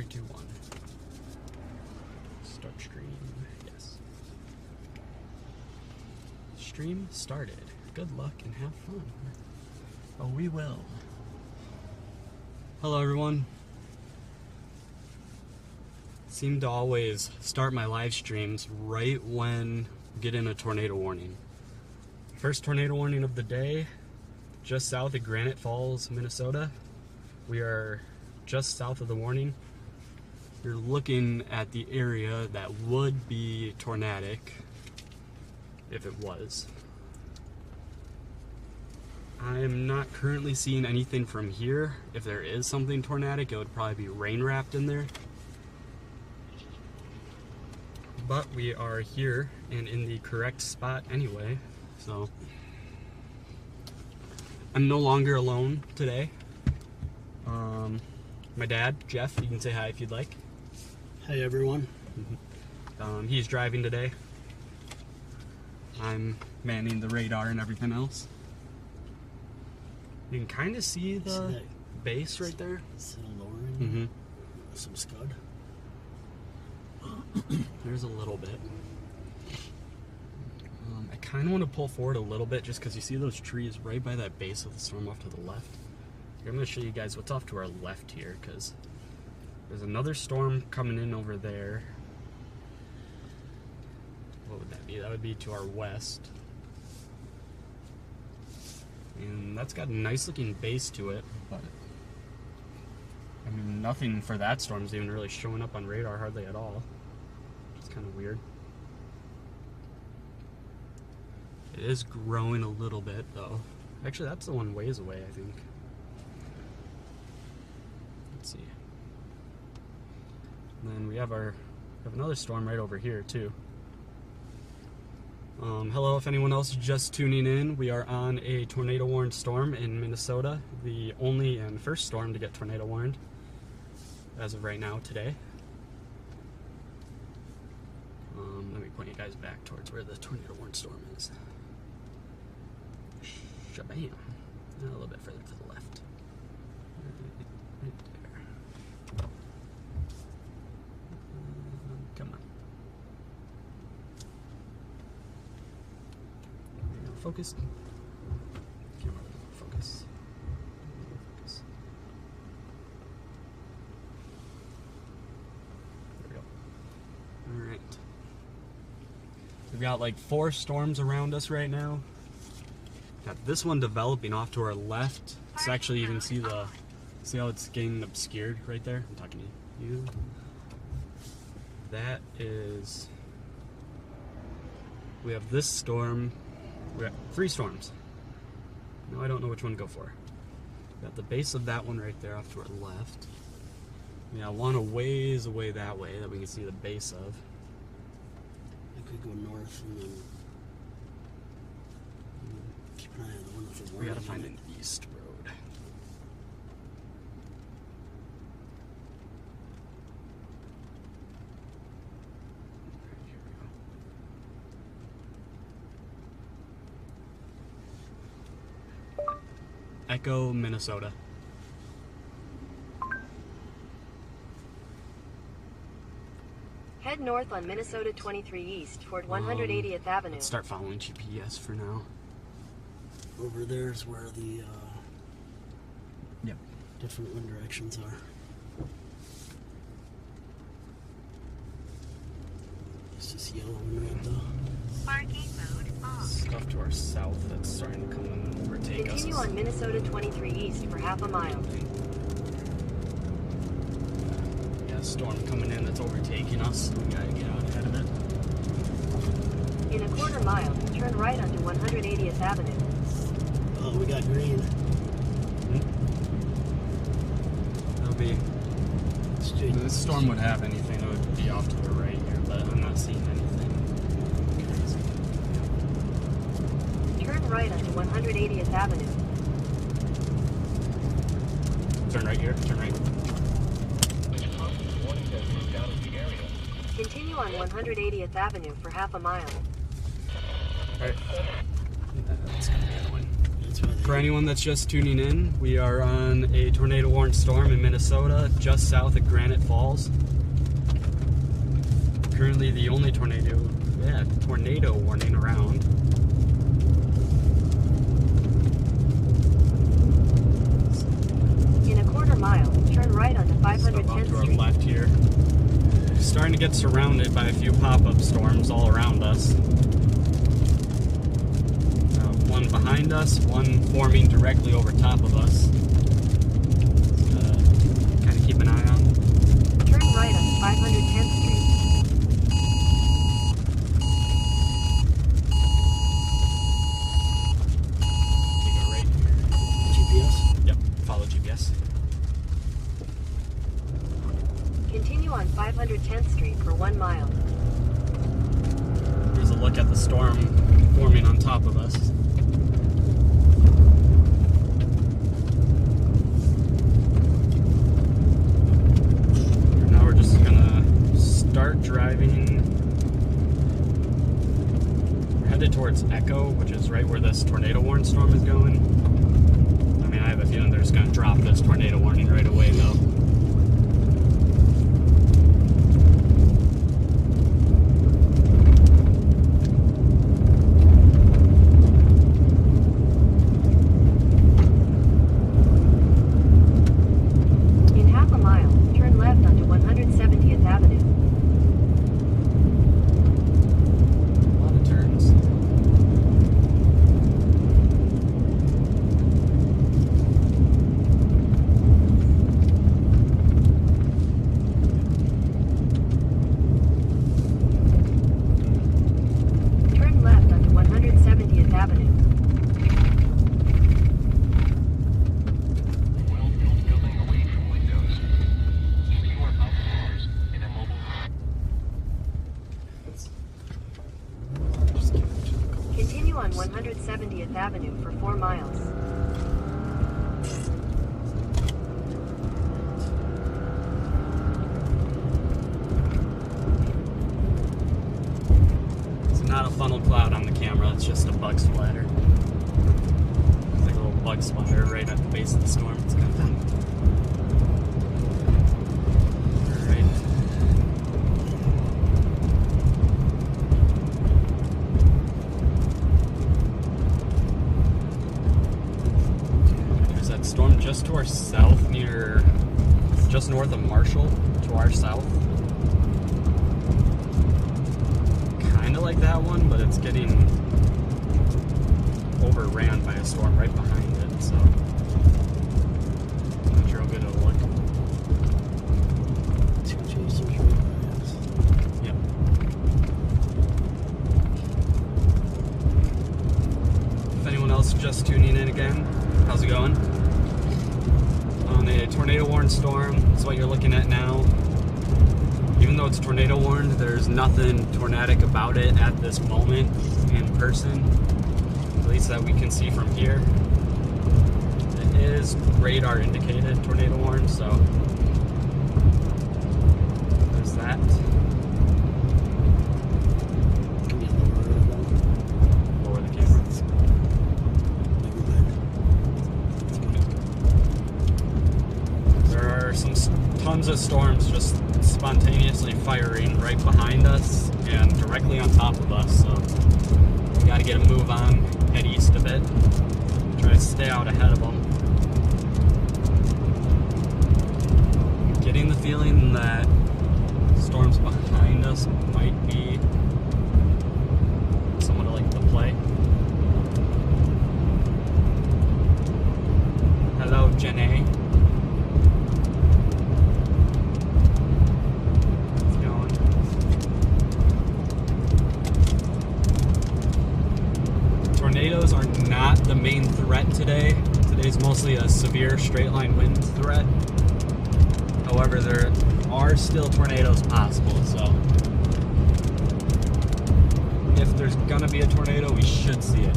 3, 2, 1. Start stream. Yes. Stream started. Good luck and have fun. Oh, we will. Hello, everyone. Seem to always start my live streams right when we get in a tornado warning. First tornado warning of the day, just south of Granite Falls, Minnesota. We are just south of the warning. You're looking at the area that would be tornadic if it was. I am not currently seeing anything from here. If there is something tornadic, it would probably be rain wrapped in there. But we are here and in the correct spot anyway, so I'm no longer alone today. My dad, Jeff, you can say hi if you'd like. Hey everyone. He's driving today. I'm manning the radar and everything else. You can kind of see the base right there. Is it lowering? Some scud. There's a little bit. I kind of want to pull forward a little bit just because you see those trees right by that base of the storm off to the left. I'm going to show you guys what's off to our left here because there's another storm coming in over there. What would that be? That would be to our west. And that's got a nice looking base to it, but I mean, nothing for that storm's even really showing up on radar hardly at all. It's kind of weird. It is growing a little bit though. Actually, that's the one ways away, I think. Let's see. And then we have another storm right over here too. Hello, if anyone else is just tuning in, we are on a tornado warned storm in Minnesota, the only and first storm to get tornado warned as of right now today. Let me point you guys back towards where the tornado warned storm is. Shabam. A little bit further to the left. Right there. Come on. Focus. Camera doesn't focus. Focus. There we go. Alright. We've got like 4 storms around us right now. Got this one developing off to our left. It's actually, you can see how it's getting obscured right there? I'm talking to you. That is, we have this storm. We have 3 storms. Now I don't know which one to go for. Got the base of that one right there off to our left. Yeah, one a ways away that way that we can see the base of. I could go north and then keep an eye on the one for We gotta find an east road. Here we go. Echo, Minnesota. Head north on Minnesota 23 East toward 180th Avenue. Let's start following GPS for now. Over there is where the Yep. different wind directions are. It's just yellow and red though. Parking mode off. Stuff to our south that's starting to come in and overtake us. Continue on Minnesota 23 East for half a mile. Yeah, storm coming in that's overtaking us. We gotta get out ahead of it. In a quarter mile, turn right onto 180th Avenue. Oh, we got green. That'll be. Straight. If this storm would have anything, it would be off to the right here, but I'm not seeing anything. Turn right onto 180th Avenue. Turn right here. Turn right. Continue on 180th Avenue for half a mile. Alright. That's gonna be annoying. It's That's why they- For anyone that's just tuning in, we are on a tornado-warned storm in Minnesota, just south of Granite Falls. Currently the only tornado warning around. In a quarter mile, turn right onto Stuff off 510th to our Street. left here. Starting to get surrounded by a few pop-up storms all around us. One behind us, one forming directly over top of us. Kind of keep an eye on. Turn right onto 510th Street. Take a right here. GPS. Yep, follow GPS. Continue on 510th Street for 1 mile. Here's a look at the storm forming on top of us. Now we're just gonna start driving. We're headed towards Echo, which is right where this tornado warning storm is going. I mean, I have a feeling they're just gonna drop this tornado warning right away, though. In half a mile, turn left onto 170th Avenue. A lot of turns. Turn left onto 170th Avenue. Well-built building away from windows. Keep your outdoors in a mobile home. Just give it a couple. Continue on 170th Avenue for 4 miles. It's not a funnel cloud on the camera, it's just a bug splatter. It's like a little bug splatter right at the base of the storm. It's kind of fun. Alright. There's that storm just to our south, just north of Marshall, to our south. Kind of like that one, but it's getting overran by a storm right behind it, so I'm not sure how good it'll look. Two chasers right by us. Yep. If anyone else just tuning in again, how's it going? On a tornado warned storm, that's what you're looking at now. Even though it's tornado warned, there's nothing tornadic about it at this moment in person, at least that we can see from here. It is radar indicated tornado warned, so there's that. Can you lower it a little? Lower the camera. Never mind. It's good. There are tons of storms just spontaneously firing right behind us and directly on top of us, so we gotta get a move on, head east a bit, try to stay out ahead of them. I'm getting the feeling that storms behind us might be somewhat like the play. Hello, Janae. Tornadoes are not the main threat today. Today's mostly a severe straight line wind threat. However, there are still tornadoes possible, so if there's gonna be a tornado, we should see it.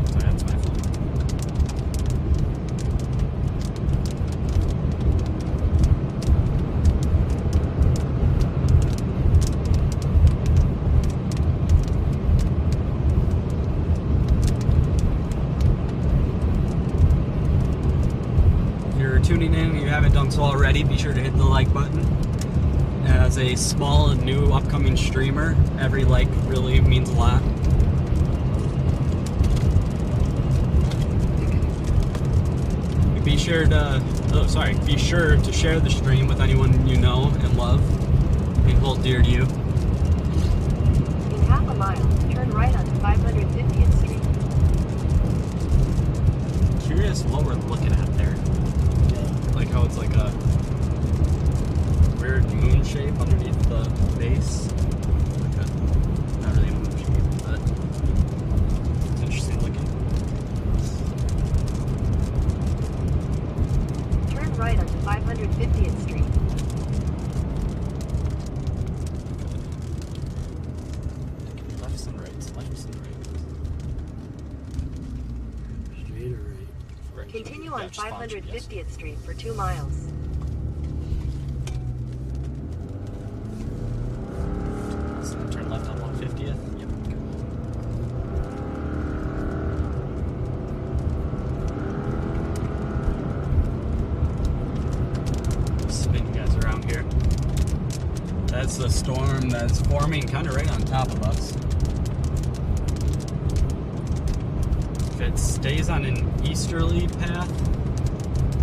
So that's my fault. tuning in and you haven't done so already, be sure to hit the like button. As a small and new upcoming streamer, every like really means a lot. Be sure to share the stream with anyone you know and love and hold dear to you. In half a mile, turn right onto 550th Street. Curious what we're looking at there. Like how it's like a weird moon shape underneath the base. Like a, not really a moon shape, but it's interesting looking. Turn right onto 550th Street. Lefts and rights, lefts and rights. Straight or right? Right. Continue on Dash sponsor, yes. 550th Street for 2 miles. So turn left on 150th. Yep. Spin you guys around here. That's the storm that's forming kind of right on top of us. If it stays on an easterly path,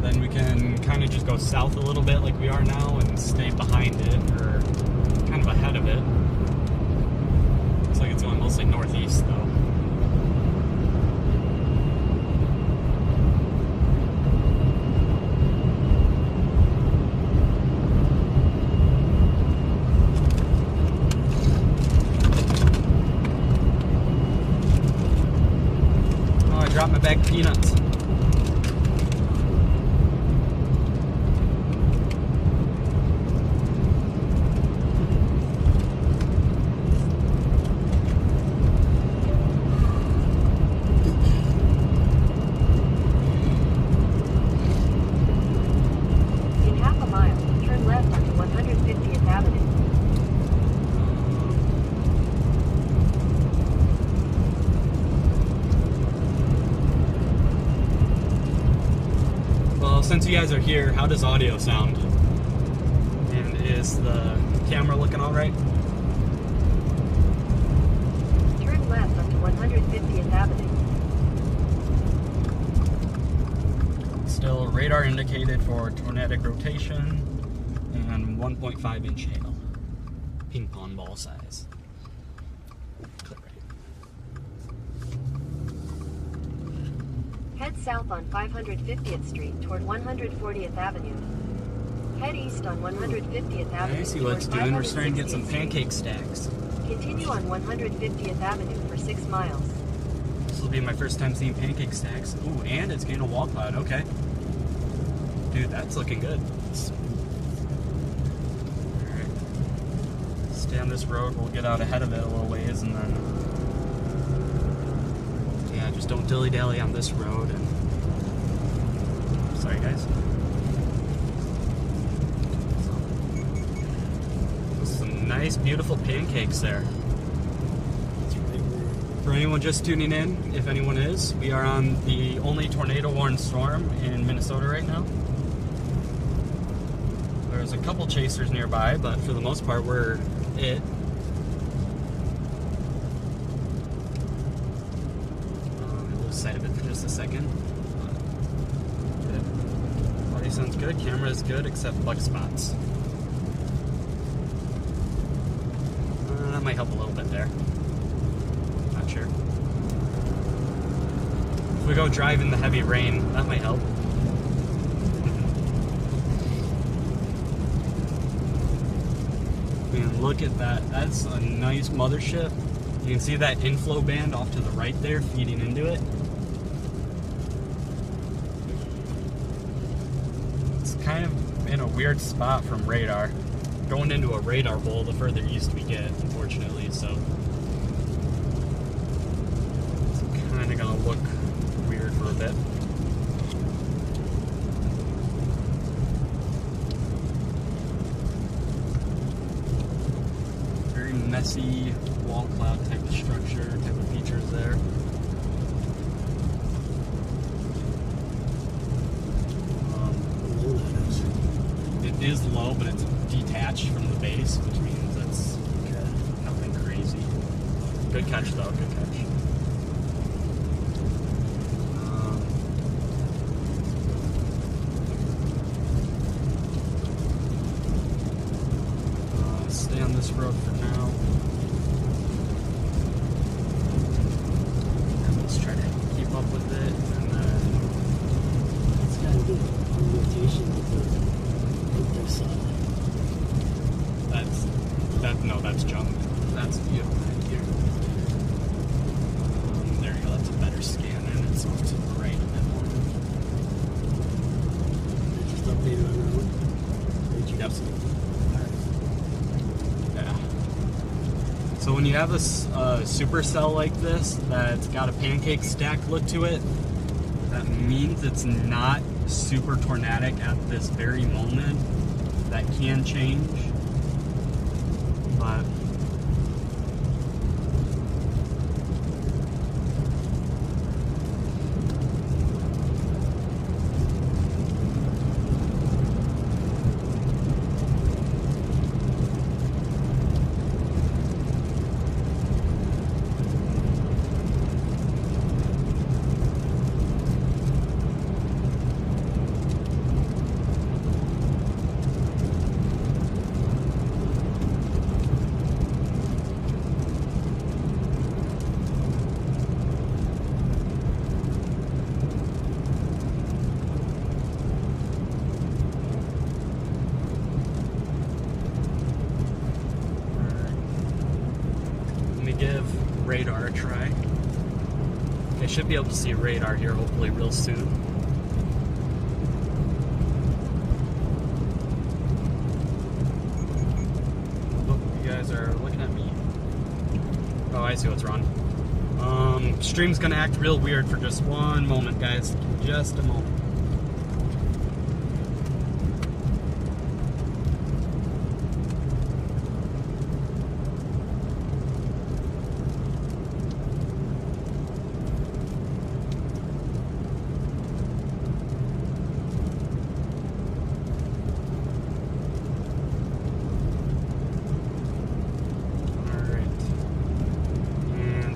then we can kind of just go south a little bit like we are now and stay behind it or kind of ahead of it. Looks like it's going mostly northeast though. Oh, I dropped my bag of peanuts. In half a mile, turn left onto 150th Avenue. Well, since you guys are here, how does audio sound? And is the camera looking all right? Turn left onto 150th Avenue. Still radar indicated for tornadic rotation and 1.5 inch hail. Ping pong ball size. Click right. Head south on 550th Street toward 140th Avenue. Head east on 150th Avenue. I see what it's toward doing. We're starting to get some 560th Street. pancake stacks. Continue on 150th Avenue for 6 miles. This will be my first time seeing pancake stacks. Ooh, and it's getting a wall cloud. Okay. Dude, that's looking good. Alright. Stay on this road. We'll get out ahead of it a little ways and then... Yeah, just don't dilly-dally on this road. And sorry, guys. Some nice, beautiful pancakes there. That's right where. For anyone just tuning in, if anyone is, we are on the only tornado-warned storm in Minnesota right now. There's a couple chasers nearby, but for the most part, we're it. We'll sight of it for just a second. Good. Audio sounds good. Camera is good, except bug spots. That might help a little bit there. Not sure. If we go drive in the heavy rain, that might help. Man, look at that. That's a nice mothership. You can see that inflow band off to the right there feeding into it. It's kind of in a weird spot from radar. Going into a radar hole the further east we get, unfortunately, so it's kind of gonna look weird for a bit. Very messy wall cloud type of structure, type of features there. Below is low, but it's detached from the base, which means it's nothing crazy. Good catch, though. Good catch. Stay on this road for now. And let's try to keep up with it, and then It's got a good rotation with their side. that's junk. That's you right here. There you go. That's a better scan, and it's to the right a bit more. They just updated on that one. Yep. Yeah. So when you have a supercell like this that's got a pancake stack look to it, that means it's not super tornadic at this very moment. That can change, but give radar a try. I should be able to see radar here hopefully real soon. Oh, you guys are looking at me. Oh, I see what's wrong. Stream's gonna act real weird for just one moment, guys. Just a moment.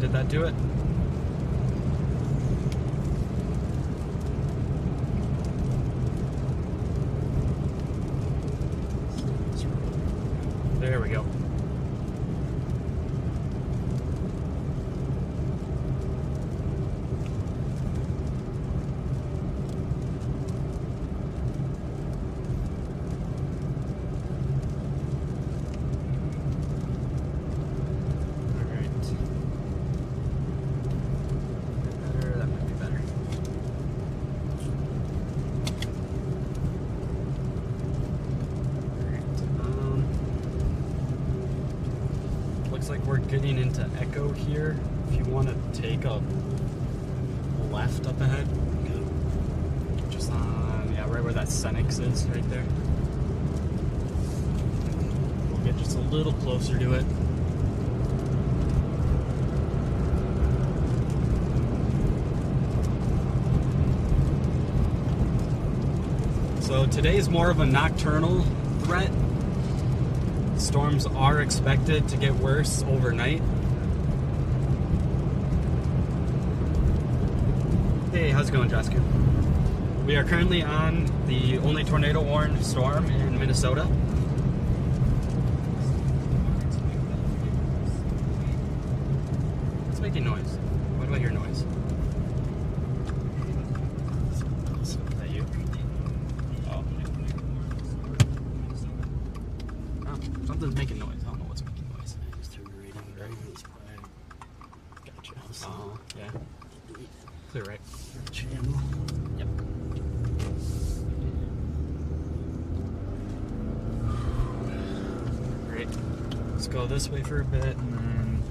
Did that do it? There we go. Like we're getting into Echo here. If you want to take a left up ahead, just on, yeah, right where that Senix is, right there. We'll get just a little closer to it. So today's more of a nocturnal threat. Storms are expected to get worse overnight. Hey, how's it going, Jessica? We are currently on the only tornado warned storm in Minnesota. It's making noise. Why do I hear noise? Is that you? Oh. Something's making noise. I don't know what's making noise. I just turned the radio right. It's quiet. Gotcha. Oh, yeah. Clear right. Channel. Yep. Great. Let's go this way for a bit and then.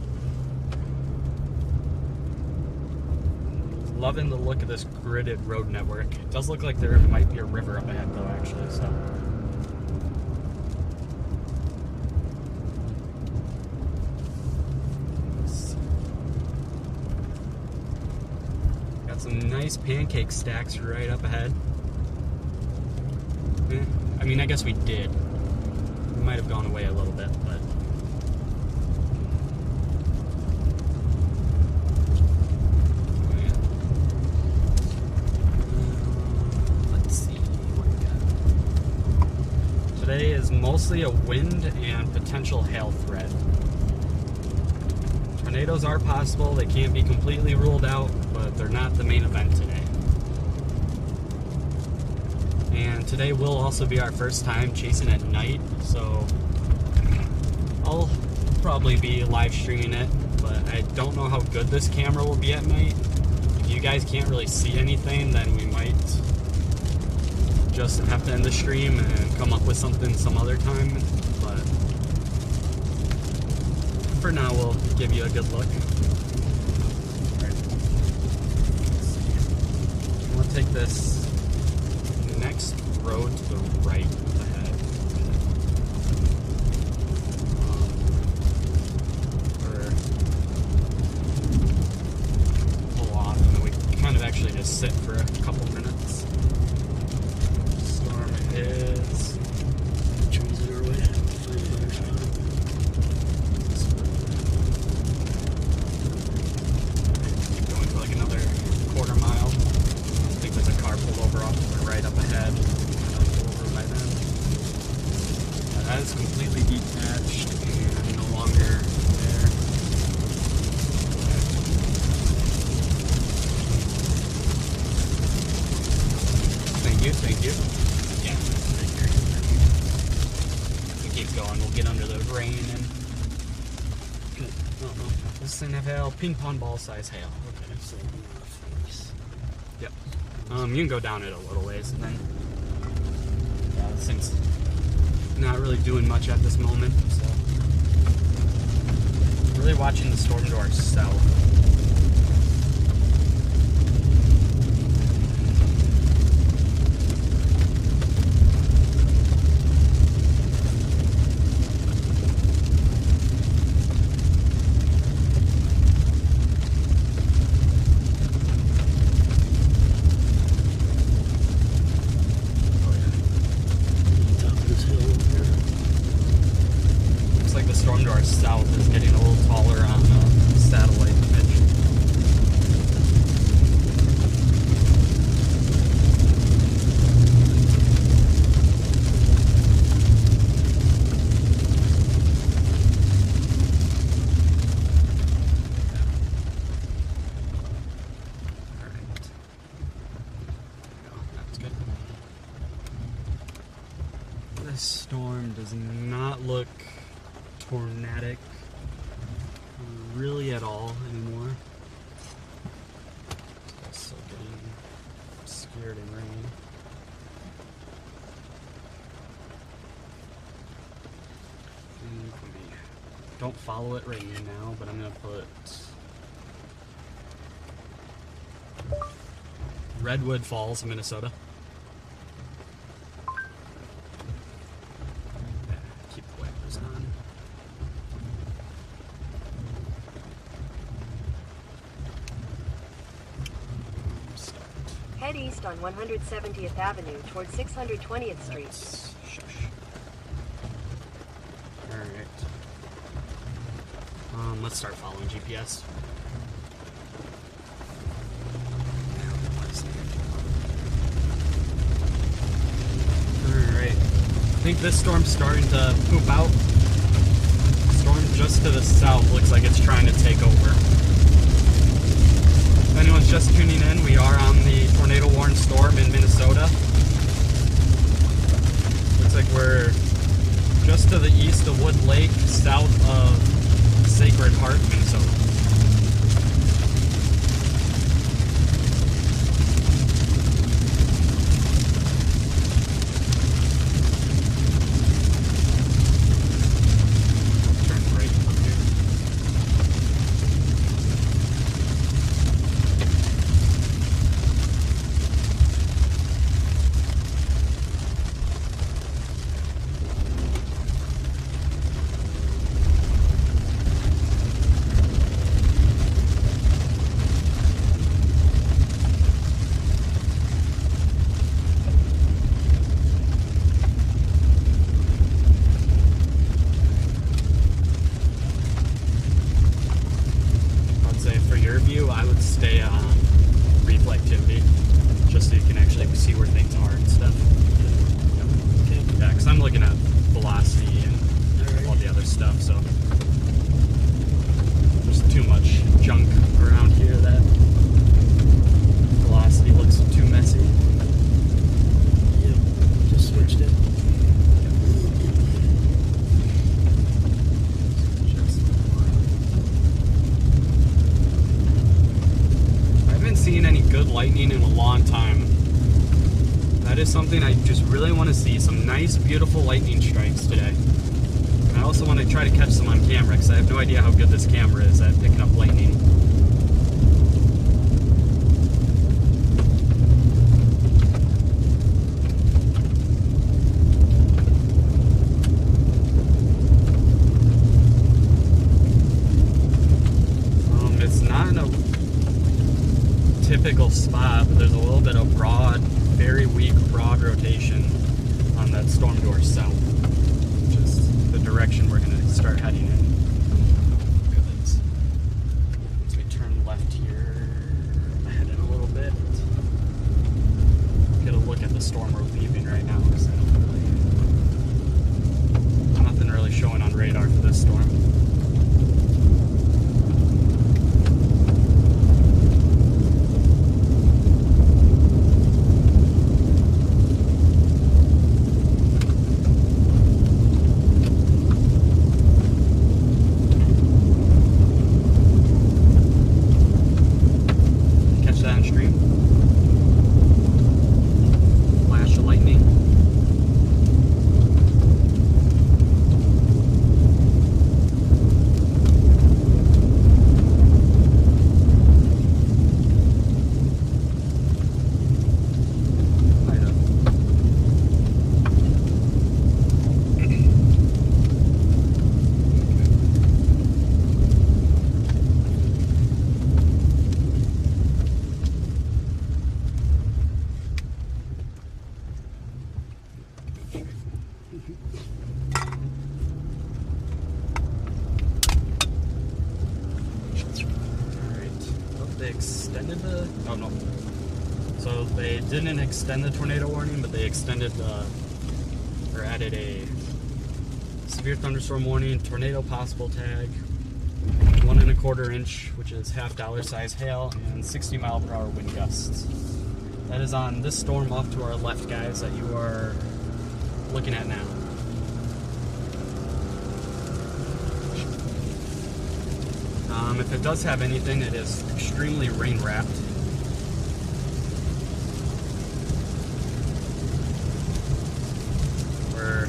Loving the look of this gridded road network. It does look like there might be a river up ahead though, actually, so. Got some nice pancake stacks right up ahead. I mean, I guess we did. We might have gone away a little bit, but. Let's see what we got. Today is mostly a wind and potential hail threat. Tornadoes are possible, they can't be completely ruled out, but they're not the main event today. And today will also be our first time chasing at night, so I'll probably be live streaming it, but I don't know how good this camera will be at night. If you guys can't really see anything, then we might just have to end the stream and come up with something some other time, but for now we'll give you a good look. We'll take this next road to the right ahead. Pull off, and then we kind of actually just sit for a couple minutes. Storm is. Trees in our way. Find a better spot. Keep going for like another quarter mile. I think there's a car pulled over off to the right up ahead. I'll pull over by then. That is completely detached and no longer there. Thank you, thank you. Yeah. We keep going, we'll get under the rain and. Oh, no. This thing have hail, ping pong ball size hail. Okay, so. Yep. You can go down it a little ways and then. Yeah, this thing's not really doing much at this moment, so. Really watching the storm to our south. Top of this hill over there. Looks like the storm to our south is getting a little taller on the satellite image. Alright. That's good. This storm does not look tornadic really at all anymore. It's still getting scared in rain. Don't follow it right now, but I'm gonna put Redwood Falls, Minnesota. Keep the wipers on. Start. Head east on 170th Avenue toward 620th Street. Shush. Alright. Let's start following GPS. Alright. I think this storm's starting to poop out. The storm just to the south looks like it's trying to take over. If anyone's just tuning in, we are on the tornado warned storm in Minnesota. Looks like we're just to the east of Wood Lake, south of Sacred Heart, Minnesota. Turn right up here. something. I just really want to see some nice, beautiful lightning strikes today. And I also want to try to catch some on camera because I have no idea how good this camera is at picking up lightning. It's not in a typical spot, but there's a little bit of broad, very weak broad rotation on that storm door south, which is the direction we're going to start heading in. Because once we turn left here, head in a little bit, get a look at the storm we're leaving right now. Because nothing really showing on radar for this storm. Oh no. So they didn't extend the tornado warning, but they extended or added a severe thunderstorm warning, tornado possible tag, 1 1/4 inch, which is half dollar size hail, and 60-mile-per-hour wind gusts. That is on this storm off to our left, guys, that you are looking at now. If it does have anything, it is extremely rain-wrapped. We're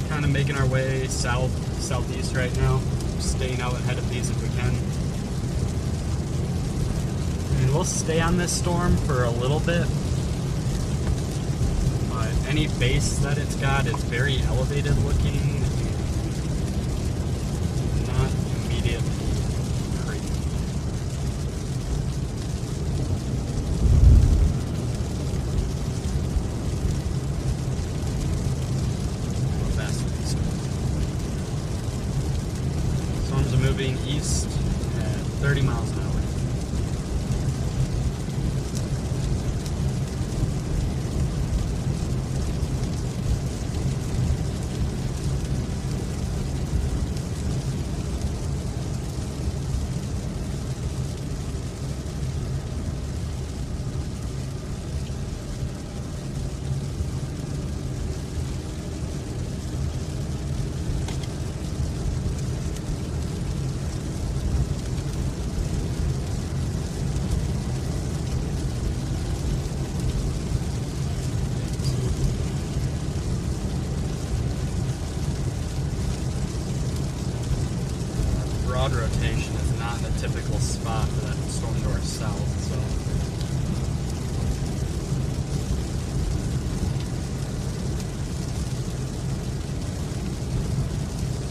kind of making our way southeast right now, staying out ahead of these if we can. And we'll stay on this storm for a little bit, but any base that it's got is very elevated looking. Moving east at 30 miles an hour. Broad rotation is not in a typical spot for that storm door south, so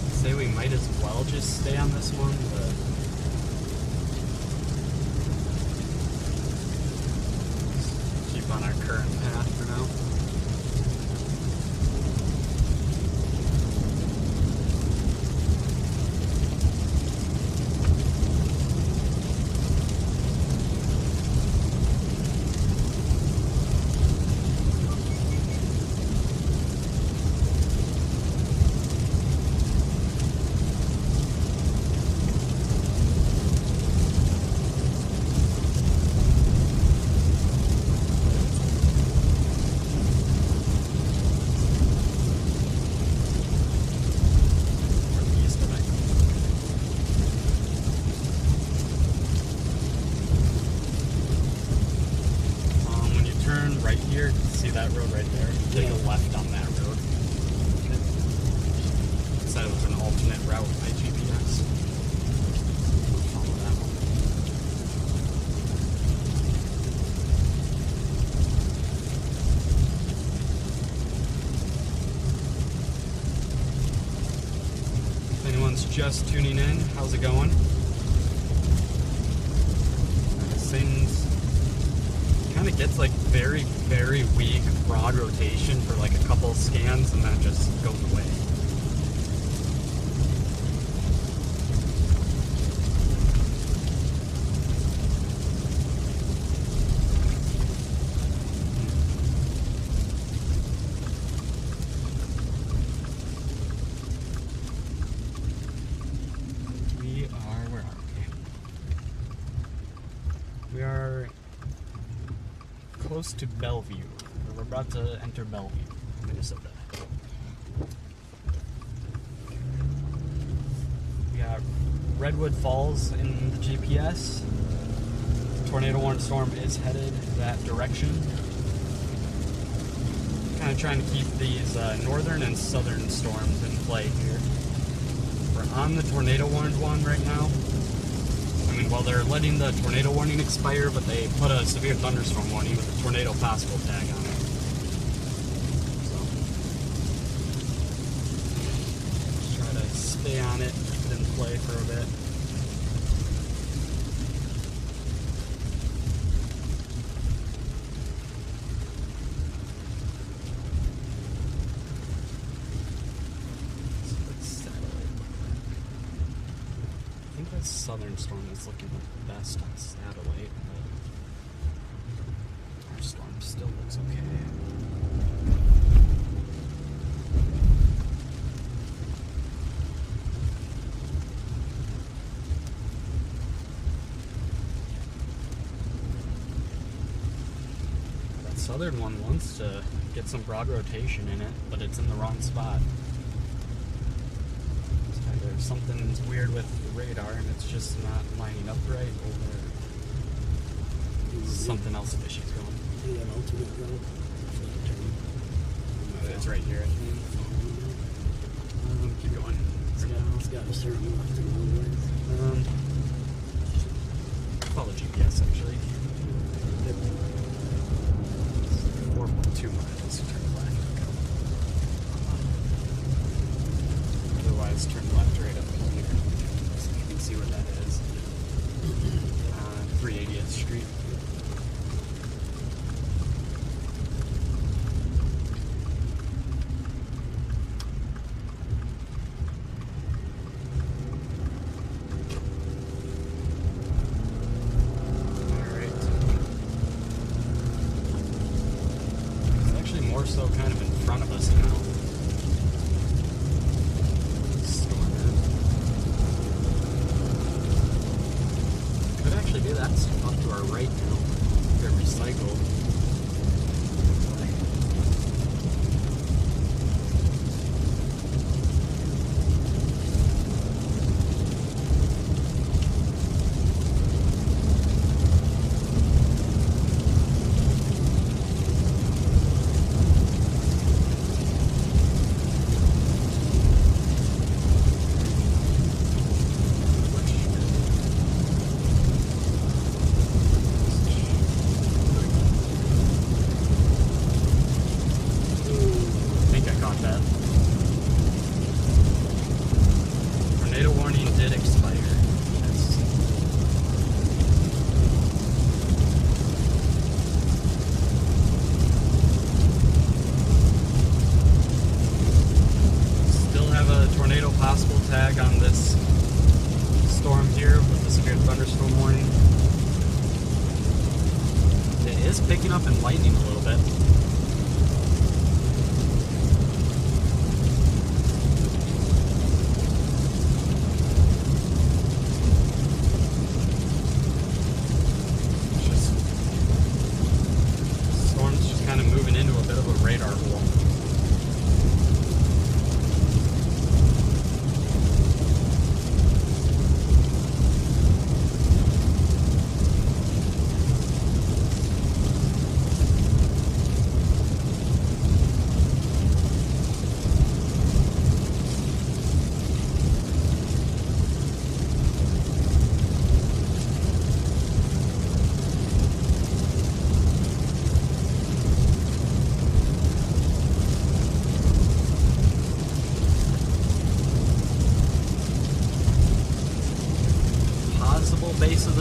I'd say we might as well just stay on this one, but keep on our current path for now. take Yeah. a left on that road. It said it was an alternate route by GPS. We'll follow that one. If anyone's just tuning in, how's it going? This thing's kind of gets like very, very weak broad rotation for like a couple scans and then just goes away. Where are we? We are close to Bellevue. We're about to enter Bellevue, Minnesota. We got Redwood Falls in the GPS. Tornado warning storm is headed that direction. Kind of trying to keep these northern and southern storms in play here. We're on the tornado warned one right now. I mean, well, they're letting the tornado warning expire, but they put a severe thunderstorm warning with a tornado possible tag on it. So, just try to stay on it, keep it in play for a bit. I think the southern storm is looking the best on satellite, but our storm still looks okay. That southern one wants to get some broad rotation in it, but it's in the wrong spot. There's something weird with the radar and it's just not lining up right, or something else fishy's going. Do that ultimate route. It's right here, I think. Keep going. It's got a certain left and one way. Follow GPS actually. 4.2 miles. Turn left. Otherwise, turn left right up here. So you can see where that is. 380th Street. More so kind of in front of us now. Could actually be that's up to our right now. They're recycled. Tornado warning did expire. Still have a tornado possible tag on this storm here with the severe thunderstorm warning. It is picking up and lightning a little bit. Kind of moving into a bit of a radar hole.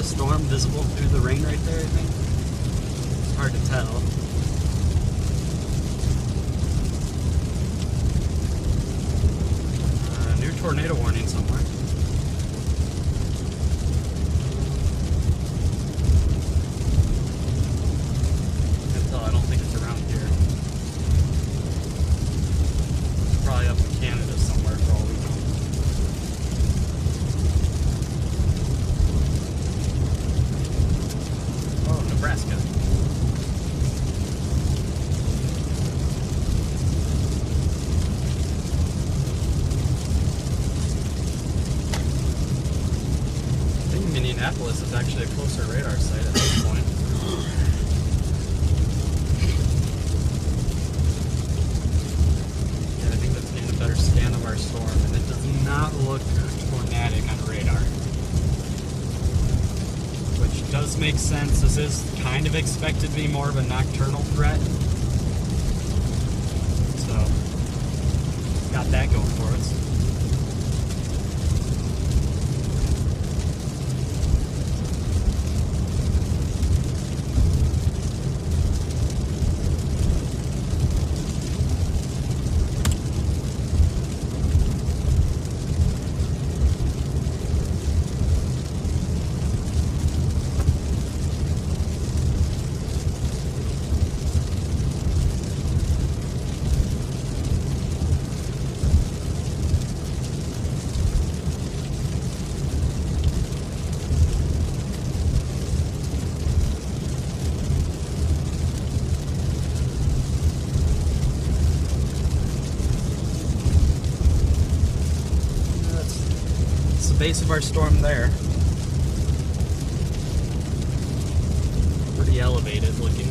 storm visible through the rain right there, I think. It's hard to tell. New tornado warning somewhere. I don't think it's around here. It's probably up in Canada somewhere for all we know. Oh, Nebraska. I think Minneapolis is actually a closer radar site at this point. Yeah, I think that's getting a better scan of our storm, and it does not look tornadic on radar. Which does make sense. This is kind of expected to be more of a nocturnal threat. So, got that going for us. Base of our storm there. Pretty elevated looking,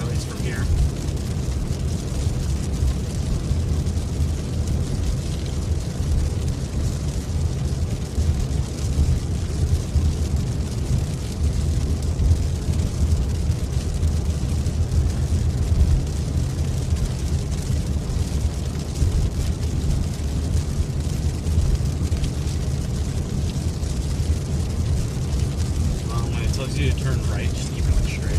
at least from here. Tells you to turn right, just keep going straight.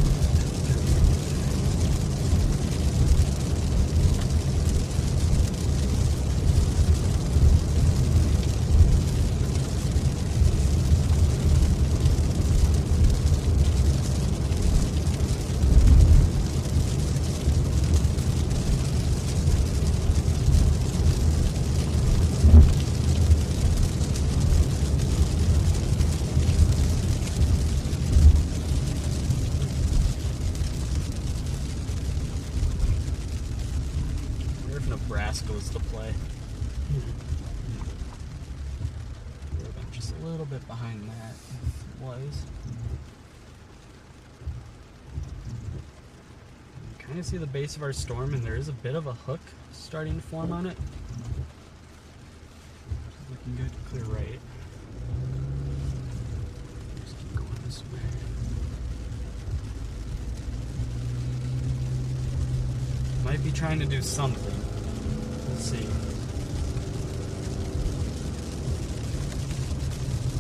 Nebraska was the play. We're just a little bit behind that. It was. You kind of see the base of our storm, and there is a bit of a hook starting to form on it. Looking good, clear right. Just keep going this way. Might be trying to do something. We'll see.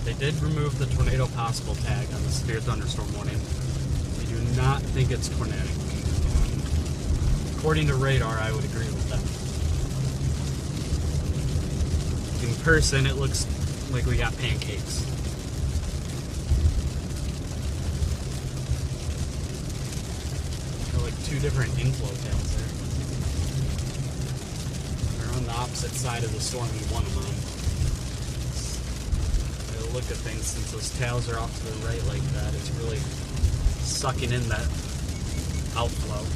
They did remove the tornado possible tag on the severe thunderstorm warning. They do not think it's tornadic. According to radar, I would agree with them. In person, it looks like we got pancakes. Got like two different inflow tails there. They're on the opposite side of the storm we want them on. The look of things, since those tails are off to the right like that, it's really sucking in that outflow.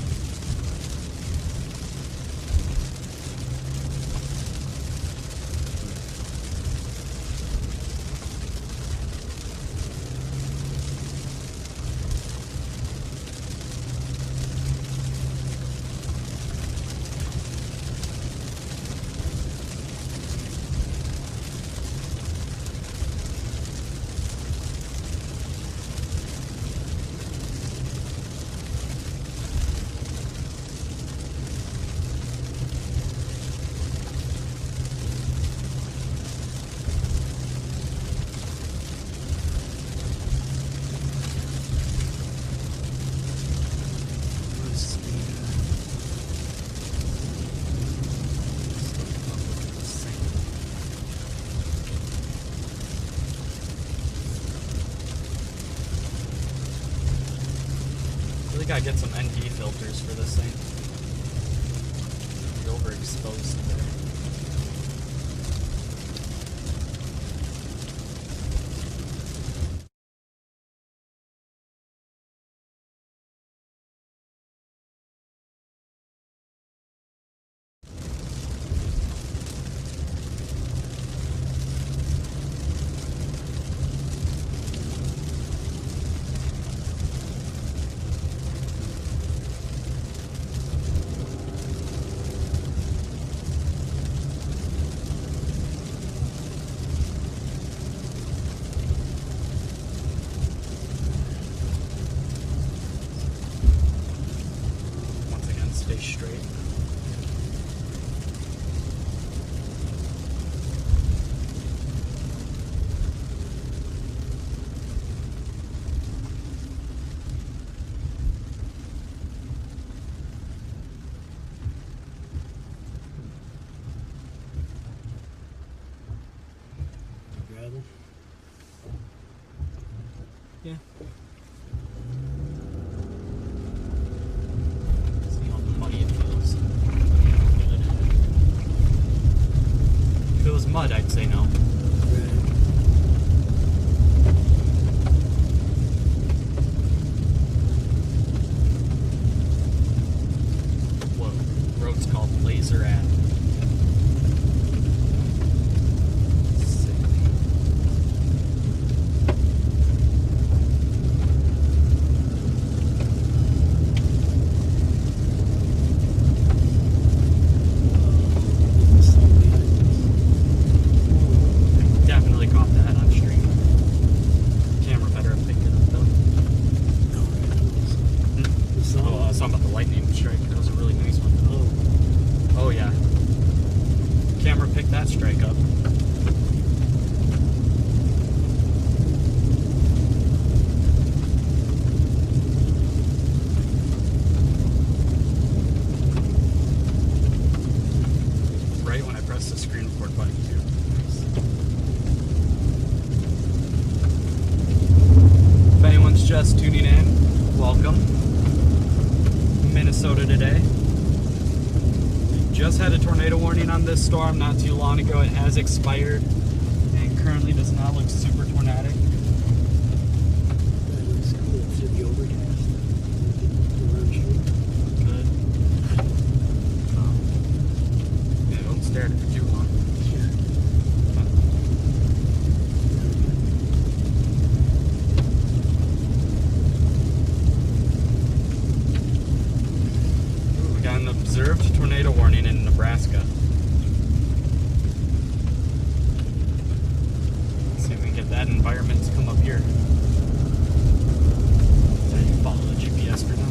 gotta get some ND filters for this thing. Be overexposed there. Once again, stay straight. Gravel. Yeah. See how muddy it feels. Good. If it was mud, I'd say no. Right. Whoa. Road's called Laser Ave. Sick. The sun behind us. Definitely caught that on stream. Camera better have picked it up though. No, right. The sun. Oh, I was talking about the lightning strike. That was a really nice one. Oh, Oh yeah. Camera picked that strike up. Right when I pressed the screen record button too. If anyone's just tuning in, welcome. Minnesota today. Just had a tornado warning on this storm not too long ago. It has expired and currently does not look super tornadic. that looks cool through the overcast. The road street. Good. Yeah, don't stare at it for too long. Ooh, we got an observed tornado warning in Nebraska. Let's see if we can get that environment to come up here. So you follow the GPS for now.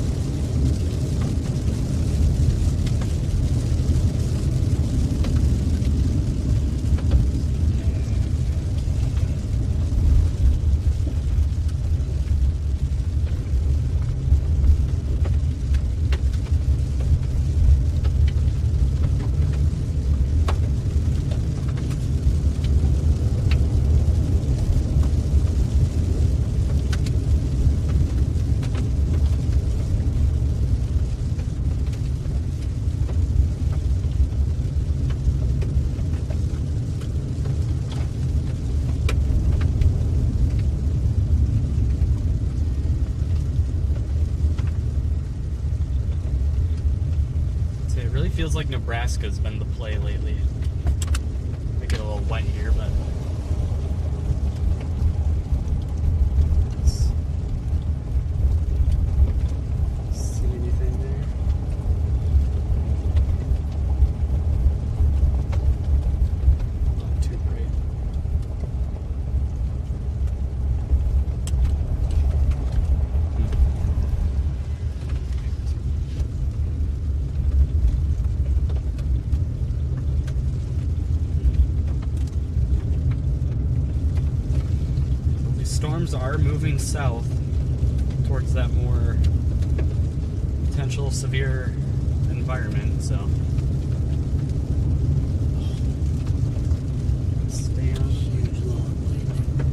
It really feels like Nebraska's been the play lately. They get a little wet here, but see anything there? Not too bright. Storms are moving south towards that more potential severe environment, so stay on. Huge long lightning.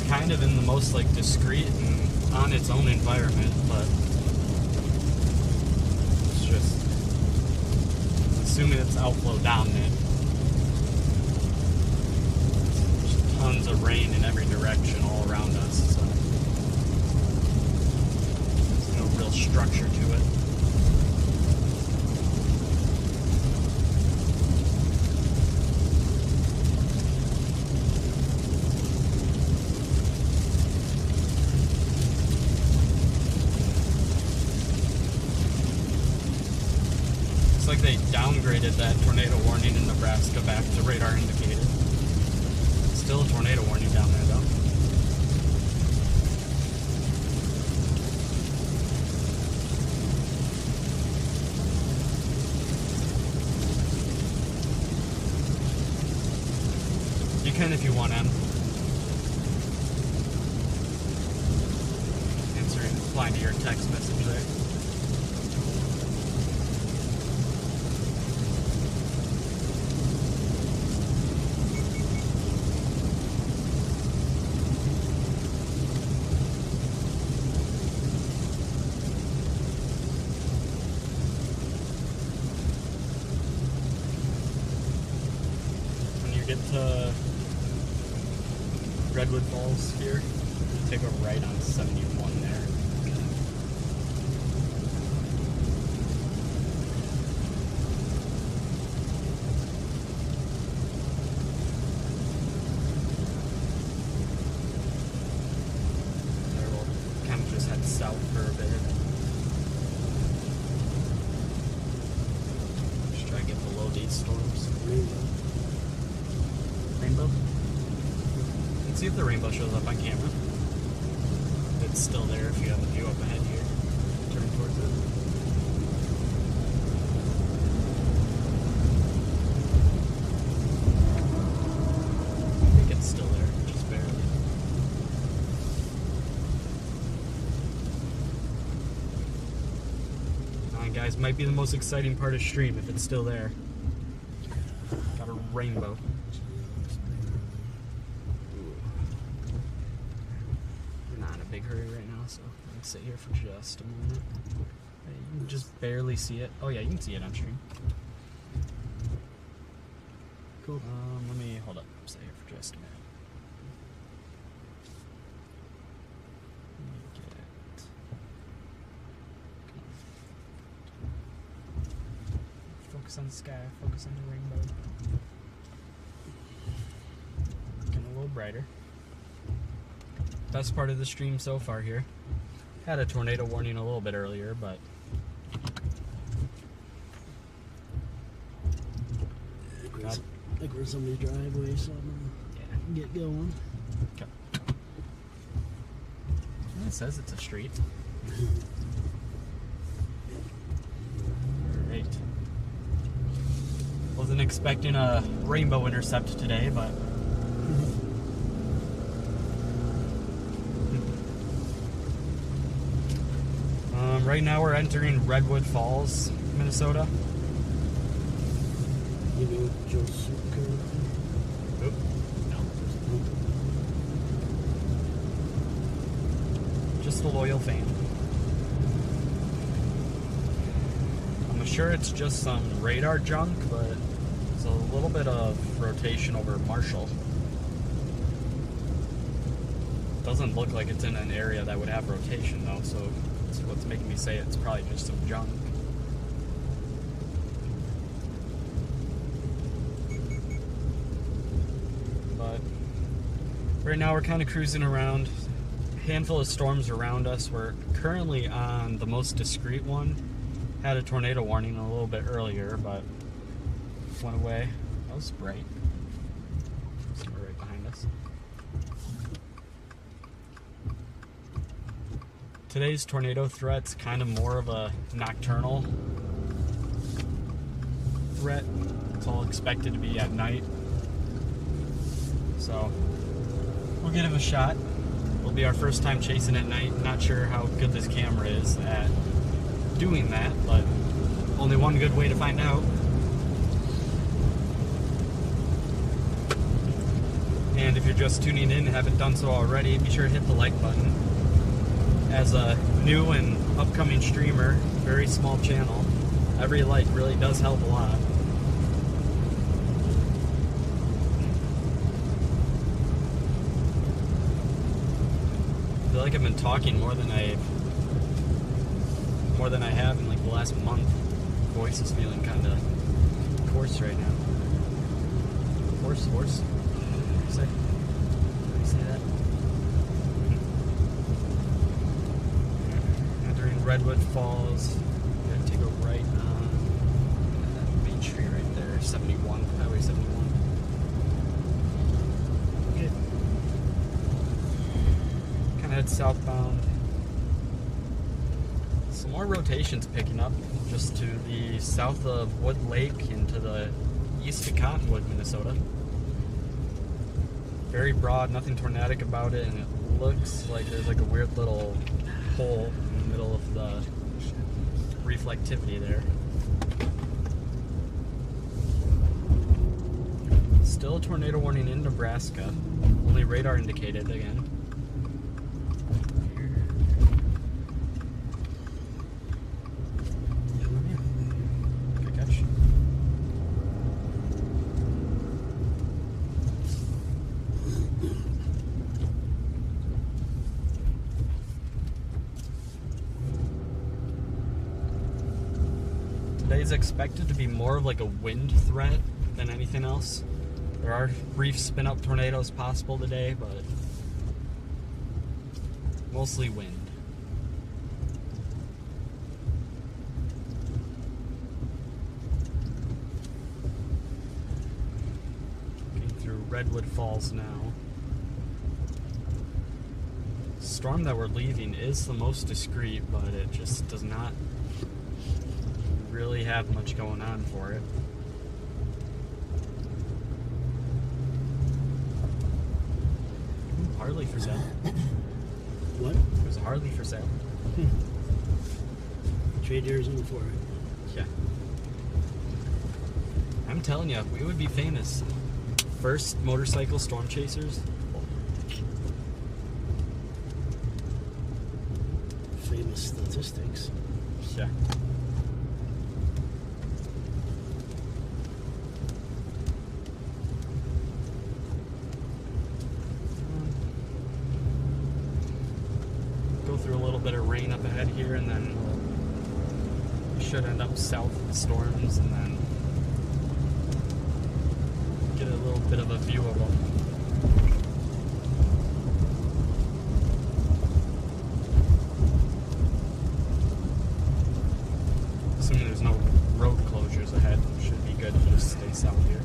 kind of in the most like discreet and on its own environment, but it's just assuming it's outflow dominant. There's tons of rain in every direction all around us, so there's no real structure to it. Looks like they downgraded that tornado warning in Nebraska back to radar indicated. Still a tornado warning down there though. You can if you want, Em. Answering, replying to your text message there. Get to Redwood Falls here, you take a right on 71 there. There we'll kind of just head south for a bit. Just try to get below these storms. Rainbow? Let's see if the rainbow shows up on camera. It's still there if you have the view up ahead here. Turn towards it. I think it's still there, just barely. Alright guys, might be the most exciting part of stream if it's still there. Got a rainbow. Big hurry right now, so I can sit here for just a moment. You can just barely see it. Oh yeah, you can see it on stream. Cool. Let me hold up. Sit here for just a minute. Let me get it. Focus on the sky. Focus on the rainbow. Getting a little brighter. Best part of the stream so far here. Had a tornado warning a little bit earlier, but like where somebody's driveway, something. Yeah. Get going. Okay. It says it's a street. Great. Wasn't expecting a rainbow intercept today, but right now we're entering Redwood Falls, Minnesota. You know Joe Sucker? Oop. No. Just a loyal fan. I'm sure it's just some radar junk, but it's a little bit of rotation over Marshall. Doesn't look like it's in an area that would have rotation though, so it's what's making me say it's probably just some junk. But right now we're kind of cruising around. A handful of storms around us. We're currently on the most discreet one. Had a tornado warning a little bit earlier, but went away. That was bright. Somewhere right behind us. Today's tornado threat's kind of more of a nocturnal threat. It's all expected to be at night. So we'll give it a shot. It'll be our first time chasing at night. Not sure how good this camera is at doing that, but only one good way to find out. And if you're you're just tuning in and haven't done so already, be sure to hit the like button. As a new and upcoming streamer, very small channel, every like really does help a lot. I feel like I've been talking more than I have in like the last month. Voice is feeling kind of hoarse right now. Hoarse? Say that? Entering Redwood Falls. Gotta take a right on that main street right there, 71, Highway 71. Okay. Kind of head southbound. Some more rotations picking up just to the south of Wood Lake and to the east of Cottonwood, Minnesota. Very broad, nothing tornadic about it, and it looks like there's like a weird little hole in the middle of the reflectivity there. Still a tornado warning in Nebraska, only radar indicated again. Good catch. Today's expected to be more of like a wind threat than anything else. There are brief spin-up tornadoes possible today, but mostly wind. Getting through Redwood Falls now. The storm that we're leaving is the most discreet, but it just does not really have much going on for it. Harley for sale. What? There's a Harley for sale. Trade yours in for it. Yeah. I'm telling you, we would be famous. First motorcycle storm chasers. Famous statistics. Yeah. Go through a little bit of rain up ahead here, and then we should end up south of the storms, and then get a little bit of a view of them. Assuming there's no road closures ahead, should be good to just stay south here.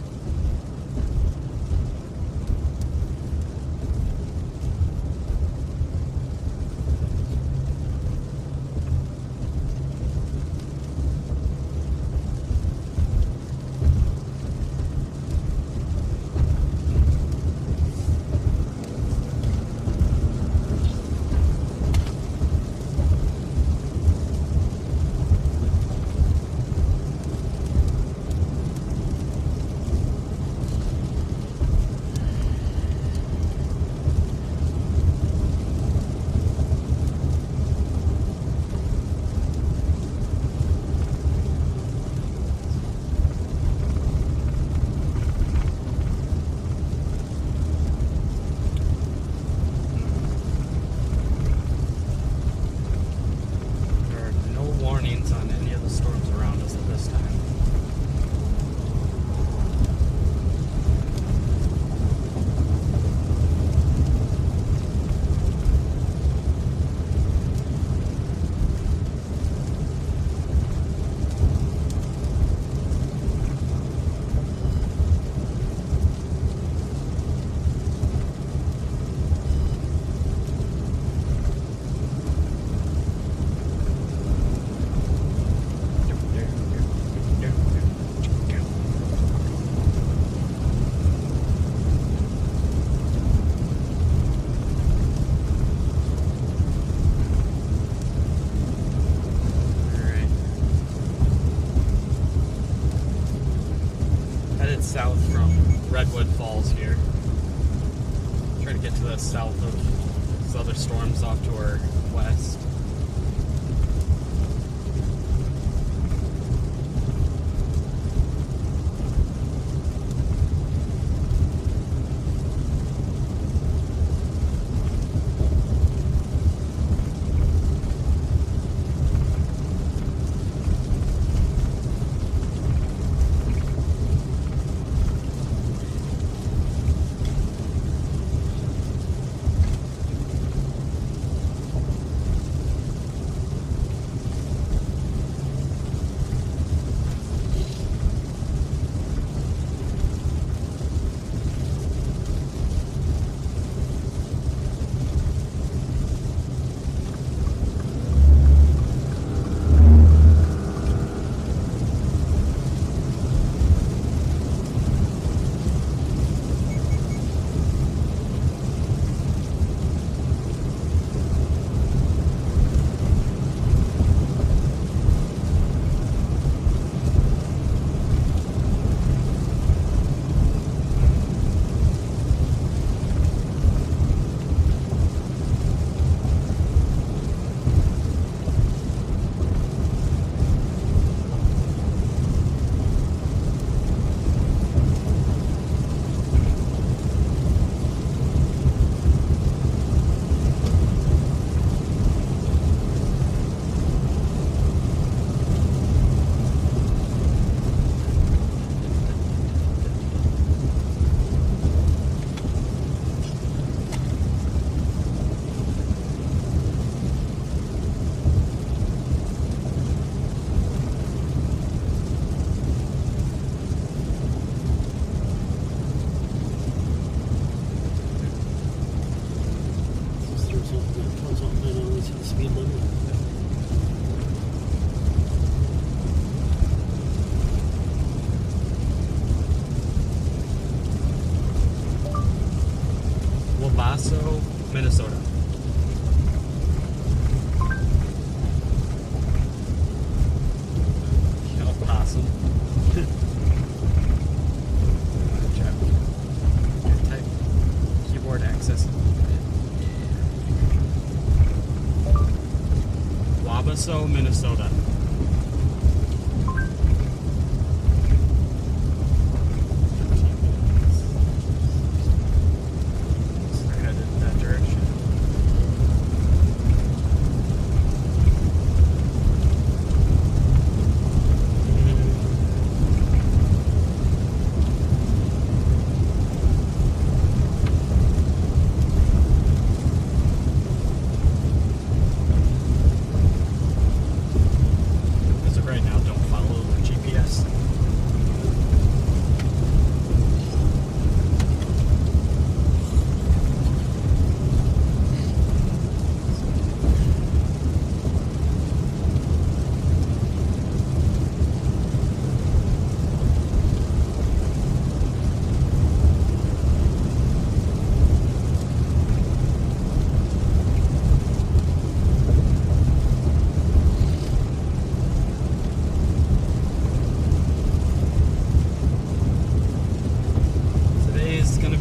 south from Redwood Falls here. Try to get to the south of these other storms off to our west. Wabasso, Minnesota. El Possum. Type keyboard access. Wabasso, Minnesota.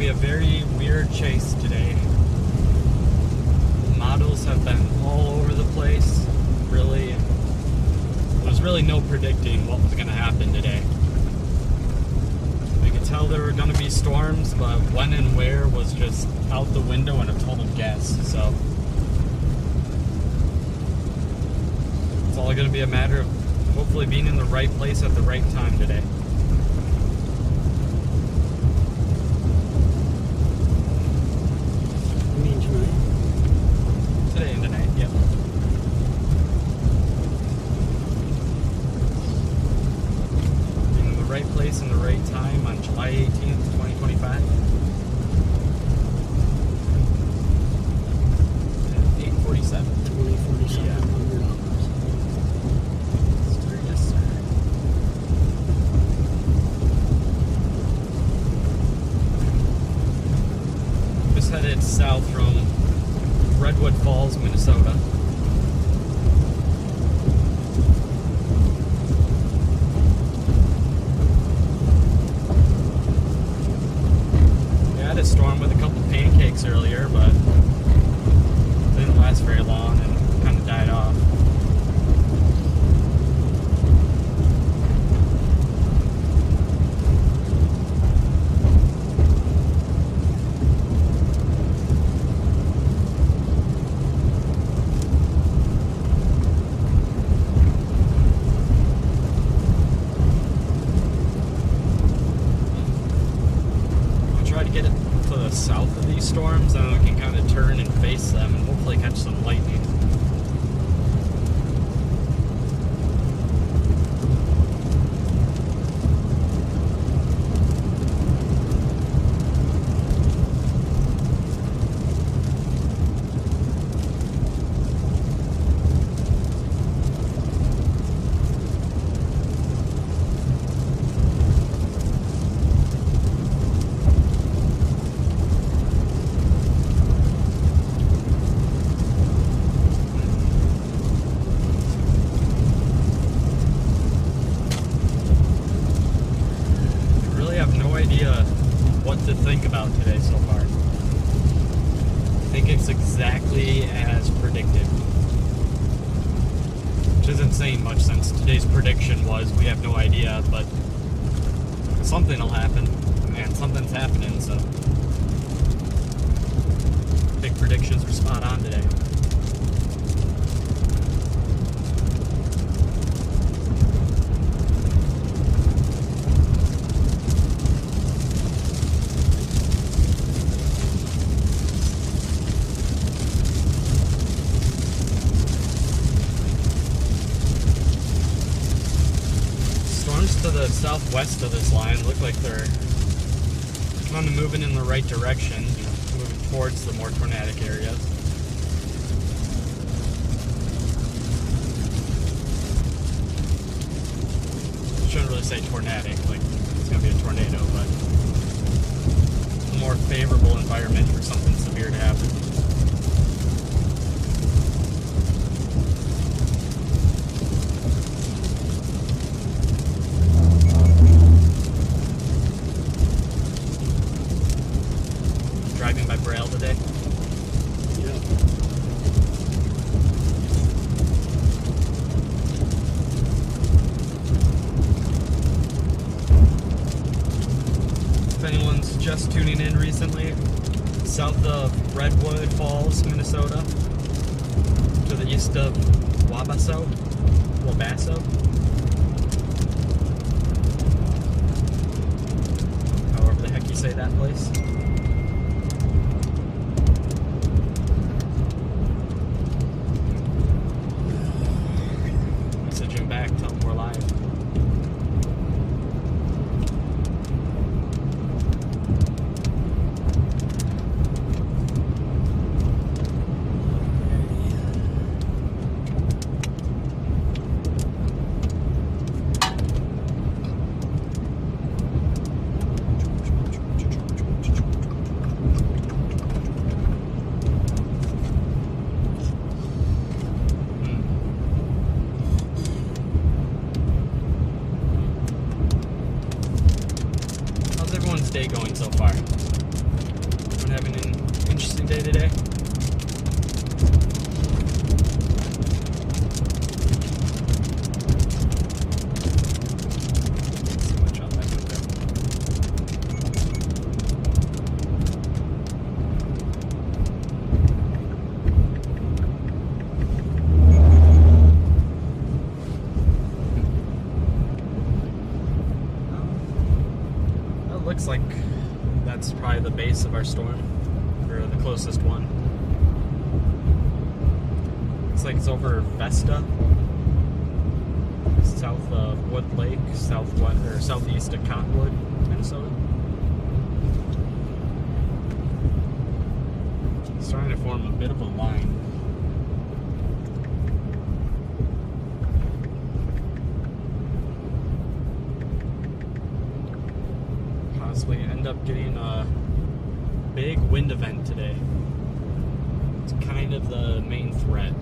A very weird chase today. Models have been all over the place. Really, there's really no predicting what was going to happen today. We could tell there were going to be storms, but when and where was just out the window and a total guess. So it's all going to be a matter of hopefully being in the right place at the right time today. Today and tonight, yep. In the right place and the right time on July 18th, 2025. 8:47. 2047. Yeah. $100. Yes, sir. Just headed south from Redwood Falls, Minnesota. We had a storm with a couple pancakes once earlier, but didn't last very long and kind of died off. South of these storms, and we can kind of turn and face them and hopefully catch some lightning. What to think about today so far. I think it's exactly as predicted, which isn't saying much since today's prediction was we have no idea, but something will happen. Man, something's happening, so big predictions were spot on today. To the southwest of this line look like they're kind of moving in the right direction, moving towards the more tornadic areas. Shouldn't really say tornadic, like it's gonna be a tornado, but a more favorable environment for something severe to happen. Driving by Braille today? Yeah. If anyone's just tuning in recently, south of Redwood Falls, Minnesota, to the east of Wabasso, however the heck you say that place. Back, tell them we're live. Day going so far? Everyone having an interesting day today? So much out that window. Looks like that's probably the base of our storm, or the closest one. Looks like it's over Vesta, south of Wood Lake, southwest or southeast of Cottonwood, Minnesota. It's starting to form a bit of a line. Possibly end up getting a big wind event today. It's kind of the main threat.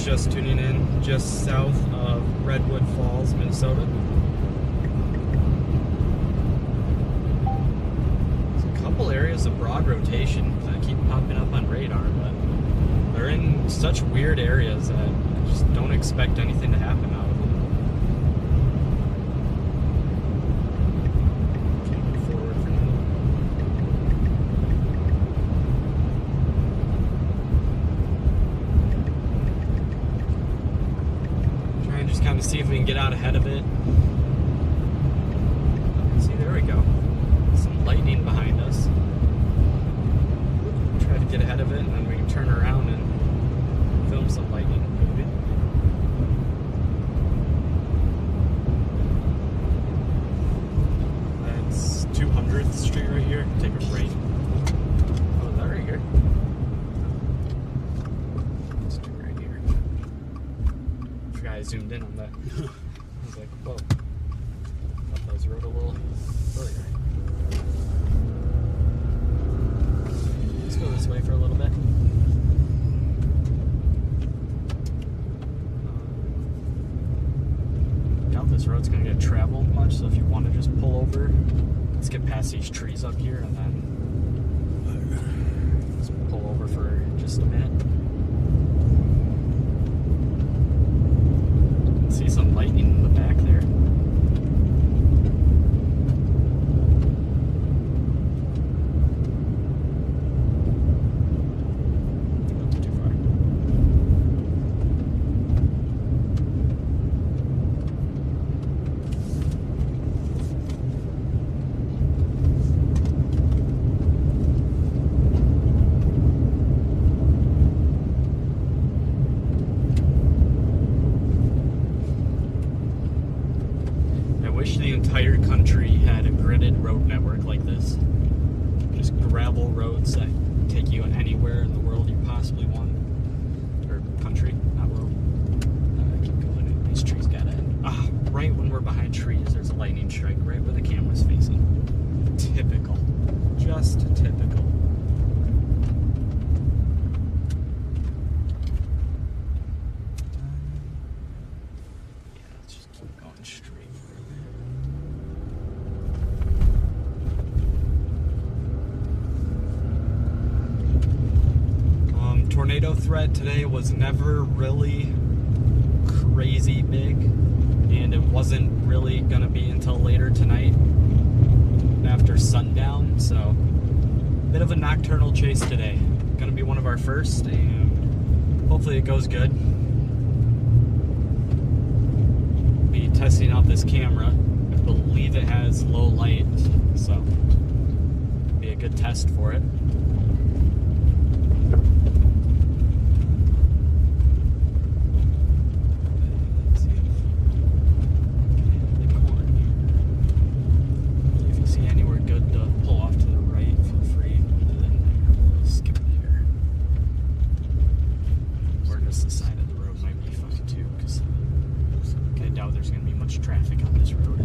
just tuning in, just south of Redwood Falls, Minnesota. There's a couple areas of broad rotation that keep popping up on radar, but they're in such weird areas that I just don't expect anything to happen out of them. Can't move forward for now. Try and just kind of see if we can get out ahead of it. See, there we go. Some lightning behind us. Try to get ahead of it, and then we can turn around and film some lightning. That's 200th Street right here. Take a right. Oh, is that right here? Let's do right here. I forgot I zoomed in on that. I was like, whoa. Thought that was road a little earlier. Let's go this way for a little bit. Doubt this road's gonna get traveled much, so if you want to just pull over, let's get past these trees up here and then let's pull over for just a minute. See some lightning in the back there. Too far. I wish the entire country had a gridded road network like this. Just gravel roads that take you anywhere in the world you possibly want. Or country, not world. Keep going. These trees gotta end. Right when we're behind trees, there's a lightning strike right where the camera's facing. Typical. Just typical. Yeah, let's just keep going straight. Tornado threat today was never really crazy big, and it wasn't really gonna be until later tonight after sundown, so bit of a nocturnal chase today. Gonna be one of our first, and hopefully it goes good. Be testing out this camera. I believe it has low light, so be a good test for it. There's going to be much traffic on this road.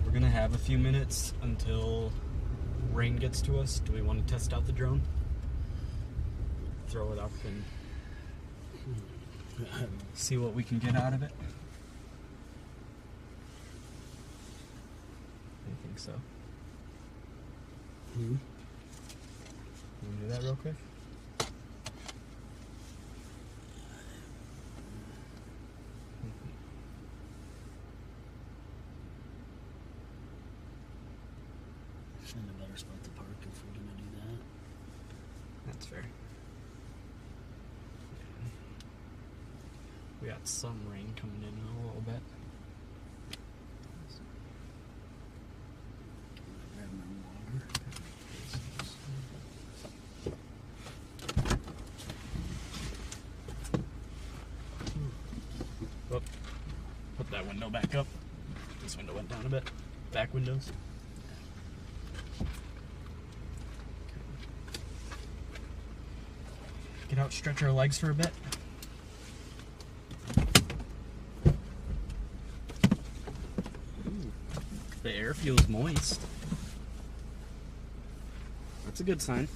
We're going to have a few minutes until rain gets to us. Do we want to test out the drone? Throw it up and see what we can get out of it? I think so. Mm-hmm. Can we do that real quick? Find a better spot to park if we're gonna do that. That's fair. We got some rain coming in a little bit. Grab my water. Oh, put that window back up. This window went down a bit. Back windows. Get out, stretch our legs for a bit. feels moist. That's a good sign.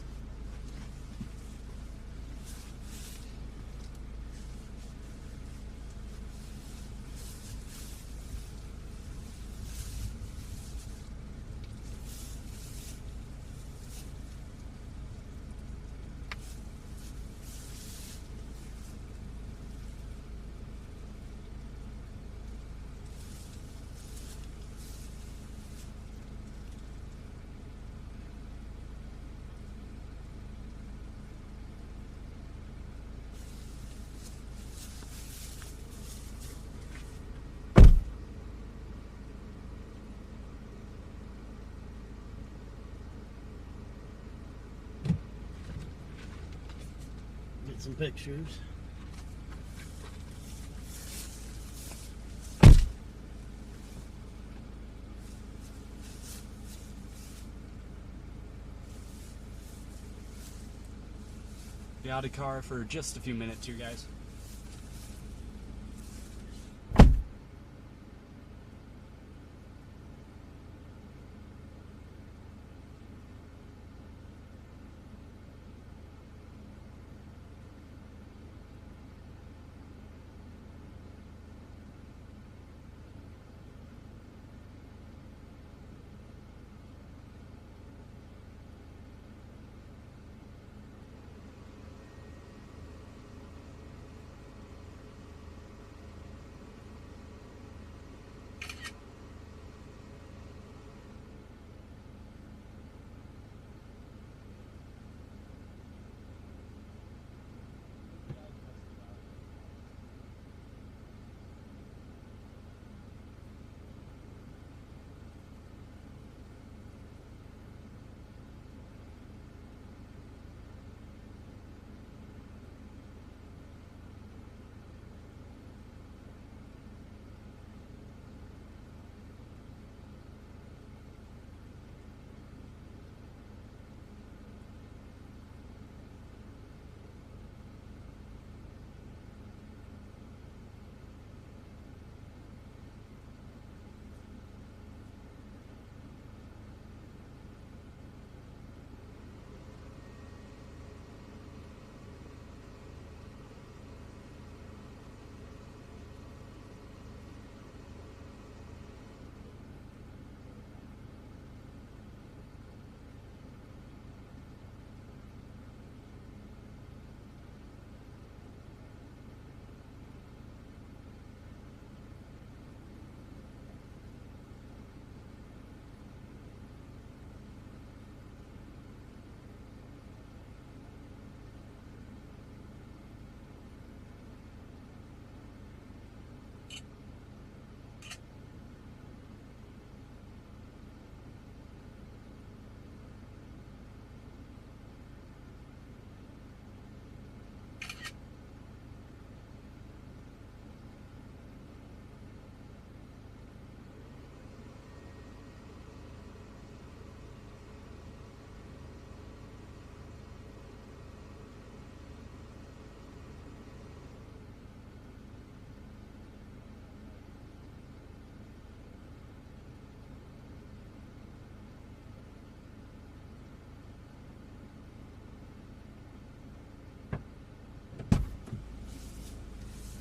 Get some pictures. Be out of car for just a few minutes here, guys.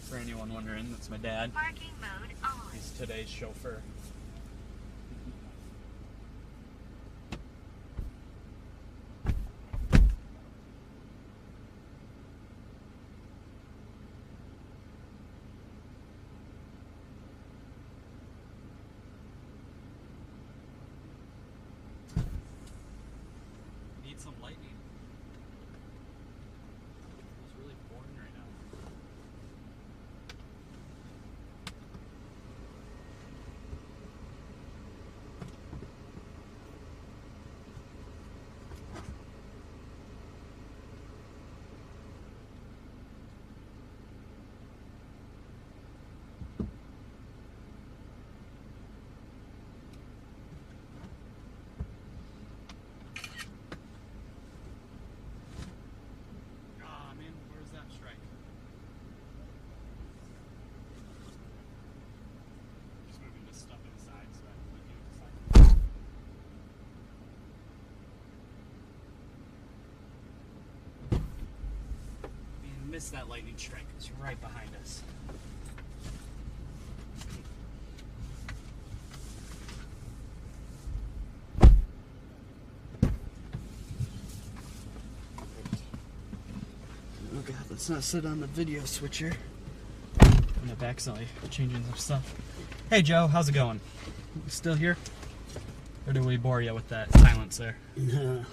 For anyone wondering, that's my dad. Parking mode on. He's today's chauffeur. Need some lightning. It's really boring right now. missed that lightning strike. It was right behind us. Oh god, let's not sit on the video switcher. I'm up accidentally changing some stuff. Hey Joe, how's it going? You still here? Or did we bore you with that silence there? Water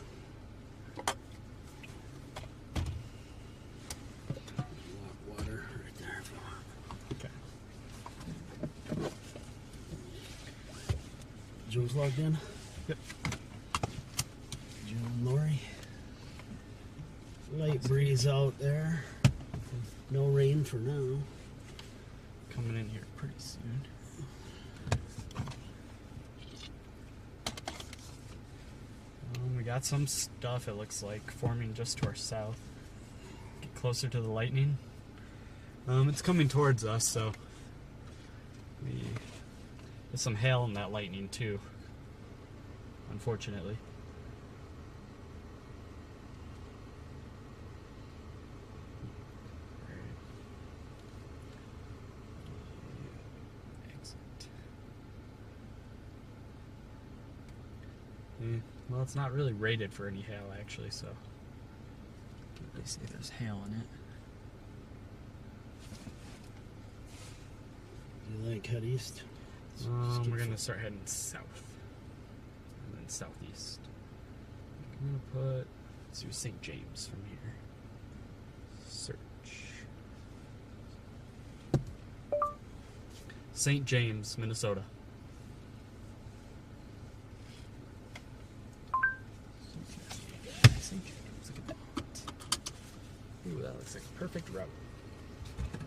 right there if you want. Okay. Joe's logged in. Yep. Joe and Lori. Light breeze out there. No rain for now. Coming in here pretty soon. We got some stuff, it looks like, forming just to our south. Get closer to the lightning. It's coming towards us, so there's some hail in that lightning too, unfortunately. Well, it's not really rated for any hail, actually, so can't really see if there's hail in it. You like head east? We're gonna start heading south, and then southeast. I'm gonna put, let's do St. James from here. Search. St. James, Minnesota. St. James, look at that. Ooh, that looks like a perfect route.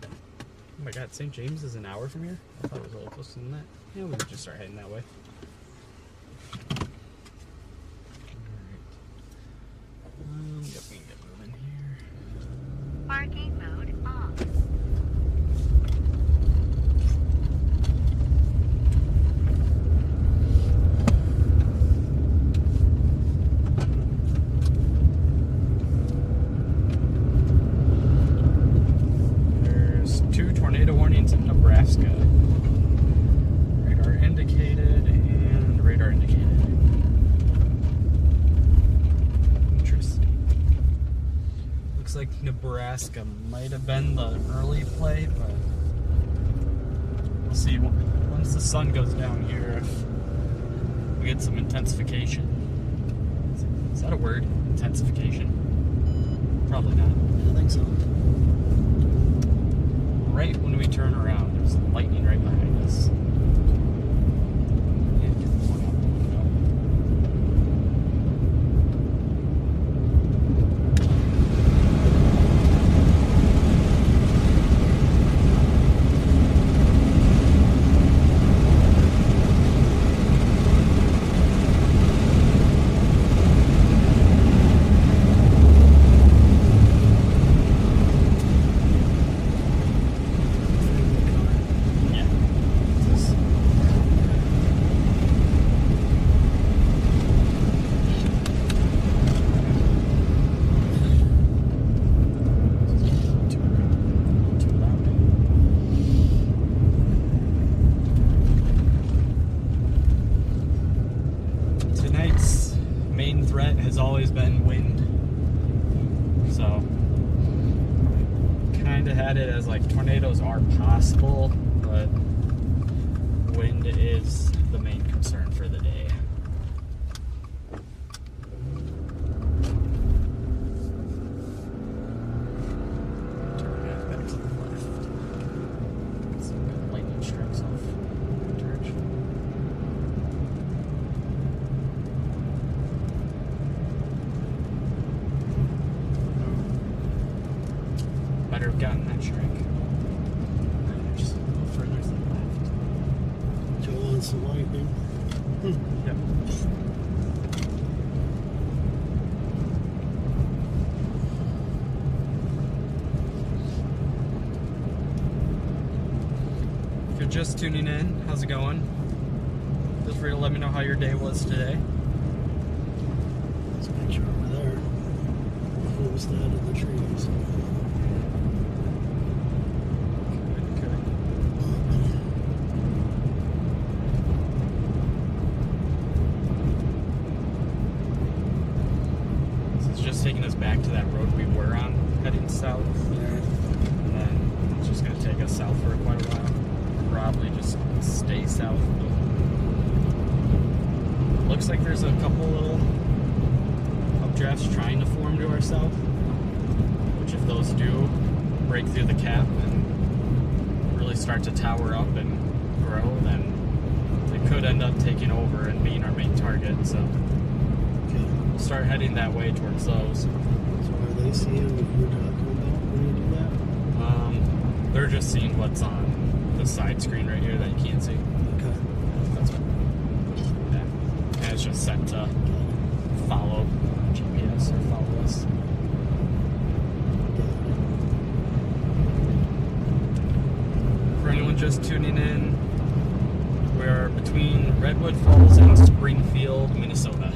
Oh my god, St. James is an hour from here? I thought it was a little closer than that. Yeah, we could just start heading that way. Alright. Yep, we can get moving here. Parking mode off. There's 2 tornado warnings in Nebraska. Radar indicated and radar indicated. Interesting. Looks like Nebraska might have been the early play, but we'll see once the sun goes down here if we get some intensification. Is that a word? Intensification? Probably not. I think so. Right when we turn around, there's lightning right behind us. And get the one out the window. Yeah. This- Too loud. Tonight's main threat has always been wind. So kind of had it as like tornadoes are possible, but wind is the main concern for the day. Turn back to the left. Get some good lightning strikes off that direction. Better have gotten that strike. Just a little further to the left. Joe wants some lightning. Yep. If you're just tuning in, how's it going? Feel free to let me know how your day was today. There's a picture over there. Almost out of the trees. south. Alright. And then it's just going to take us south for quite a while. Probably just stay south. Looks like there's a couple little updrafts trying to form to our south, which if those do break through the cap and really start to tower up and grow, then they could end up taking over and being our main target. So Okay. we'll start heading that way towards those. So are they seeing what you're talking about when you do that? They're just seeing what's on the side screen right here that you can't see. Okay. That's what. Yeah. And it's just set to follow GPS or follow us. For anyone just tuning in, we're between Redwood Falls and Springfield, Minnesota.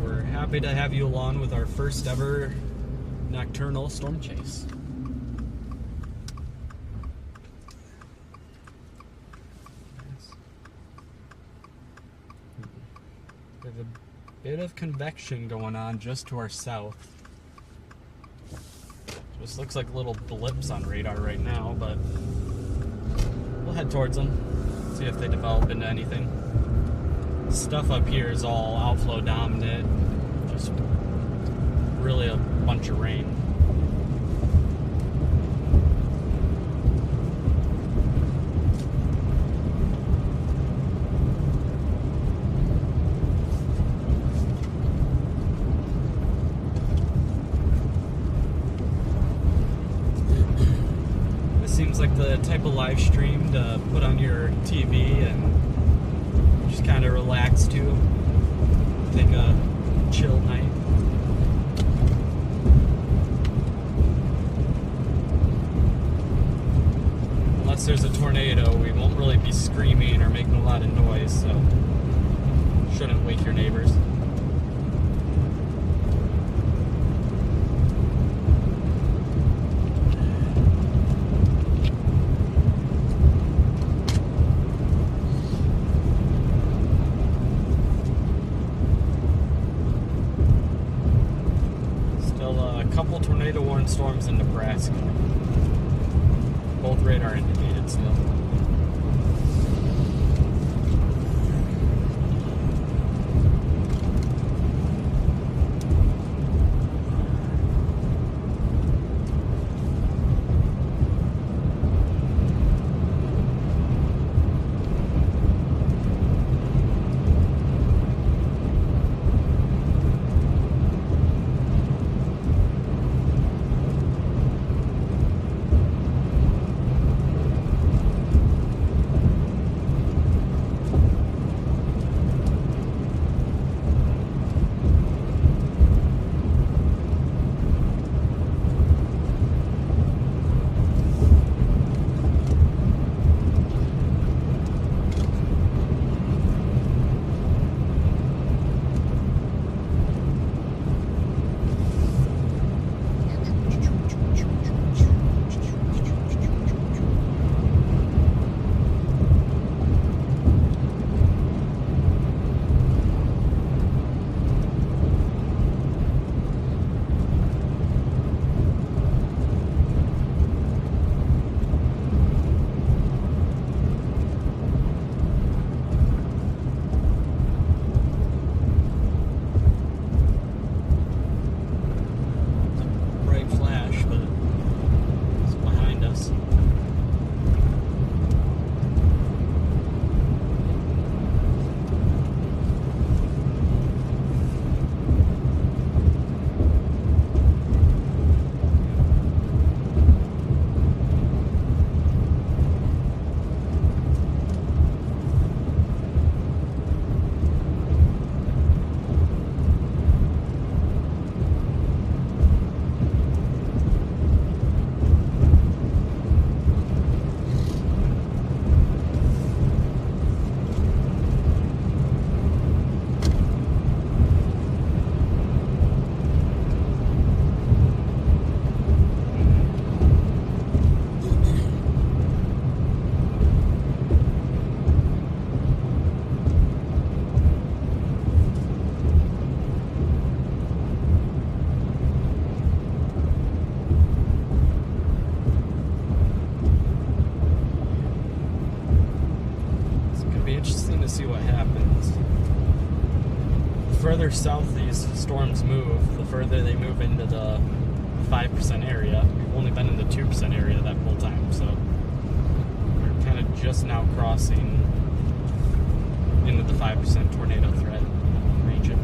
We're happy to have you along with our first ever nocturnal storm chase. There's a bit of convection going on just to our south. Just looks like little blips on radar right now, but we'll head towards them, see if they develop into anything. Stuff up here is all outflow dominant, just really a bunch of rain. Seems like the type of live stream to put on your TV and just kind of relax to. Take a chill night. Unless there's a tornado, we won't really be screaming or making a lot of noise, so shouldn't wake your neighbors. Couple tornado warning storms in Nebraska. Both radar indicated still. further south these storms move, the further they move into the 5% area. We've only been in the 2% area that whole time, so we're kind of just now crossing into the 5% tornado threat region.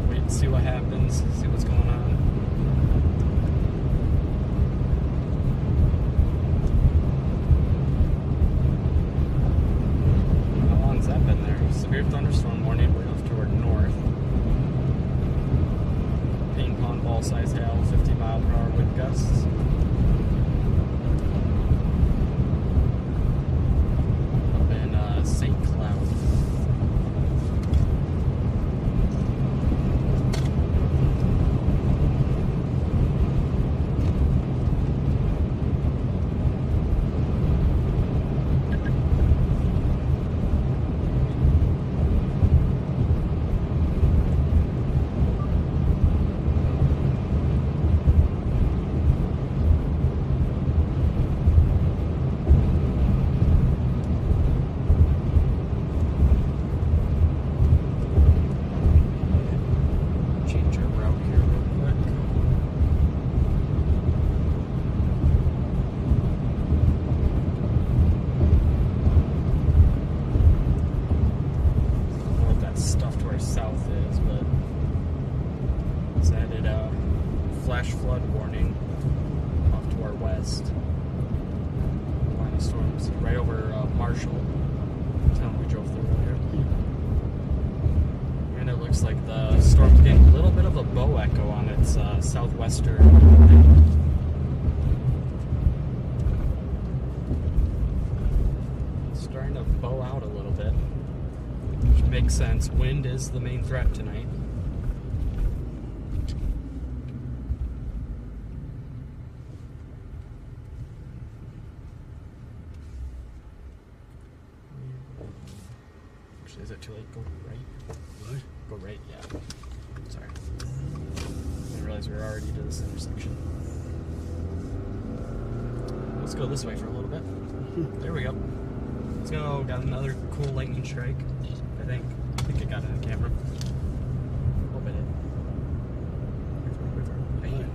Wait and see what happens, see what's going on. How long's that been there? Severe thunderstorm warning way off toward north. Ping pong ball size hail, 50 mile per hour wind gusts. Up in St. Cloud. Change our route here real quick. I don't know what that stuff to our south is, but it's added a flash flood warning off to our west. Line of storms right over Marshall, the town we drove through earlier. And it looks like the storm's getting a little bit of a bow echo on its southwestern end. It's starting to bow out a little bit, which makes sense. Wind is the main threat tonight. Actually, is it too late? Go right. What? Go right, yeah. Sorry. I didn't realize we were already to this intersection. Let's go this way for a little bit. There we go. Let's go. Got another cool lightning strike. I think I got it on camera. Hope I did. Thank you.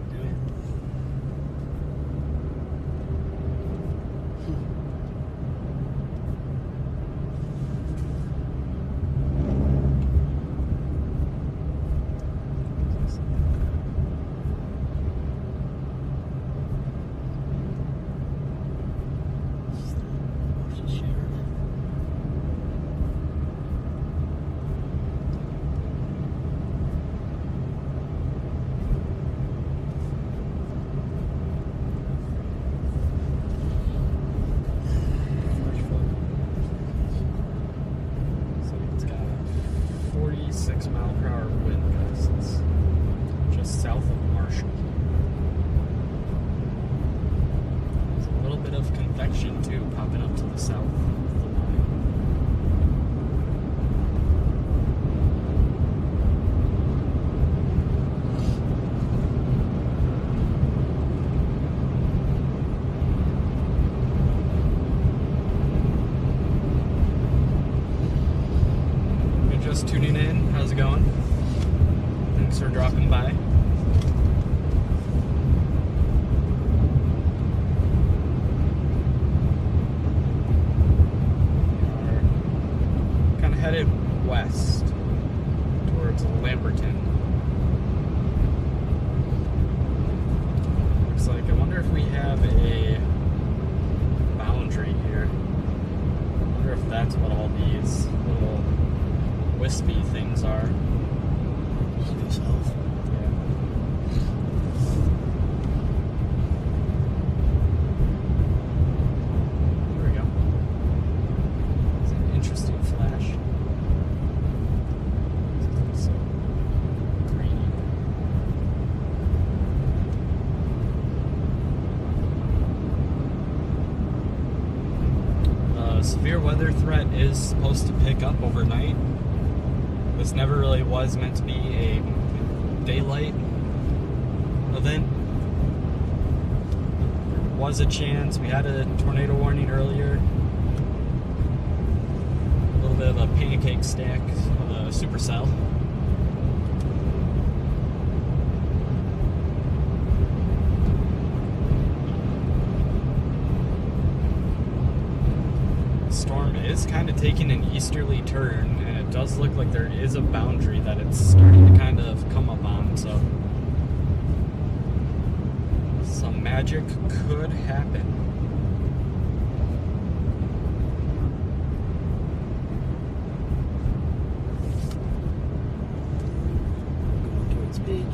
So it's got 46 mile per hour wind gusts just south of Marshall. There's a little bit of convection too popping up to the south of the line. You're just tuning in. How's it going? Thanks for dropping by. Kind of headed west towards Lamberton. Looks like, I wonder if we have a boundary here. I wonder if that's what all these little wispy things are. Due south. There we go. It's an interesting flash. It's so greeny. Severe weather threat is supposed to pick up overnight. This never really was meant to be a daylight event. was a chance. We had a tornado warning earlier. A little bit of a pancake stack of a supercell. Storm is kind of taking an easterly turn, and it does look like there is a boundary that it's starting to kind of come up on, so some magic could happen. Going towards Page.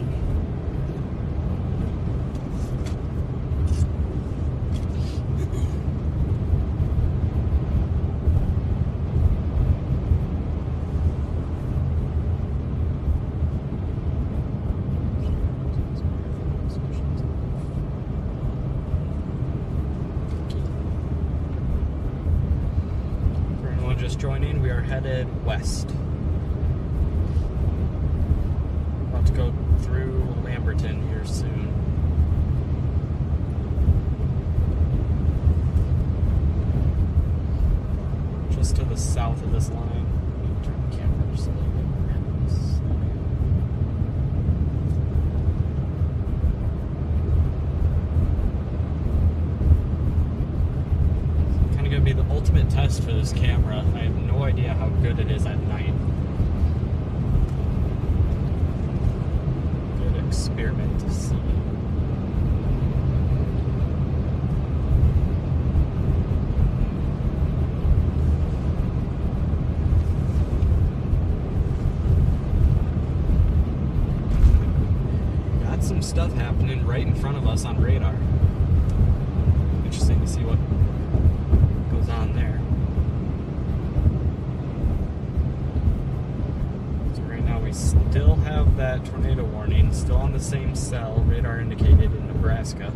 For anyone just joining, we are headed west. About to go through Lamberton here soon. Just to the south of this line. Turn the camera just a little bit more. Kind of gonna be the ultimate test for this camera. I have no idea how good it is at night. Good experiment to see. Got some stuff happening right in front of us on radar. Interesting to see what goes on there. So right now we still have that tornado warning, still on the same cell, radar indicated in Nebraska.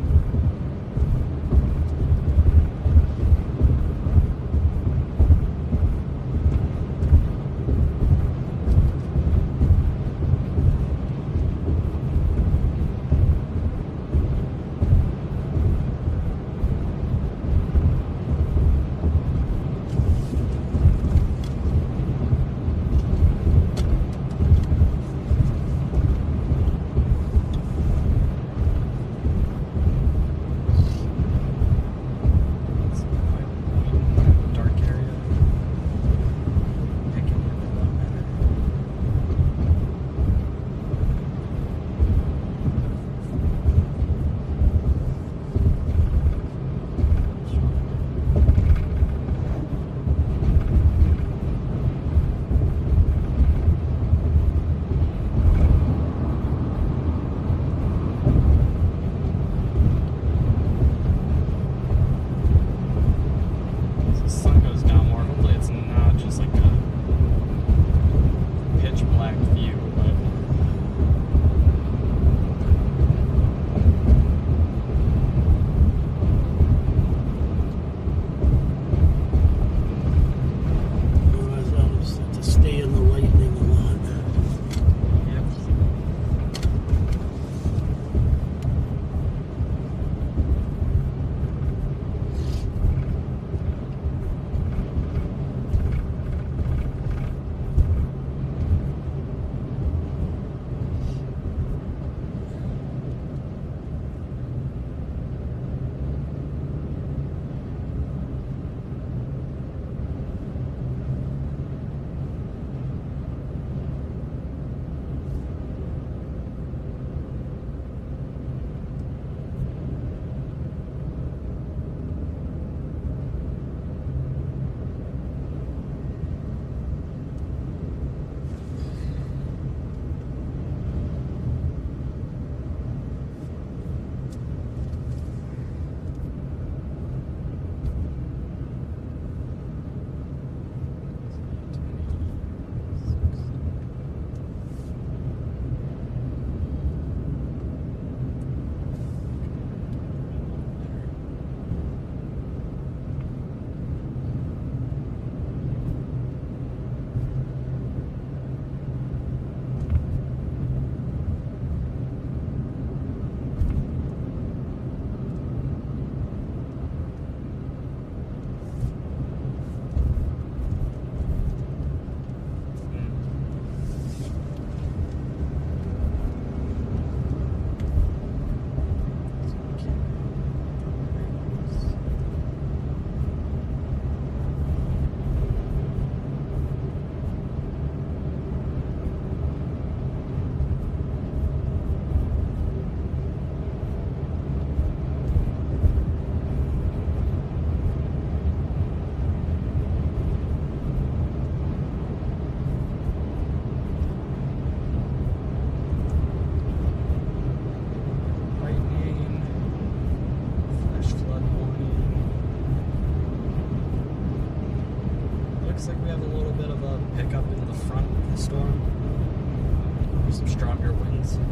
clouds.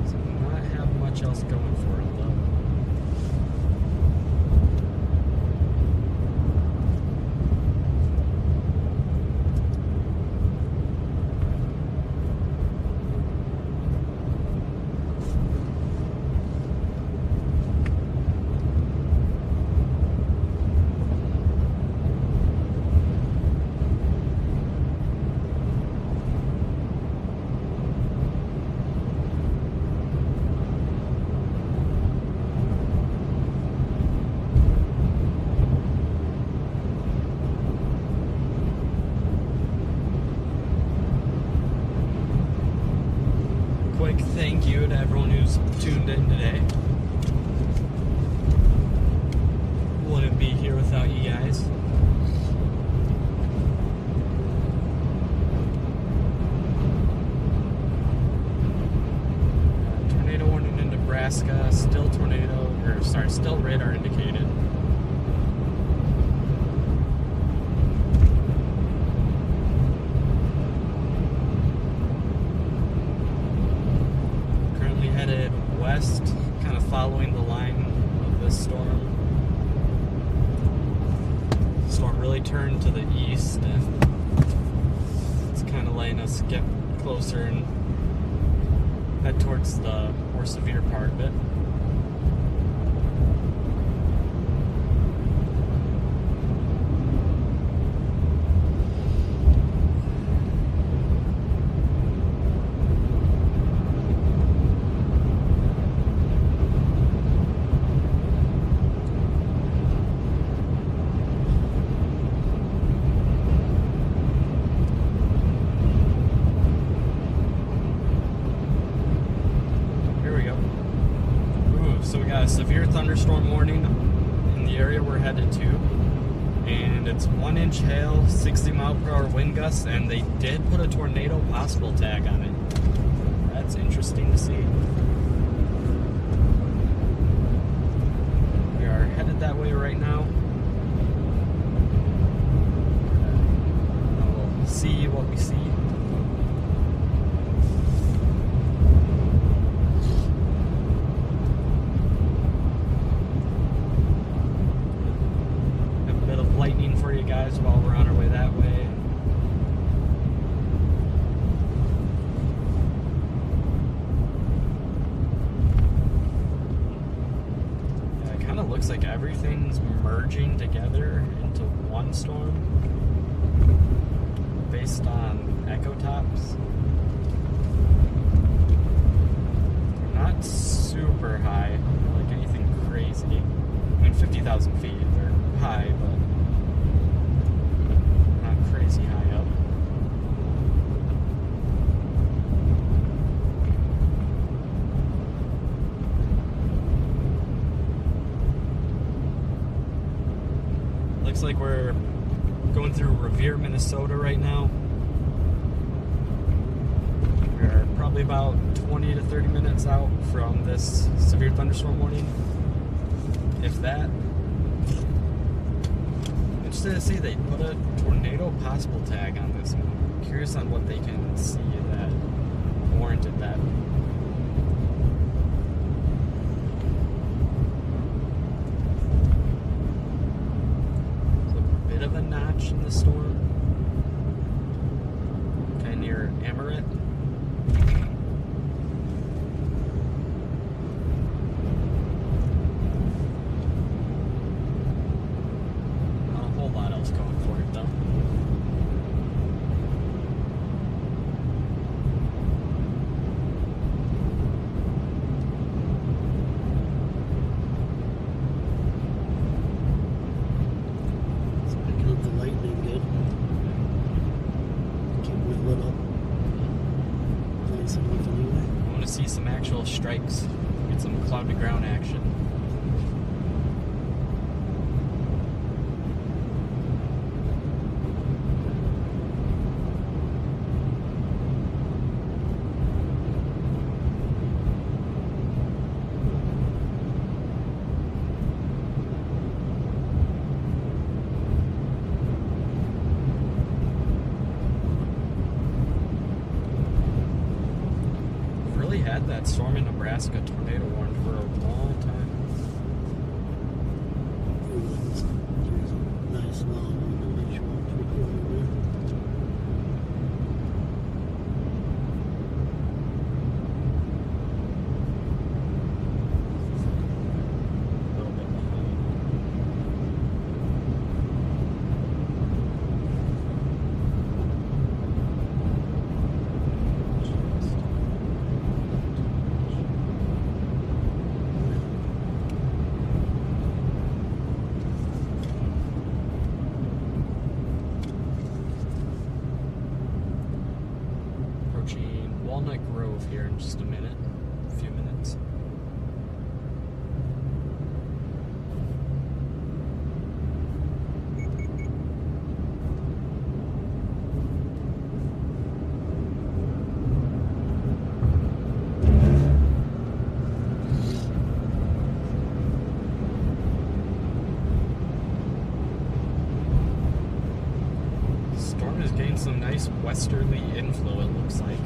Does not have much else going for it though. Quick thank you to everyone who's tuned in today. Wouldn't be here without you guys. Tornado warning in Nebraska, still still radar indicated. Currently headed west, kind of following the line of this storm. Storm really turned to the east, and it's kind of letting us get closer and head towards the more severe part of it. So we got a severe thunderstorm warning in the area we're headed to, and it's 1-inch hail, 60-mile-per-hour wind gusts, and they did put a tornado possible tag on it. That's interesting to see. We are headed that way right now. We'll see what we see. Lightning for you guys while we're on our way that way. Yeah, it kind of looks like everything's merging together into one storm based on echo tops. They're not super high, like anything crazy. I mean, 50,000 feet, they're high, but crazy high up. Looks like we're going through Revere, Minnesota right now. We're probably about 20 to 30 minutes out from this severe thunderstorm warning, if that. To see they put a tornado possible tag on this. I'm curious on what they can see that warranted that. There's a bit of a notch in the storm, kind of near Amaret. Going for it though. It's picking up the lightning good. Keeping it lit up. Nice enough anyway. I want to see some actual strikes. Get some cloud to ground action. that storm in Nebraska tornado warned for a long time. There's a nice long one that makes you want to record there. A little bit behind. Approaching Walnut Grove here in just a minute, a few minutes. Storm has gained some nice westerly inflow, it looks like.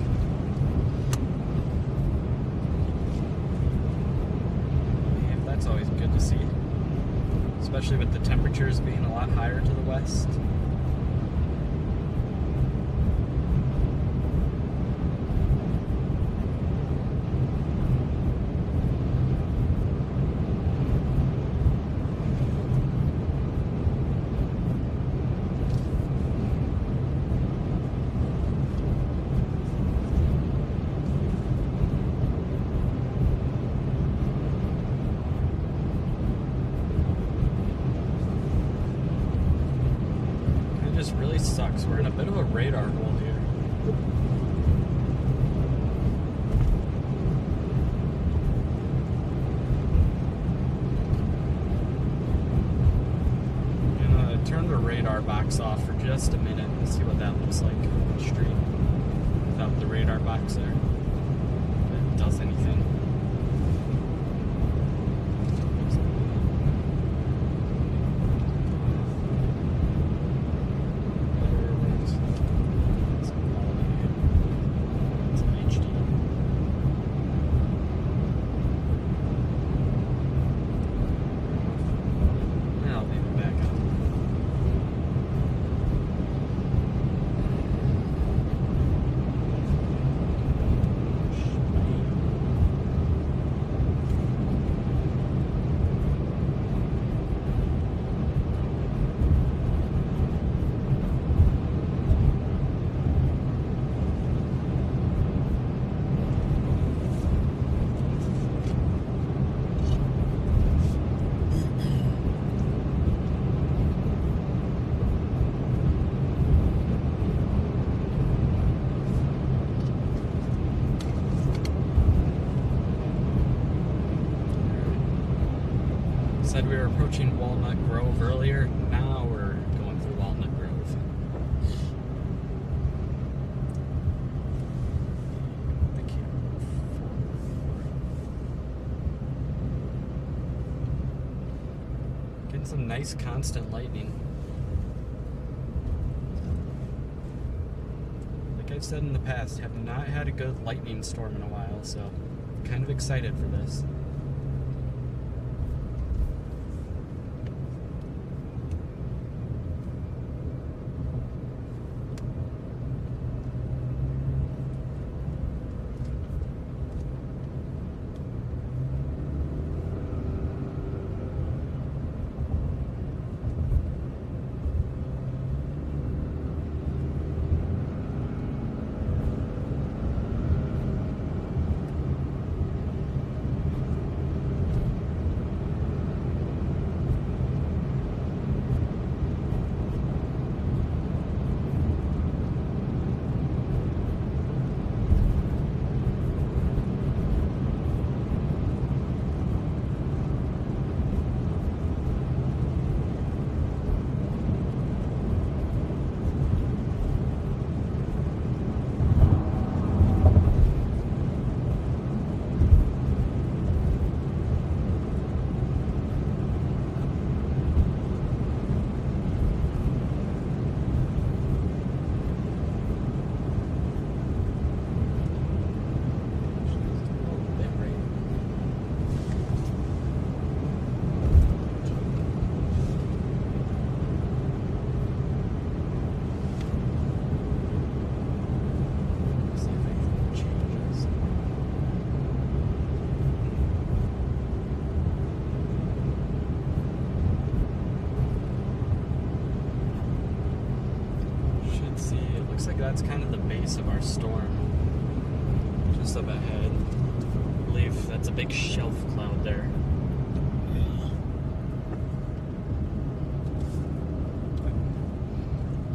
And that's always good to see, especially with the temperatures being a lot higher to the west. It just really sucks. We're in a bit of a radar hole here. I'm gonna turn the radar box off for just a minute and see what that looks like on the street without the radar box there. If it does anything. I'll leave it back on. Said we were approaching Walnut Grove earlier. Now we're going through Walnut Grove. The camera forward. Getting some nice constant lightning. Like I've said in the past, have not had a good lightning storm in a while, so kind of excited for this. Let's see, it looks like that's kind of the base of our storm. Just up ahead. I believe that's a big shelf cloud there. Yeah.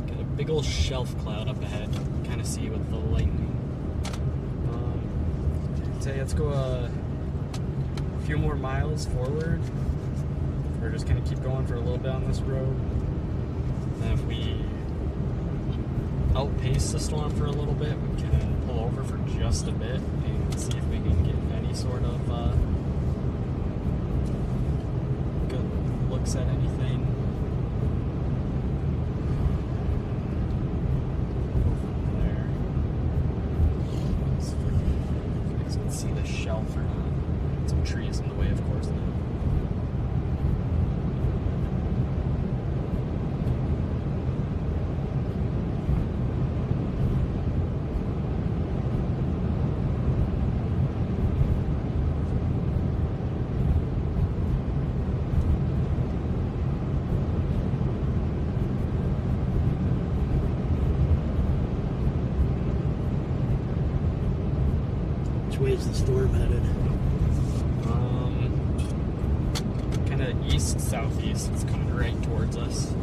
Got a big old shelf cloud up ahead. Kind of see with the lightning. I'd say let's go a few more miles forward. We're just gonna keep going for a little bit on this road. And if we outpace the storm for a little bit, we can pull over for just a bit and see if we can get any sort of good looks at anything. Over there. See if you guys can see the shelf or not. Some trees in the way, of course, now. Which way is the storm headed? Kind of east-southeast. It's coming right towards us.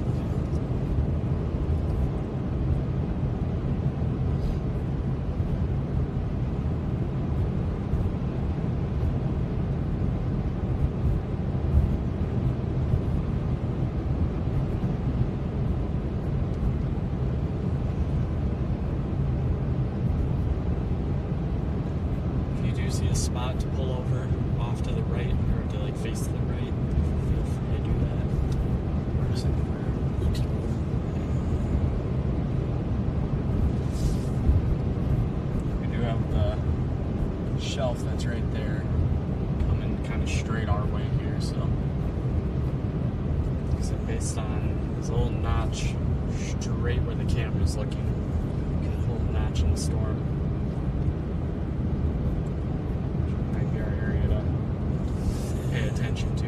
If you do see a spot to pull over off to the right or to like face to the right, feel free to do that. Or somewhere next door. We do have the shelf that's right there coming kind of straight our way here, so like I said, based on this little notch straight where the camera's looking, a little notch in the storm. Might be our area to pay attention to.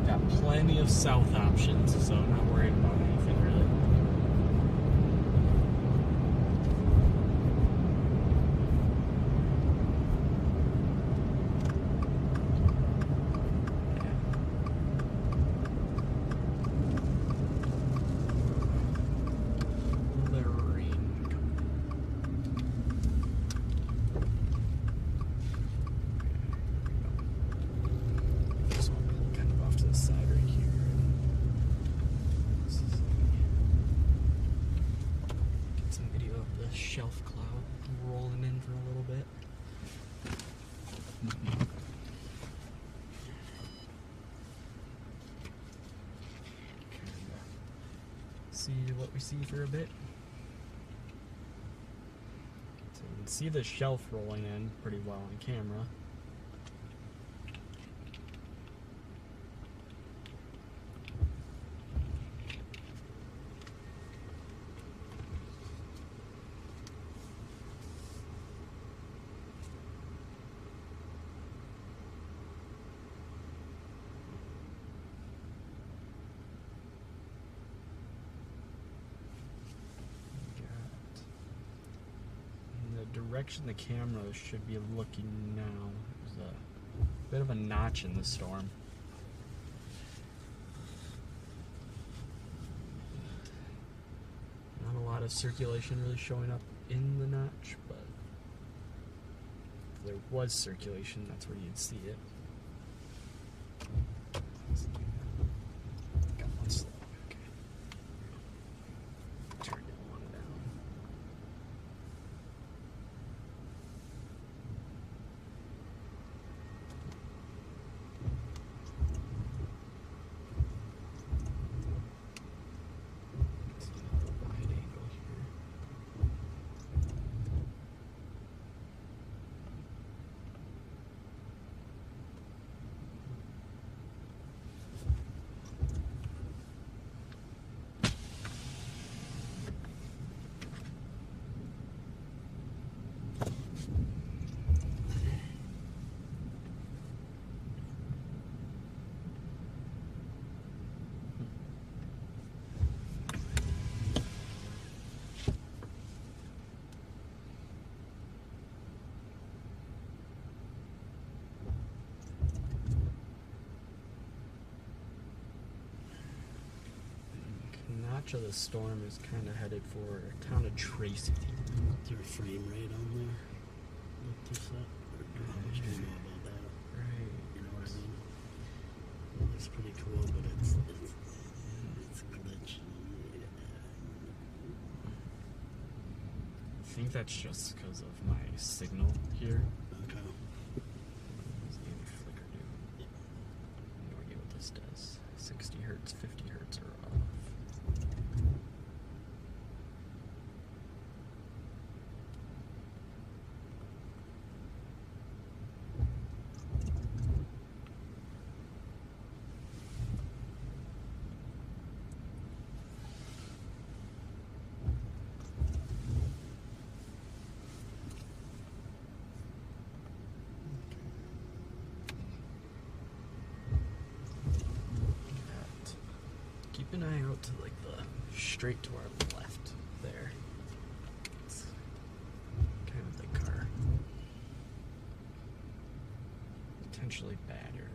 Got plenty of south options, so I'm not worried about anything really. A little bit of rain coming. This one kind of off to the side right here. Let's see. Get some video of the shelf cloud rolling in for a little bit. See what we see for a bit. So you can see the shelf rolling in pretty well on camera. In the direction the camera should be looking now, there's a bit of a notch in the storm. Not a lot of circulation really showing up in the notch, but if there was circulation, that's where you'd see it. Got one slow, okay. Turn it one down. Let's do a wide angle here. much of the storm is kind of headed for town of Tracy. Is there a frame rate on there? What this up? Or how much do you know about that? Right. You know what I mean? It looks pretty cool, but it's glitchy. I think that's just because of my signal here. Okay. Does any flicker do? No idea what this does. 60 hertz, 50 hertz are off. That. Keep an eye out to like the straight to our left there. It's kind of the car. Potentially bad area.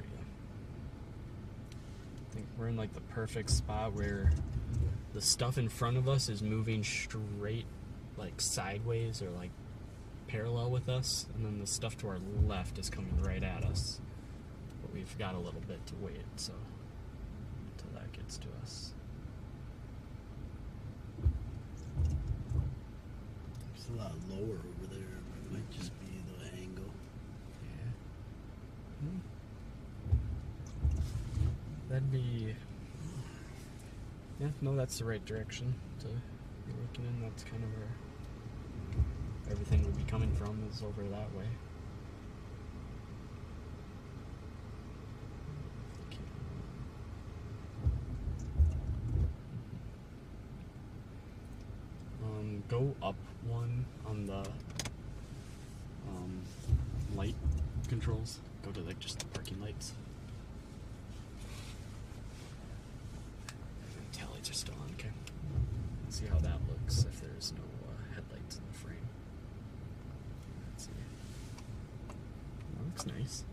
I think we're in like the perfect spot where the stuff in front of us is moving straight, like sideways or like parallel with us, and then the stuff to our left is coming right at us. But we've got a little bit to wait, so until that gets to us. It's a lot lower over there. It might just be the angle. Yeah. That'd be. Yeah, no, that's the right direction to be looking in. That's kind of where everything would be coming from, is over that way. Go up one on the light controls. Go to like just the parking lights. Tail lights are still on. Okay. See how that looks if there's no headlights in the frame. Let's see. That looks nice.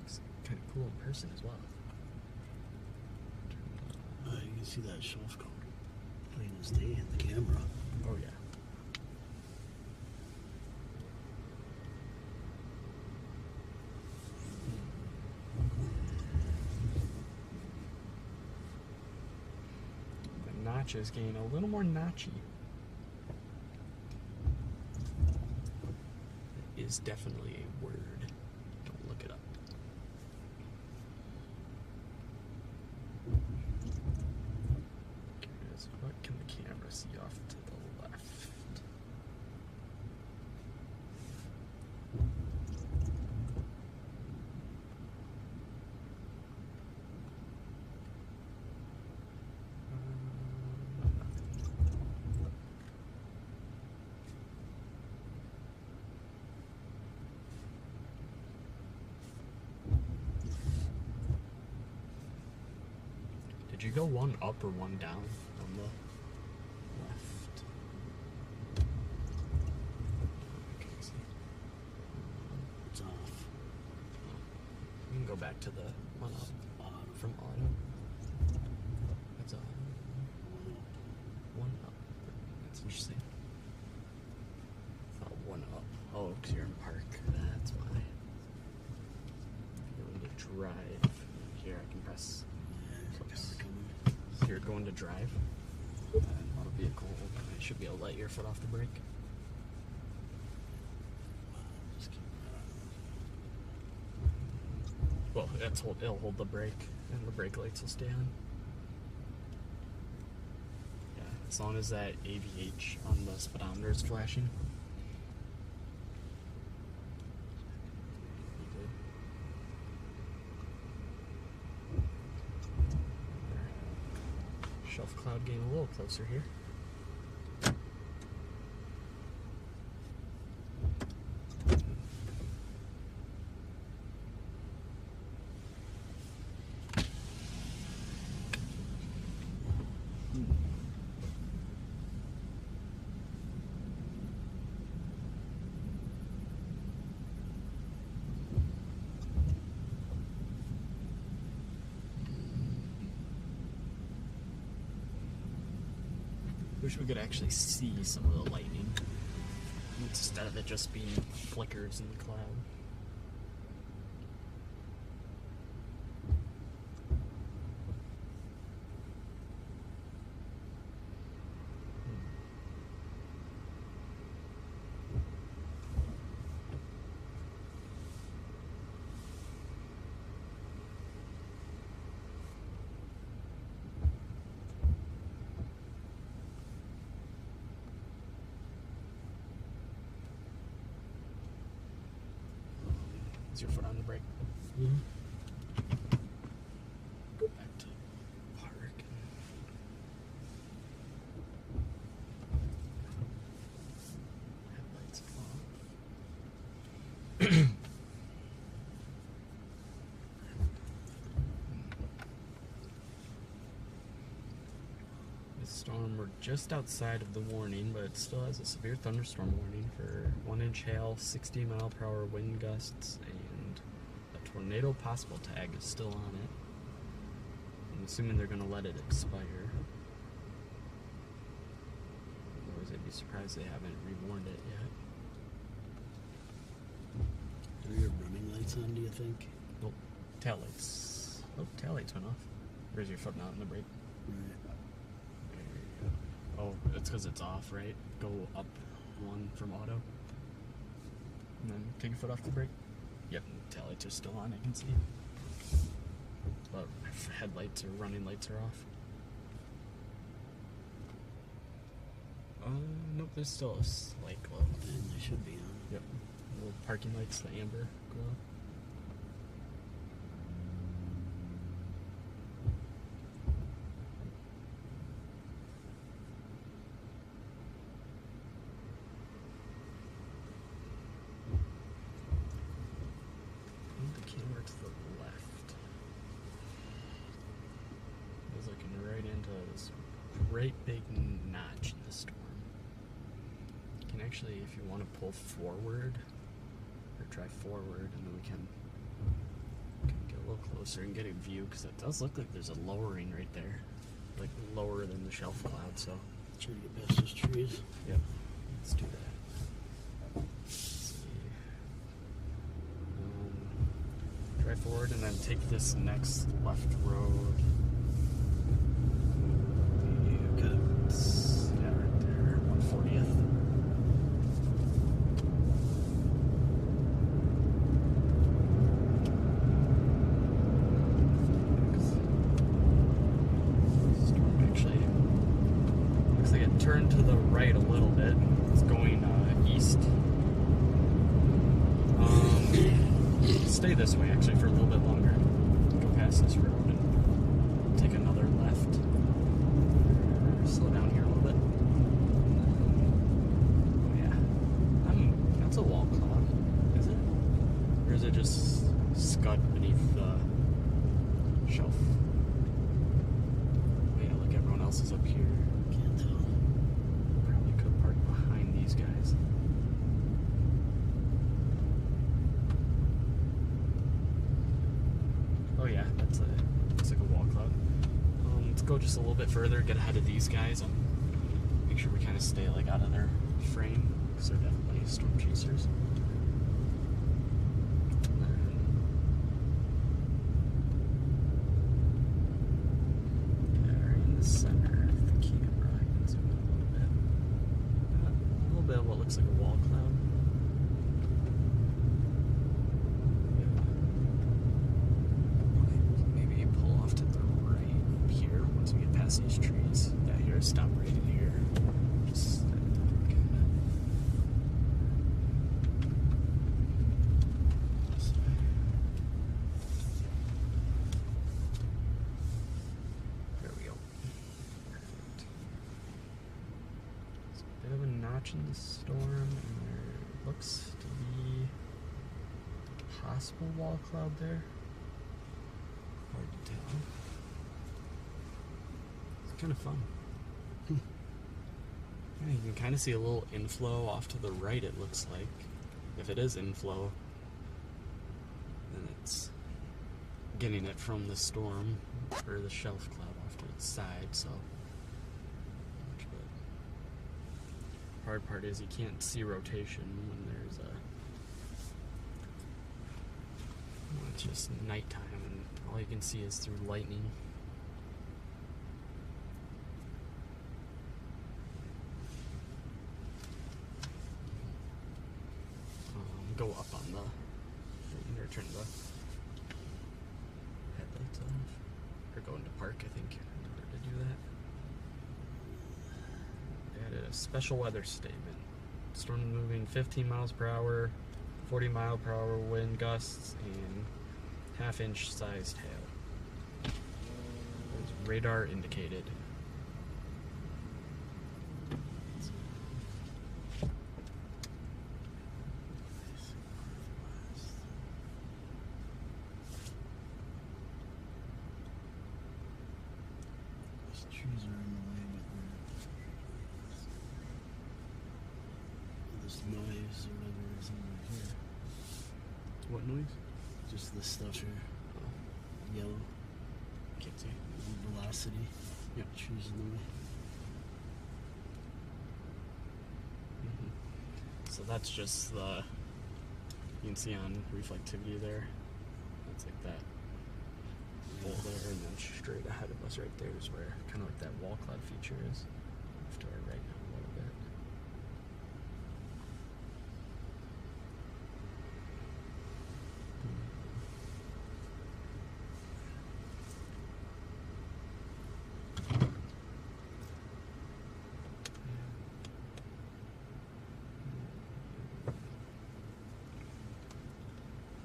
Looks kind of cool in person as well. You can see that shelf cone plain as day in the camera. Oh yeah. The notches getting a little more notchy. It is definitely a word. Don't look it up. Curious, what can the camera see off to the left? Did you go one up or one down on the left? I can't see. It's off. You can go back to the one up Bottom. from auto. That's on. One up. That's interesting. Thought one up. Oh, because you're in park. That's why. You're going to drive. Here, I can press. Close. So you're going to drive. Auto vehicle. I should be able to let your foot off the brake. Just keep Well, it'll hold the brake, and the brake lights will stay on. Yeah, as long as that AVH on the speedometer is flashing. You good? Shelf cloud getting a little closer here. wish we could actually see some of the lightning instead of it just being flickers in the cloud. Is your foot on the brake? Mhm. Go back to park. Headlights off. This storm, we're just outside of the warning, but it still has a severe thunderstorm warning for 1-inch hail, 60-mile-per-hour wind gusts, and a tornado possible tag is still on it. I'm assuming they're going to let it expire. Otherwise, I'd be surprised they haven't rewarned it yet. Are your running lights on, do you think? Nope. Tail lights. Oh, tail lights went off. Where's your foot not on the brake? Right. Oh, it's because it's off, right? Go up one from auto. And then take your foot off the brake. Yep, tail lights are still on, I can see. But headlights or running lights are off. Nope, there's still a slight glow. And they should be on. Yep. Little parking lights, the amber glow. Move the camera to the left. I was looking right into this great big notch in the storm. You can actually, if you want to pull forward, or try forward, and then we can get a little closer and get a view, because it does look like there's a lowering right there, like lower than the shelf cloud. So Try to get past those trees. yep, let's do that. Let's see. Try forward and then take this next left road. Yeah, right there, 140th. Storm actually looks like it turned to the right a little bit. It's going east. Stay this way actually for a little bit longer. Go past this road and take another left. Slow down here a little bit. Oh yeah. That's a wall cloud, is it? Or is it just scud beneath the shelf? Oh yeah, look, everyone else is up here. Can't tell. Probably could park behind these guys. Oh yeah, looks like a wall cloud. Let's go just a little bit further, get ahead of these guys, and make sure we kind of stay like out of their frame, because they're definitely storm chasers. And then there in the center of the camera, I can zoom in a little bit. A little bit of what looks like a wall cloud. Maybe pull off to the right here once we get past these trees. Yeah, here, stop right in here. Just there we go. Perfect. There's a bit of a notch in the storm, and there looks to be a possible wall cloud there. Hard to tell. It's kind of fun. Yeah, you can kind of see a little inflow off to the right, it looks like. If it is inflow, then it's getting it from the storm, or the shelf cloud off to its side, so. hard part is you can't see rotation when there's when it's just nighttime and all you can see is through lightning. Go up on the thing or turn the headlights off. Or go into park, I think, in order to do that. Added a special weather statement. Storm moving 15 miles per hour, 40 mile per hour wind gusts, and half-inch sized hail. There's radar indicated. Those trees are in the way, but this noise or whatever is over here. What noise? Just this stuff here. Yellow. Can't see. Velocity. Yep. Trees in the way. So that's just the, you can see on reflectivity there, that's like that hole there, and then straight ahead of us right there is where kind of like that wall cloud feature is. Off to our right now a little bit.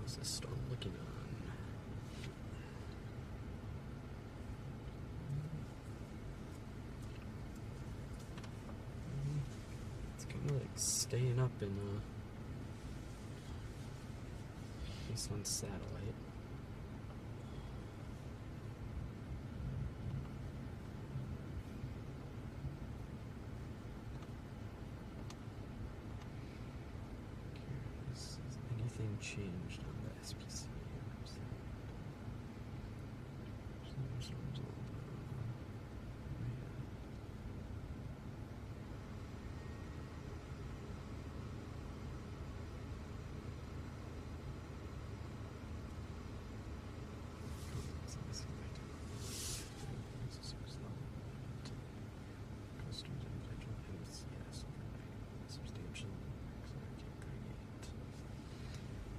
How's this storm looking on? It's kind of like staying up in at least on satellite. Has anything changed on the SPC website?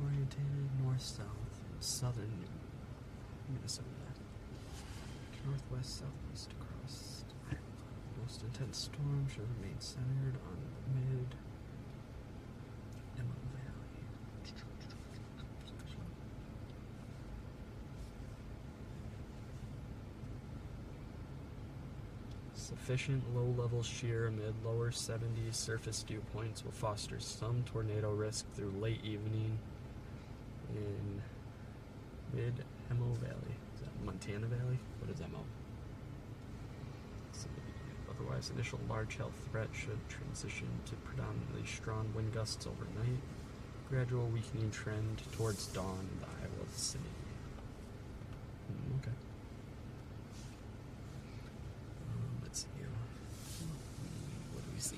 Orientated north-south, southern Minnesota. Northwest, southwest across Iowa. Most intense storm should remain centered on the mid Emma Valley. Sufficient low-level shear amid lower 70s surface dew points will foster some tornado risk through late evening in mid-Emo Valley. Is that Montana Valley? What is Emo? Otherwise, initial large hail threat should transition to predominantly strong wind gusts overnight. Gradual weakening trend towards dawn in the Iowa vicinity. Okay. Let's see here. What do we see?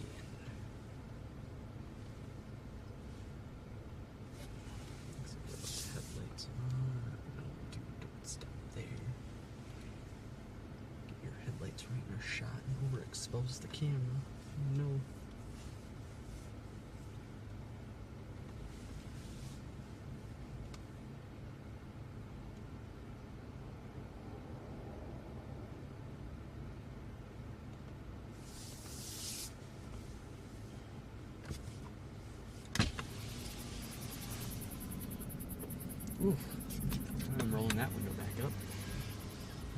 Headlights on. No, dude, don't stop there. Get your headlights right in our shot and overexpose the camera. No. Oof. I'm rolling that window back up.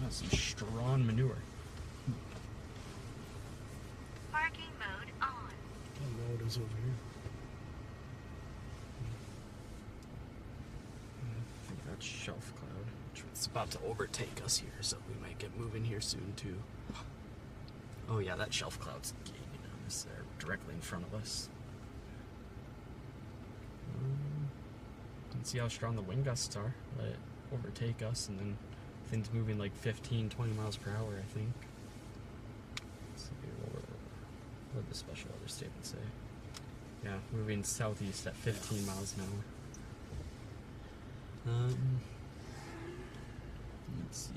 That's some strong manure. Parking mode on. The road is over here. I think that's shelf cloud, which is about to overtake us here, so we might get moving here soon too. Oh yeah, that shelf cloud's gaining on us there, directly in front of us. You can see how strong the wind gusts are. Let it overtake us, and then things moving like 15, 20 miles per hour, I think. Let's see, we'll What did the special weather statement say? Yeah, moving southeast at 15 miles an hour. Let's see.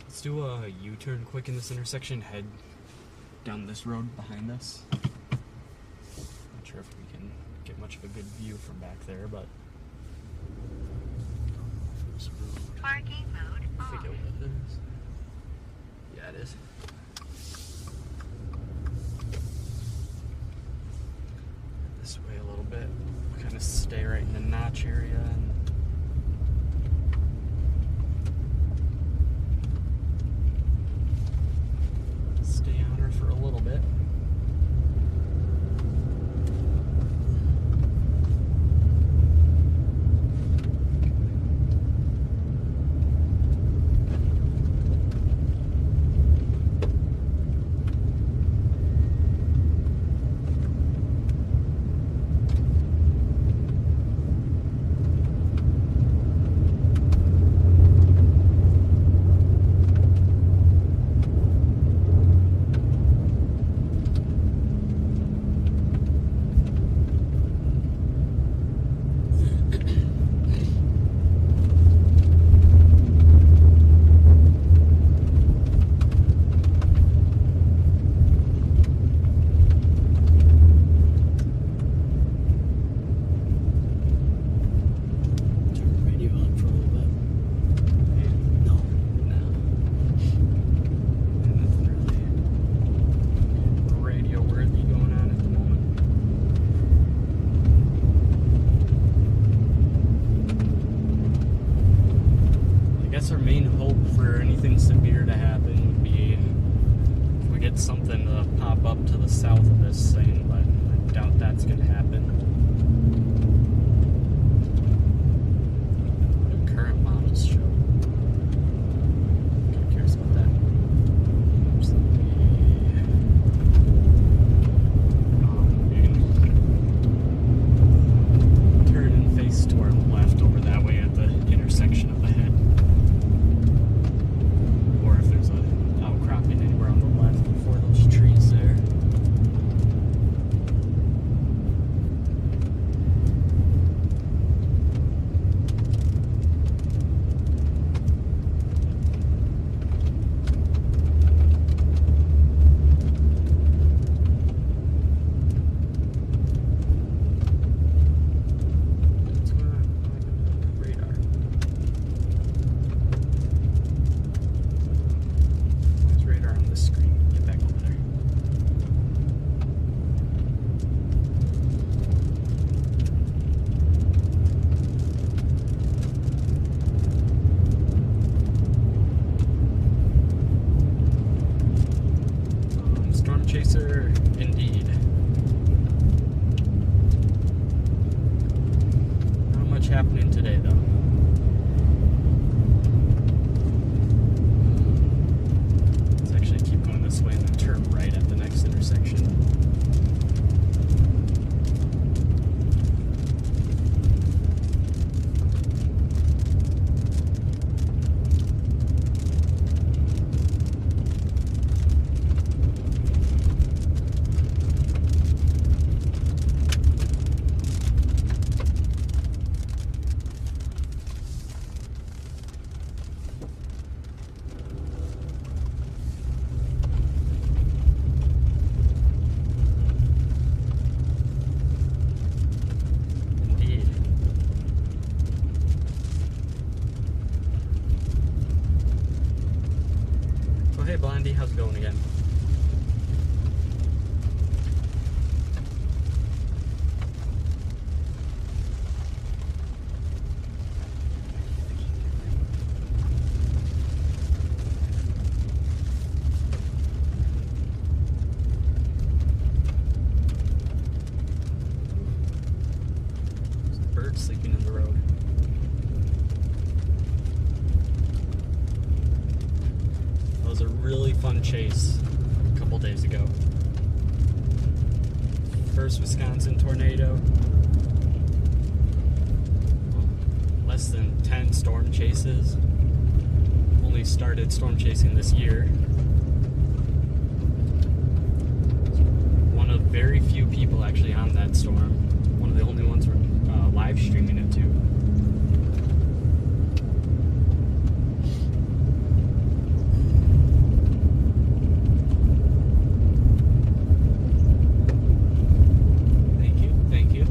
Let's do a U-turn quick in this intersection, head down this road behind us. Not sure if we can get much of a good view from back there, but This road. Parking mode I forget what it is. Yeah, it is. This way a little bit. Kind of stay right in the notch area and stay on her for a little bit. Turn the radio on for a little bit. No. Nothing really radio worthy going on at the moment. I guess our main hope for anything severe to happen would be if we get something to pop up to the south of this thing, but I doubt that's going to happen. What do current models show? Kind of curious about that. Oops, let me- you can turn and face to our left over that way at the intersection of the head. Or if there's an outcropping anywhere on the left before those trees there. What's going on? What happened to the radar? Why is radar on this screen? Get back over there. Storm chaser, indeed. Not much happening today, though. Let's actually keep going this way and then turn right at the next intersection. Indeed. So hey Blondie, how's it going again? There's a bird sleeping in the road. That was a really fun chase a couple days ago. First Wisconsin tornado. less than 10 storm chases. Only started storm chasing this year. One of very few people actually on that storm. One of the only ones we're live streaming it to. Thank you, thank you.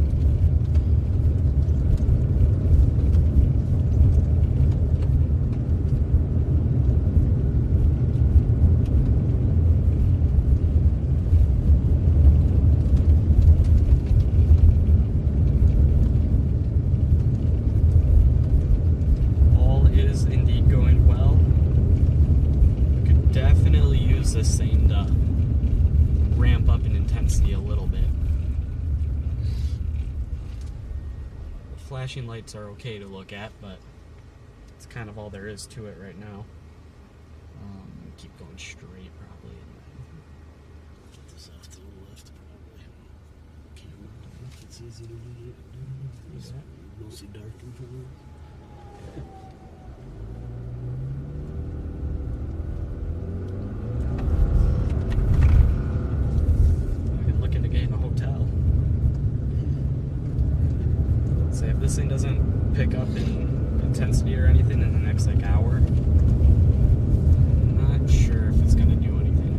This thing to ramp up in intensity a little bit. The flashing lights are okay to look at, but it's kind of all there is to it right now. Keep going straight, probably. Get this off to the left, probably. Camera, if it's easy to do. It's mostly dark in front of it. Say if this thing doesn't pick up in intensity or anything in the next like hour, I'm not sure if it's gonna do anything.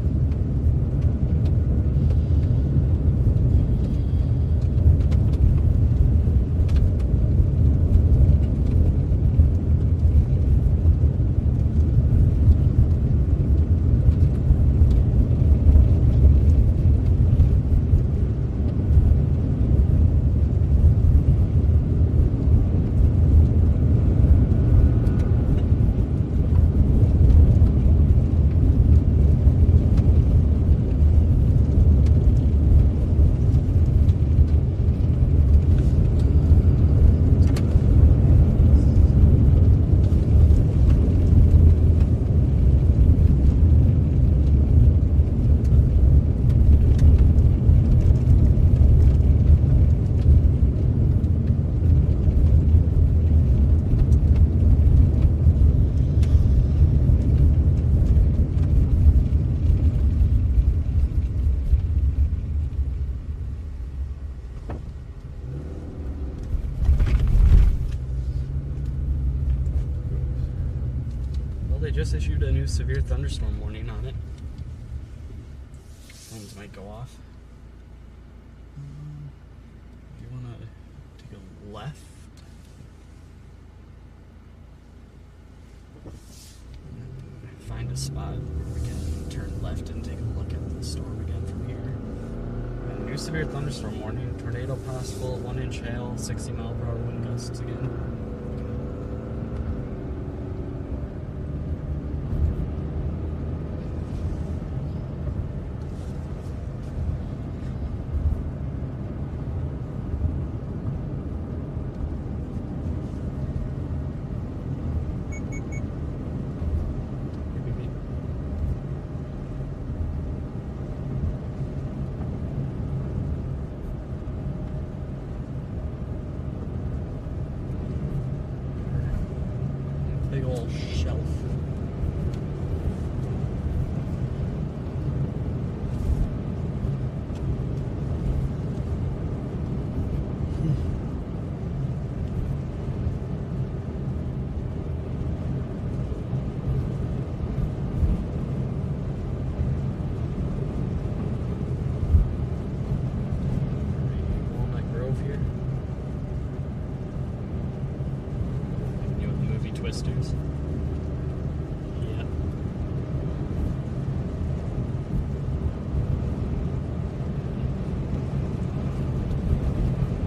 They just issued a new severe thunderstorm warning on it. Phones might go off. Do you want to take a left? Find a spot where we can turn left and take a look at the storm again from here. And new severe thunderstorm warning. Tornado possible, 1-inch hail, 60-mile-per-hour wind gusts again. Big old shelf. Walnut Grove here. You know the movie Twisters? Yeah.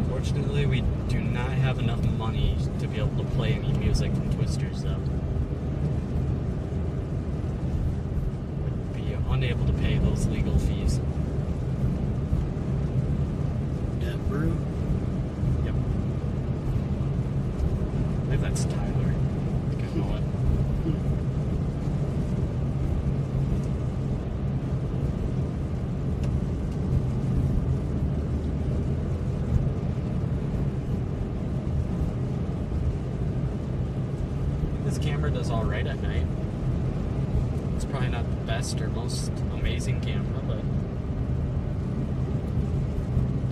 Unfortunately, we do not have enough money to be able to play any music from Twisters, though. Would be unable to pay those legal fees. That brew. Yep. I believe that's Tyler. I think I know it. This camera does all right at night. It's probably not the best or most amazing camera, but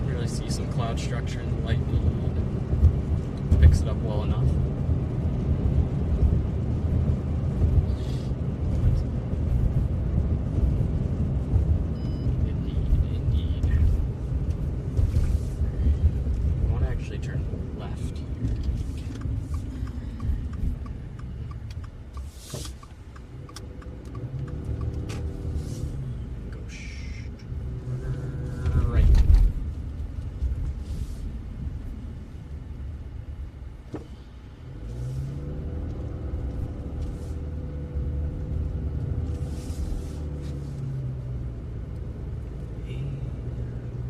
you really see some cloud structure in the light beam. Picks it up well enough. Indeed. I want to actually turn left here. Go straight.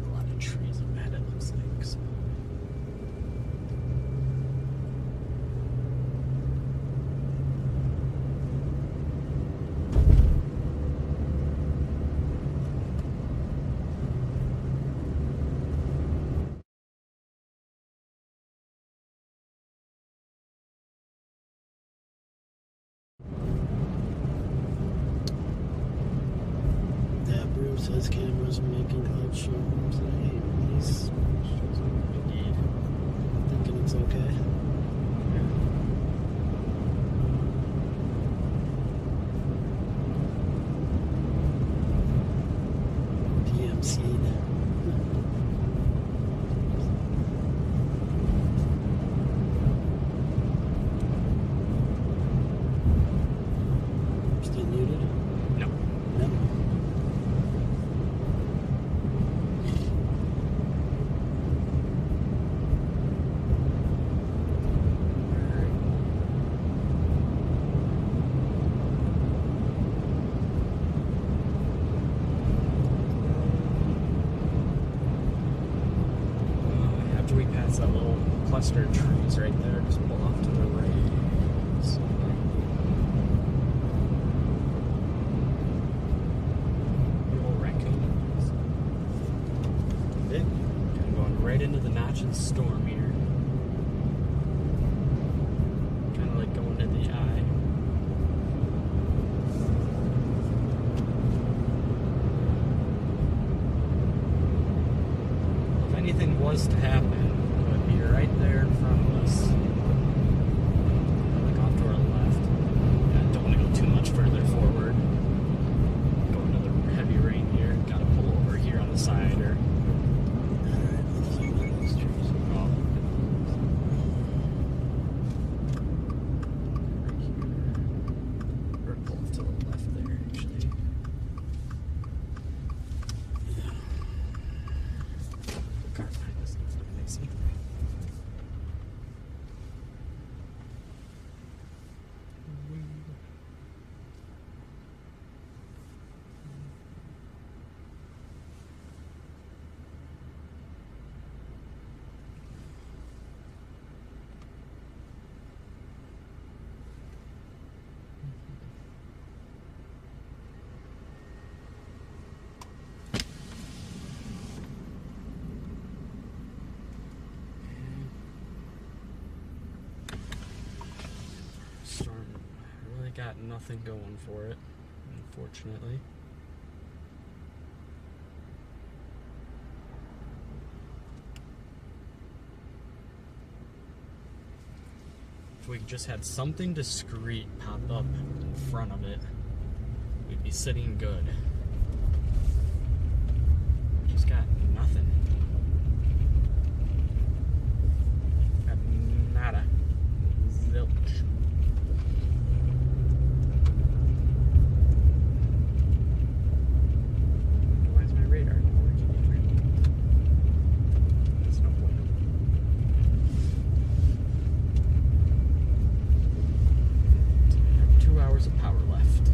A lot of trees ahead, it looks like. So. Yeah, Bruce says cameras are making cloud storms. I hate these. Indeed. Thinking it's okay. PMC. Still muted? No. No. After we pass that little cluster of trees right there, just pull off to the right. So, little raccoons. Big. Kind of going right into the notch of the storm here. Kind of like going to the eye. If anything was to happen, it would be right there in front of us. Like off to our left. I don't want to go too much further forward. Go into the heavy rain here. Gotta pull over here on the side or. Alright, let's see what these trees are. Oh. Right here. Or pull to the left there, actually. Car behind us looks like they see. Storm really got nothing going for it, unfortunately. If we just had something discreet pop up in front of it, we'd be sitting good. We just got nothing. Got nada. Zilch. Why is my radar not working here? There's no point. I have 2 hours of power left.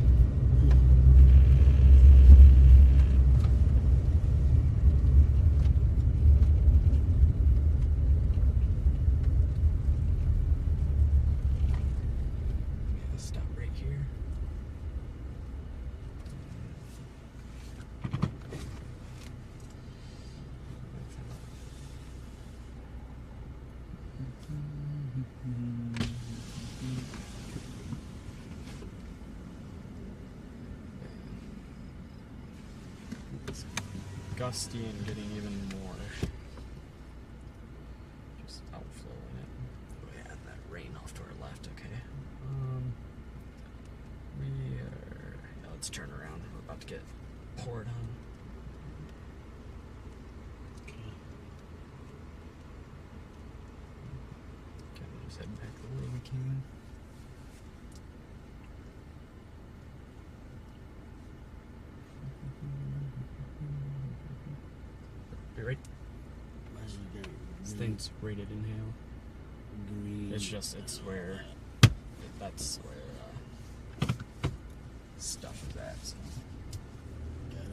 gusty and getting even more. Just outflowing it. Oh yeah, and that rain off to our left, okay. Yeah, let's turn around. We're about to get poured on. Okay. Kind of just head back the way we came. Be right. Imagine you get This thing's rated inhale. green. It's where that's where stuff is at. So. Got it.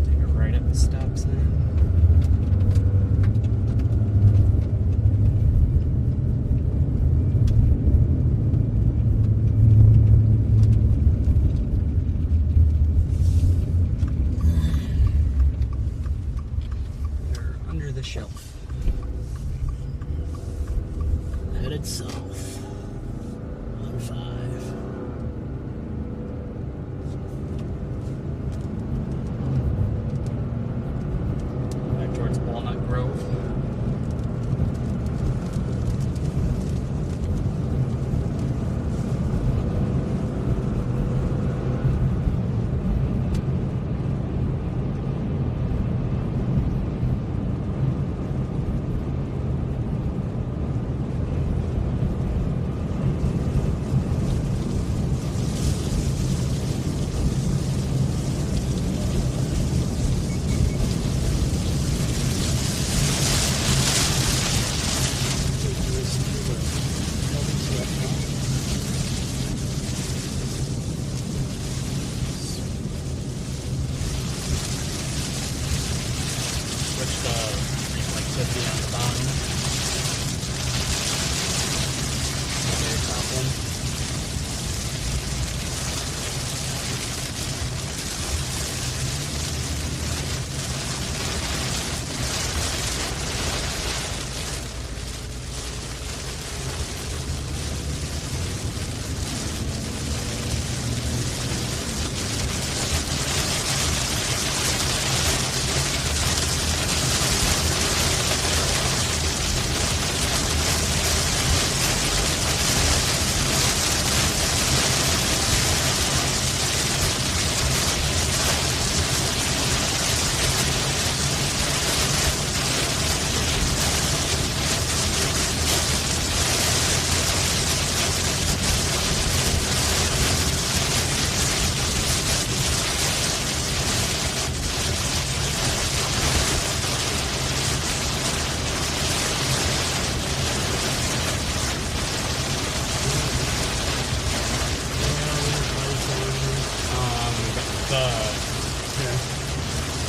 Take a right at the stop sign. We're under the shelf. Headed south. On 5. Back towards Walnut Grove. Switch the reflectivity on the bottom. The very top one.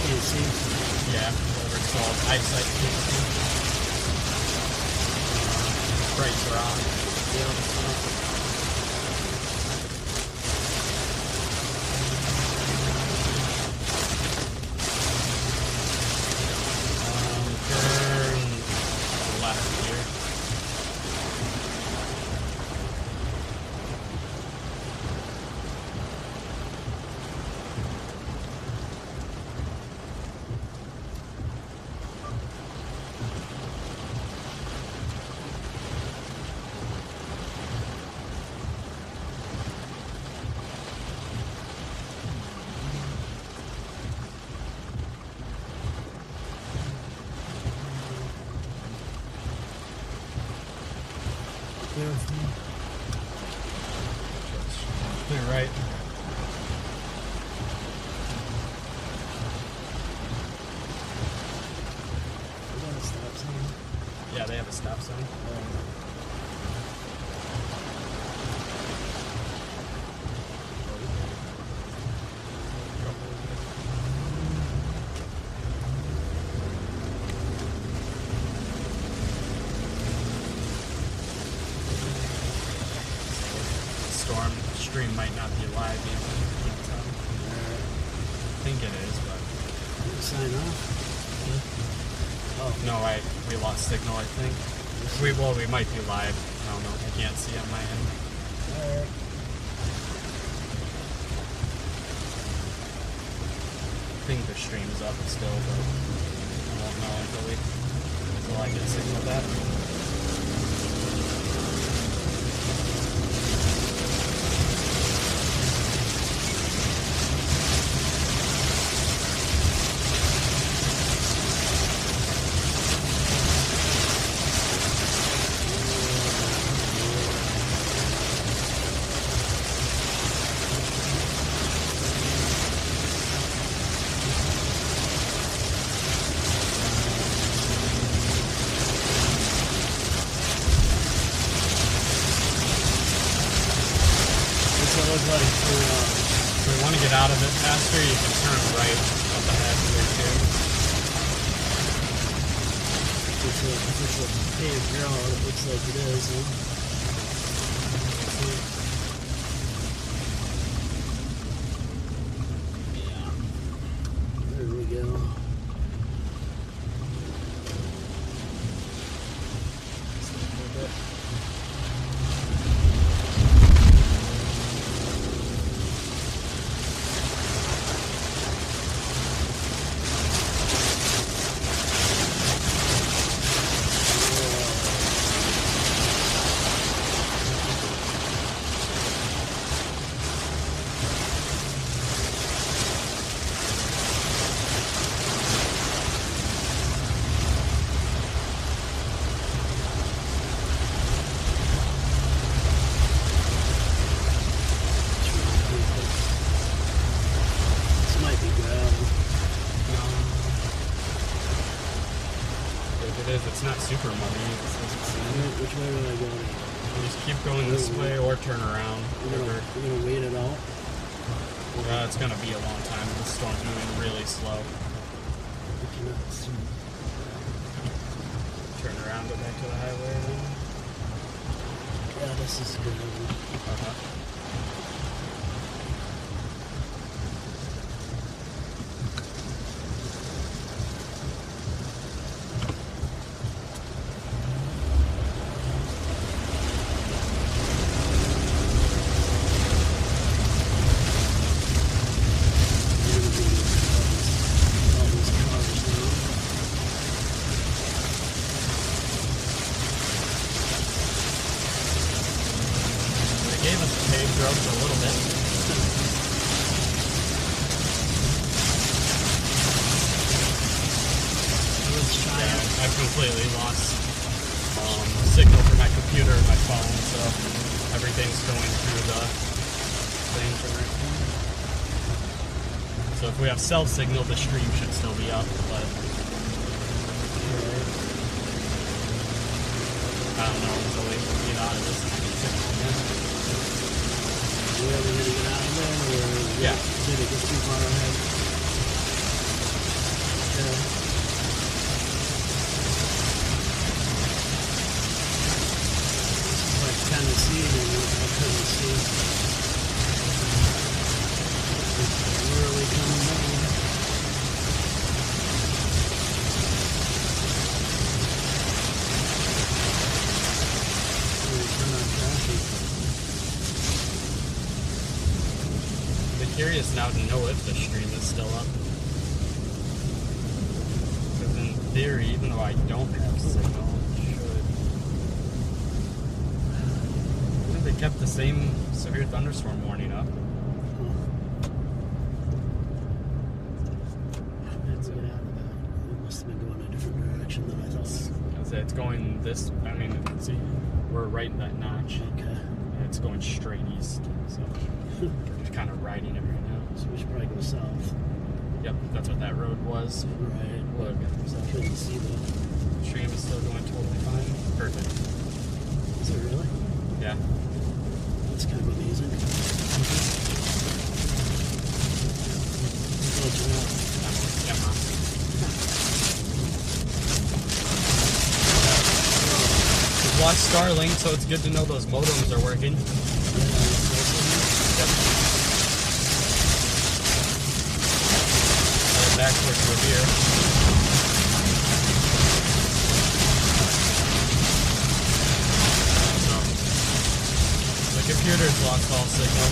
Can't see. Yeah, whatever it's called, eyesight. Bright wrong. Turn left here. Clear right. We got a stop sign. Yeah, they have a stop sign. Storm stream might not be live even. Can't tell. I think it is, but Sign off. Oh, no, we lost signal. I think we might be live. I don't know. I can't see on my end. alright. I think the stream's up still, but I won't know until I get signal back. What's it look like for, If we want to get out of it faster, you can turn right up ahead here too. if it's a paved road, it looks like it is, huh? There we go. This might be gravel. If it is, it's not super muddy. Which way would I go? You just keep going this way or turn around. We're gonna wait it out. It's gonna be a long time. The storm's moving really slow. Turn around, go back to the highway. Yeah, this is good. Uh-huh. All these cars now. They gave us the paved roads a little bit. Let's try it. Yeah, I completely lost signal for my computer and my phone, so everything's going through the thing for right now. So if we have cell signal, the stream should still be up, but I don't know until we get out of this and I can fix it again. We ever gonna get out of there, or Yeah. did it get too far ahead? Yeah. This is like Tennessee, and I couldn't see. It's really coming down. Really turn on traffic. I'm curious now to know if the stream is still up. Because in theory, even though I don't have signal, it should. I think they kept the same severe thunderstorm warning up. Let's get out of that. It must have been going a different direction than I thought. I'd say it's going this. I mean, see, we're right in that notch. Okay. And it's going straight east. So we're just kind of riding it right now. So we should probably go south. Yep, that's what that road was. Right. Look, Couldn't see that. stream is still going totally fine. Perfect. Is it really? Yeah. That's kind of amazing. I'll let you know. Yeah, man. Watch Starlink, so it's good to know those modems are working. Yeah, back towards Revere. So, the computer's lost all signal.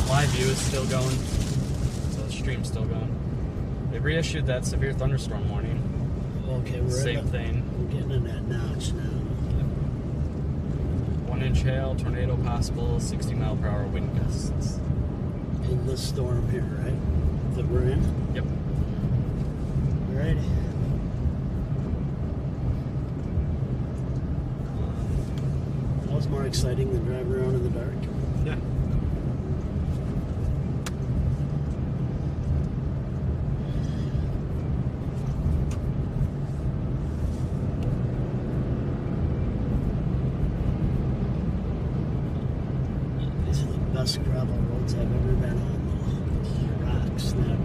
But live view is still going. So the stream's still going. They reissued that severe thunderstorm warning. Okay, we're Same thing. We're getting in that notch now. 1-inch hail, tornado possible, 60-mile-per-hour wind gusts. In this storm here, right? That we're in? Yep. Alrighty. That was more exciting than driving around in the dark. Yeah. These are the best gravel roads I've ever been on, though. Rocks, not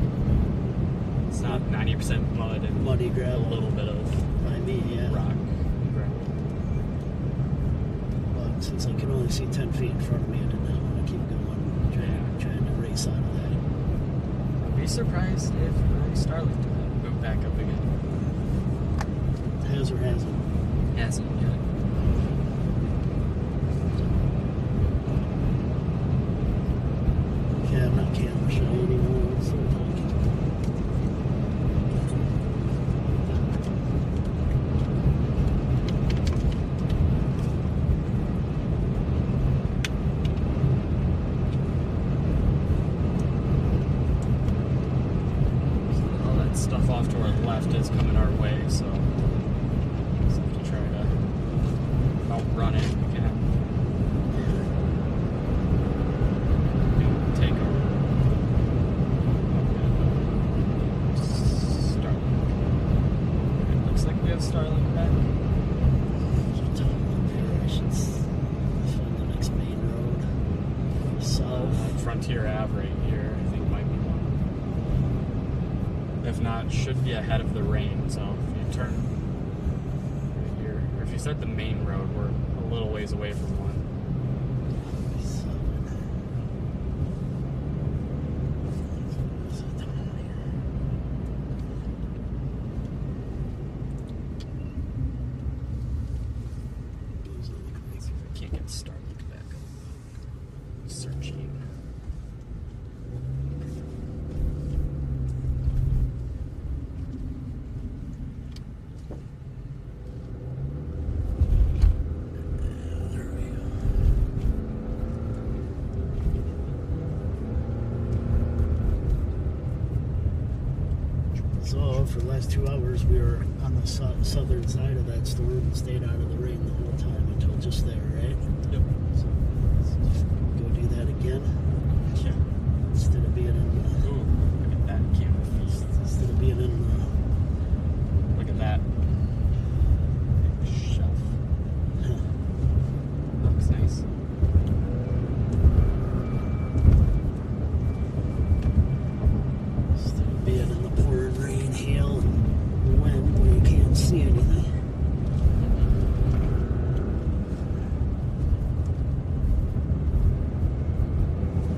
It's not 90% mud and muddy a gravel. little bit of By me, yeah. rock and gravel. But since I can only see 10 feet in front of me, I did not want to keep going, trying to race out of that. I'd be surprised if Starlink didn't move back up again. Has or hasn't? Hasn't yet. Yeah, I'm not camera shy anymore. So All that stuff off to our left is coming our way, so just have to try to outrun it. We can take over. Starlink. It looks like we have Starlink back. I should find the next main road. South. Frontier Ave right here, I think might be one. If not, should be ahead of the rain. So if you turn right here, or if you start the main road, we're a little ways away from one. See if I can't get Starlink back up. Searching. There we go. So for the last 2 hours, we were on the southern side of that storm and stayed out of the rain the whole time until just there, right? Yep. So let's go do that again Yeah. instead of being in. Ooh, look at that camera feed. Instead of being in. Look at that. Big shelf. Looks nice. Instead of being in the pouring rain, hail, and wind where you can't see anything.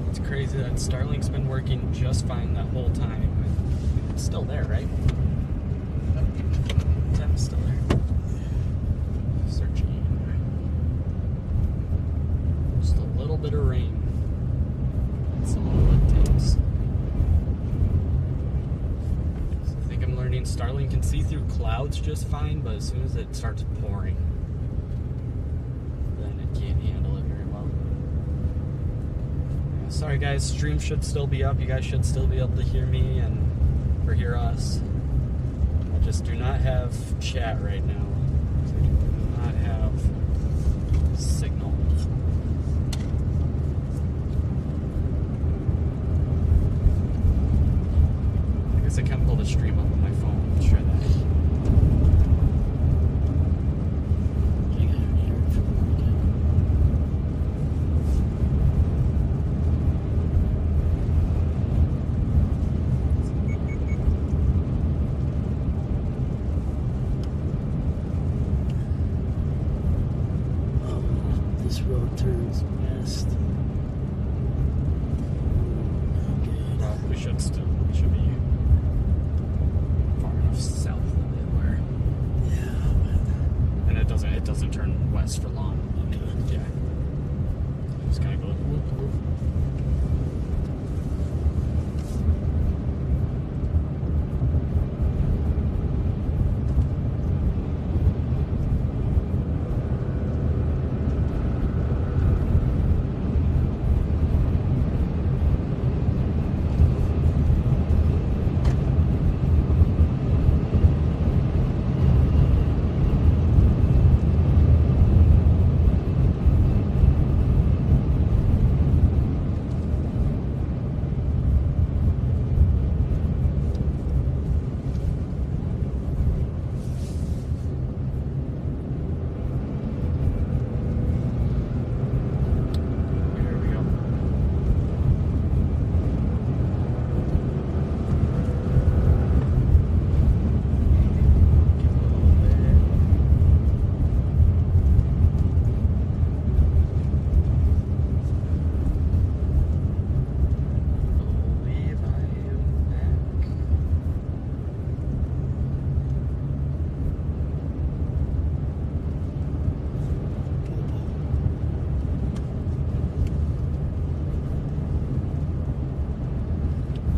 It's crazy that Starlink's been working just fine that whole time. It's still there, right? It's still there. Searching. Just a little bit of rain. That's all it takes. So I think I'm learning Starlink can see through clouds just fine, but as soon as it starts pouring, then it can't handle it very well. Yeah, sorry guys, stream should still be up. You guys should still be able to hear me or hear us. I just do not have chat right now. I do not have signal. I guess I can pull the stream up on my phone. Let's try that. I got it here if you want to. This road turns west. last for long. Okay. Yeah. Just kind of go whoop, whoop. Here we go. Give it a little bit. Believe I am back.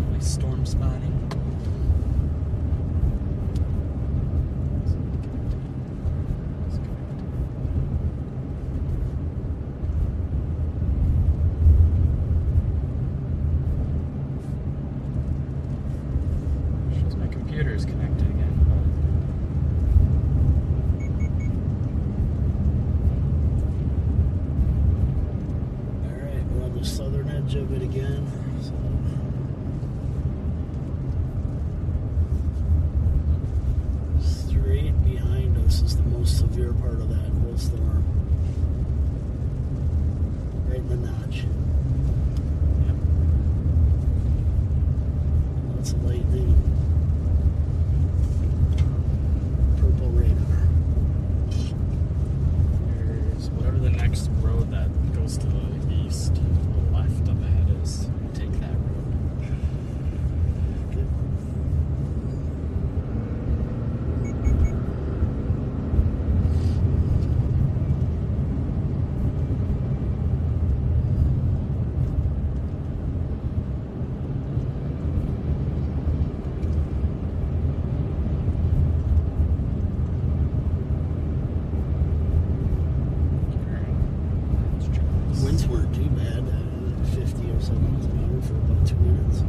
Always storm spotting. Shows my computer is connected again. Alright, we're on the southern edge of it again. So. Straight behind us is the most severe part of that whole storm. Right in the notch. Lots of lightning. Purple radar. There's whatever the next road that goes to the east, to the left up ahead is. Take that road. Good. Winds weren't too bad, 50 or so miles an hour for about 2 minutes.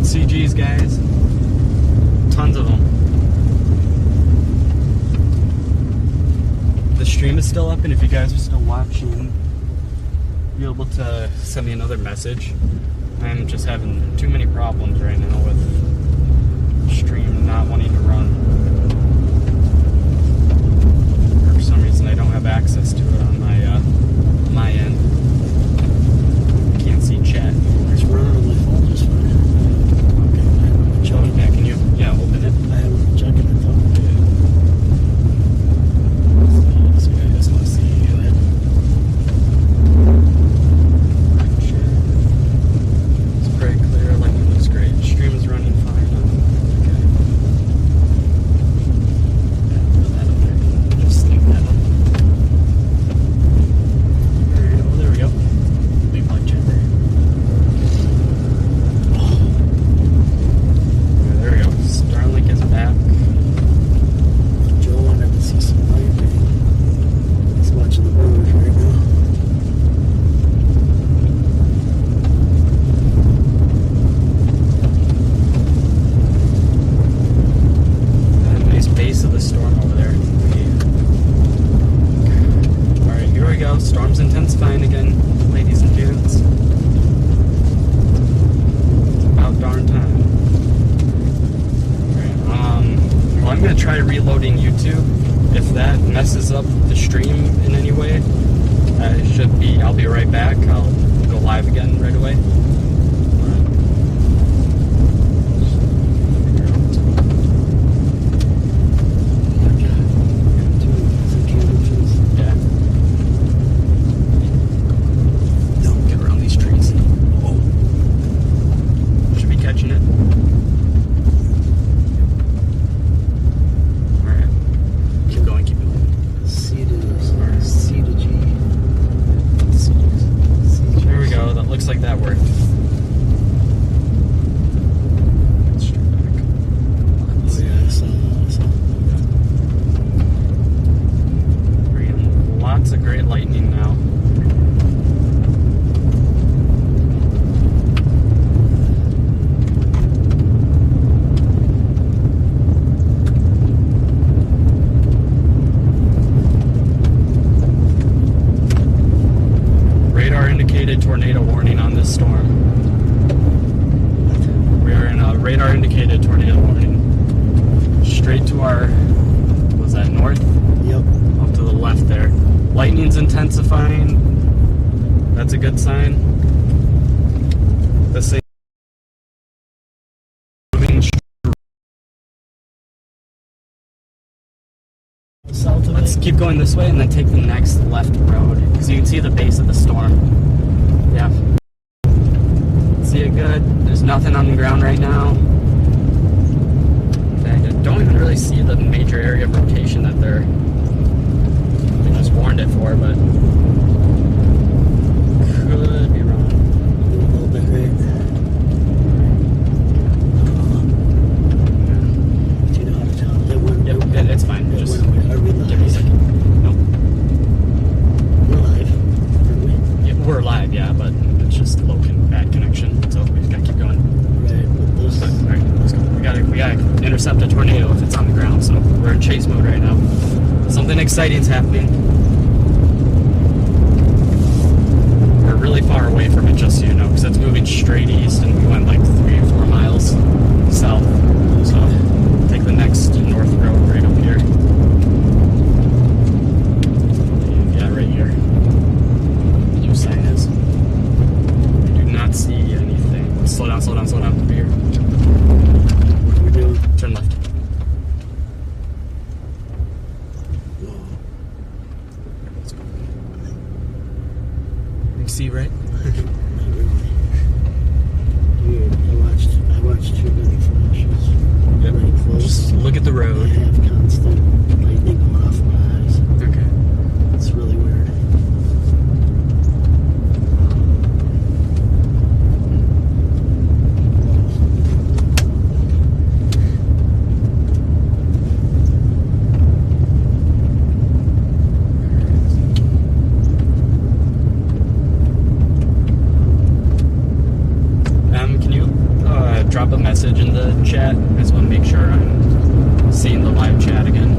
CGs, guys. Tons of them. The stream is still up, and if you guys are still watching, you're able to send me another message. I'm just having too many problems right now with stream not wanting to run. For some reason, I don't have access to it on my end. Can't see chat. It's running on my phone just fine. Okay, Oh, yeah, can you? Yeah, open it. I haven't checked it though. So I just want to see. Go ahead. Sure. It's pretty clear. Lightning looks great. Stream is running fine. Okay. Yeah, put that up there. Just leave that up. Alright, oh, there we go. Big bug checker. Yeah, there we go. Starlink is back. Joe wanted to see some lightning. He's watching the Brewers right now. Got a nice base of the storm over there. Alright, here we go. Storm's intensifying again, ladies and gents. It's about darn time. Alright, well, I'm gonna try reloading YouTube. If that messes up the stream in any way, I'll be right back. I'll go live again right away. Yeah. Don't get around these trees. Oh. Should be catching it. Alright. Keep going, keep going. C to G. There we go. That looks like that worked. Straight back. Oh yeah, I saw. We're getting lots of great lightning now. Radar indicated tornado warning on this storm. We are in a radar indicated tornado warning. Straight to our, what was that, north? Yep. Off to the left there. Lightning's intensifying. That's a good sign. This thing moving South of Let's it. keep going this way and then take the next left road because you can see the base of the storm. Yeah. See it good. There's nothing on the ground right now. In fact, I don't even really see the major area of rotation that they just warned it for, but could be wrong. A little bit right. Do you know how to tell? That went. Yep, it's fine. That Just went away. Are we live? give me a second. Nope. We're live. Aren't we? Yeah, we're live, yeah, but it's just low bad connection, so we just gotta keep going. Right. With this. But, all right, let's go. We gotta intercept a tornado if it's on the ground. So we're in chase mode right now. Something exciting's happening. We're really far away from it, just so you know, because it's moving straight east, and we went like 3 or 4 miles south. So take the next north road right up here. Yeah, right here. The U sign is. I do not see anything. Slow down, slow down, slow down. Over here. What are we doing? Turn left. Whoa. Let's go. You can see, right? Not really. Dude, I watched too many flashes. Yep. Right close. Just look at the I road. have constant lightning going off my eyes. Okay. It's really weird. Can you drop a message in the chat? I just want to make sure I'm seeing the live chat again.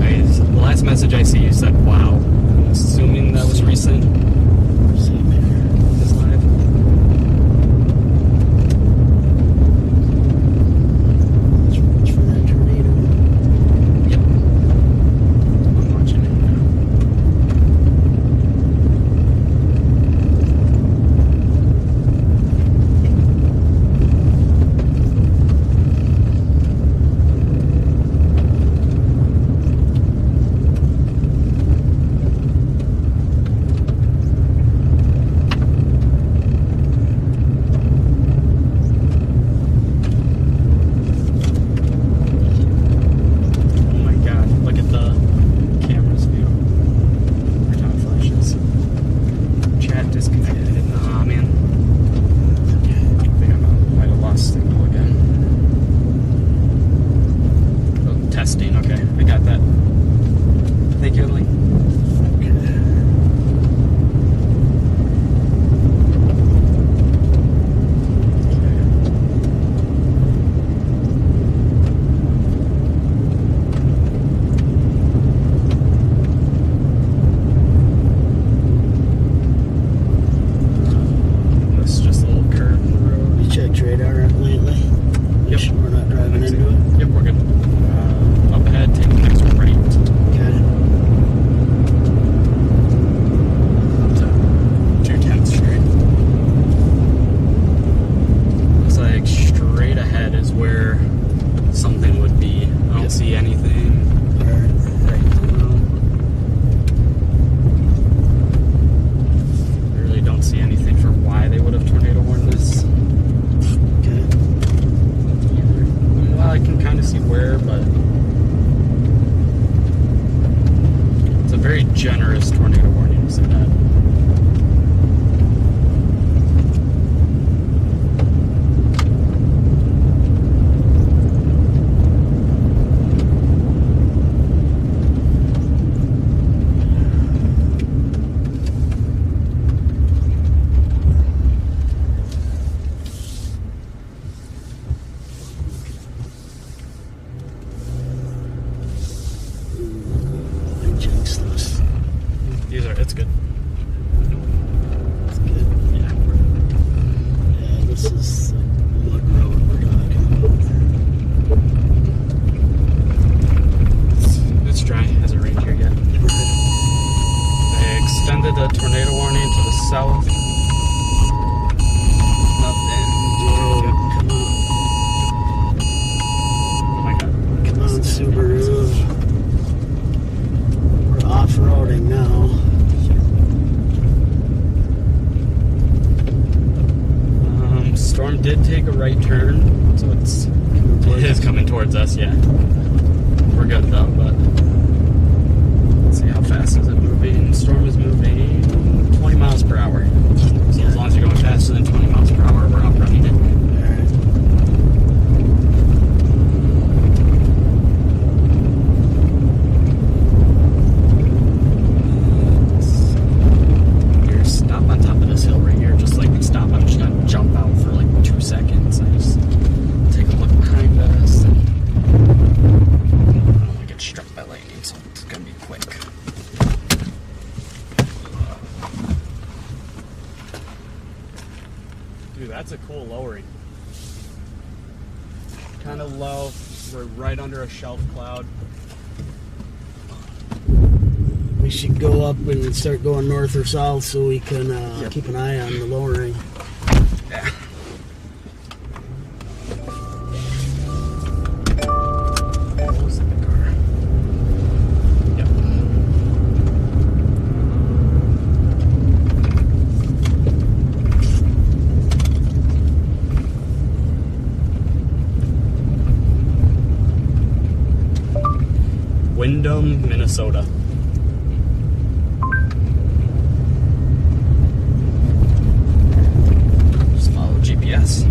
I The last message I see, you said, wow. I'm assuming that was recent. Same here. This live. Watch for that tornado. Yep. I'm watching it now. Oh my god, look at the camera's view. Or time flashes. Chat disconnected. Aw, man. I think I might have lost signal again. Oh, testing, okay. I got that. Thank you, Emily. This is just a little curve in the road. You checked radar lately? Make Yep. sure we're not driving into it. Yep, we're good. Up ahead, take the next right. Okay. To 210th Street. Looks like straight ahead is where something would be. I don't see anything right now. I really don't see anything for why they would have tornado warned this Okay. either. Well, I can kind of see where, but it's a very generous tornado warning, to say that. I jinxed us. It's good. That's good. Yeah. Yeah, this is the mud road we're talking about. It's dry. Hasn't rained here yet. They extended the tornado warning to the south. Nothing. Whoa, come Oh my god. on. Come on, Subaru. We're off-roading now. Storm did take a right turn, so it is coming towards us, yeah. We're good though, but let's see how fast is it moving. Storm is moving 20 miles per hour. So as long as you're going faster than 20 miles per hour, we're outrunning it. Here, stop on top of this hill right here. Just like stop. I'm just gonna jump out for like 2 seconds. I just take a look behind us. And I don't want to get struck by lightning, so it's gonna be quick. Dude, that's a cool lowering. Kind of low. We're right under a shelf cloud. We should go up and start going north or south so we can keep an eye on the lowering. Yeah. Close in the car. Yep. Windham, Minnesota. Just follow GPS.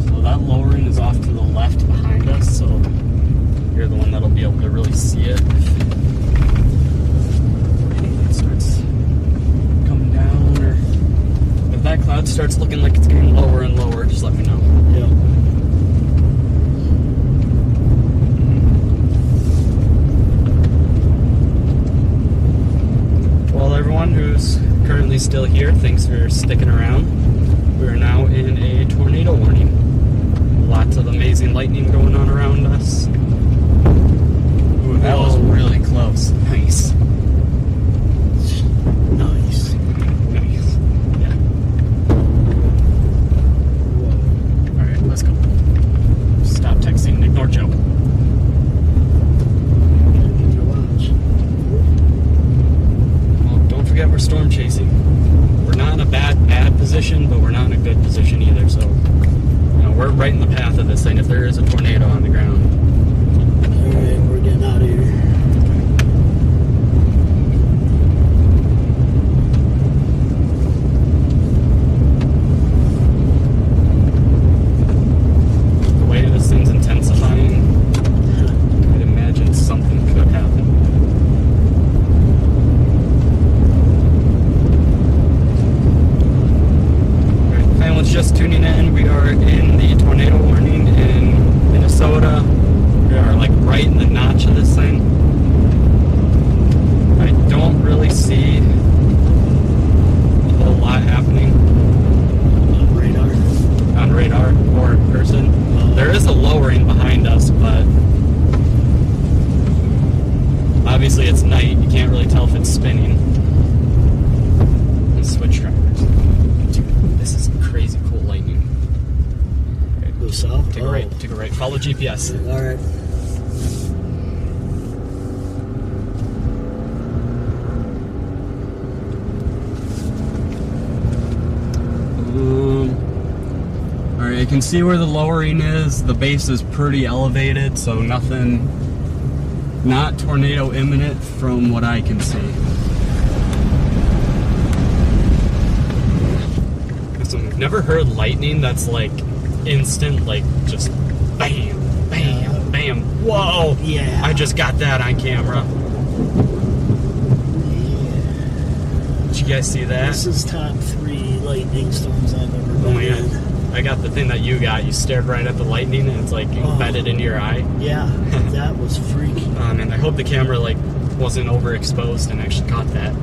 So that lowering is off to the left behind us, so you're the one that'll be able to really see it if anything starts coming down, or if that cloud starts starts looking like it's getting lower and lower, just let me know. Yep. Well, everyone who's currently still here, thanks for sticking around. We're now in a tornado warning. Lots of amazing lightning going on around us. Ooh, that was really close. Nice. Nice. Nice. Yeah. Whoa. Alright, let's go. Stop texting and ignore Joe. Gotta get your watch. Well, don't forget we're storm chasing. We're not in a bad position, but we're not in a good position either, so we're right in the path of this thing if there is a tornado on the ground. Alright, we're getting out of here. The way this thing's intensifying, I'd imagine something could happen. Alright, family's just tuning in. We are in the tornado warning in Minnesota. We are like right in the notch of this thing. I don't really see a whole lot happening Radar. on radar or in person. There is a lowering behind us, but obviously it's night. You can't really tell if it's spinning. Let's switch drivers. Dude, this is crazy cool lightning. Go south. Take a right. Take a right. Follow GPS. Alright. Alright, I can see where the lowering is. The base is pretty elevated, so nothing, not tornado imminent from what I can see. Listen, we've never heard lightning that's like instant, like just bam, bam, bam. Whoa! Yeah. I just got that on camera. Did you guys see that? This is top 3 lightning storms I've ever Oh been man, in. I got the thing that you got. You stared right at the lightning and it's like embedded into your eye. Yeah, that was freaky. And I hope the camera like wasn't overexposed and actually caught that.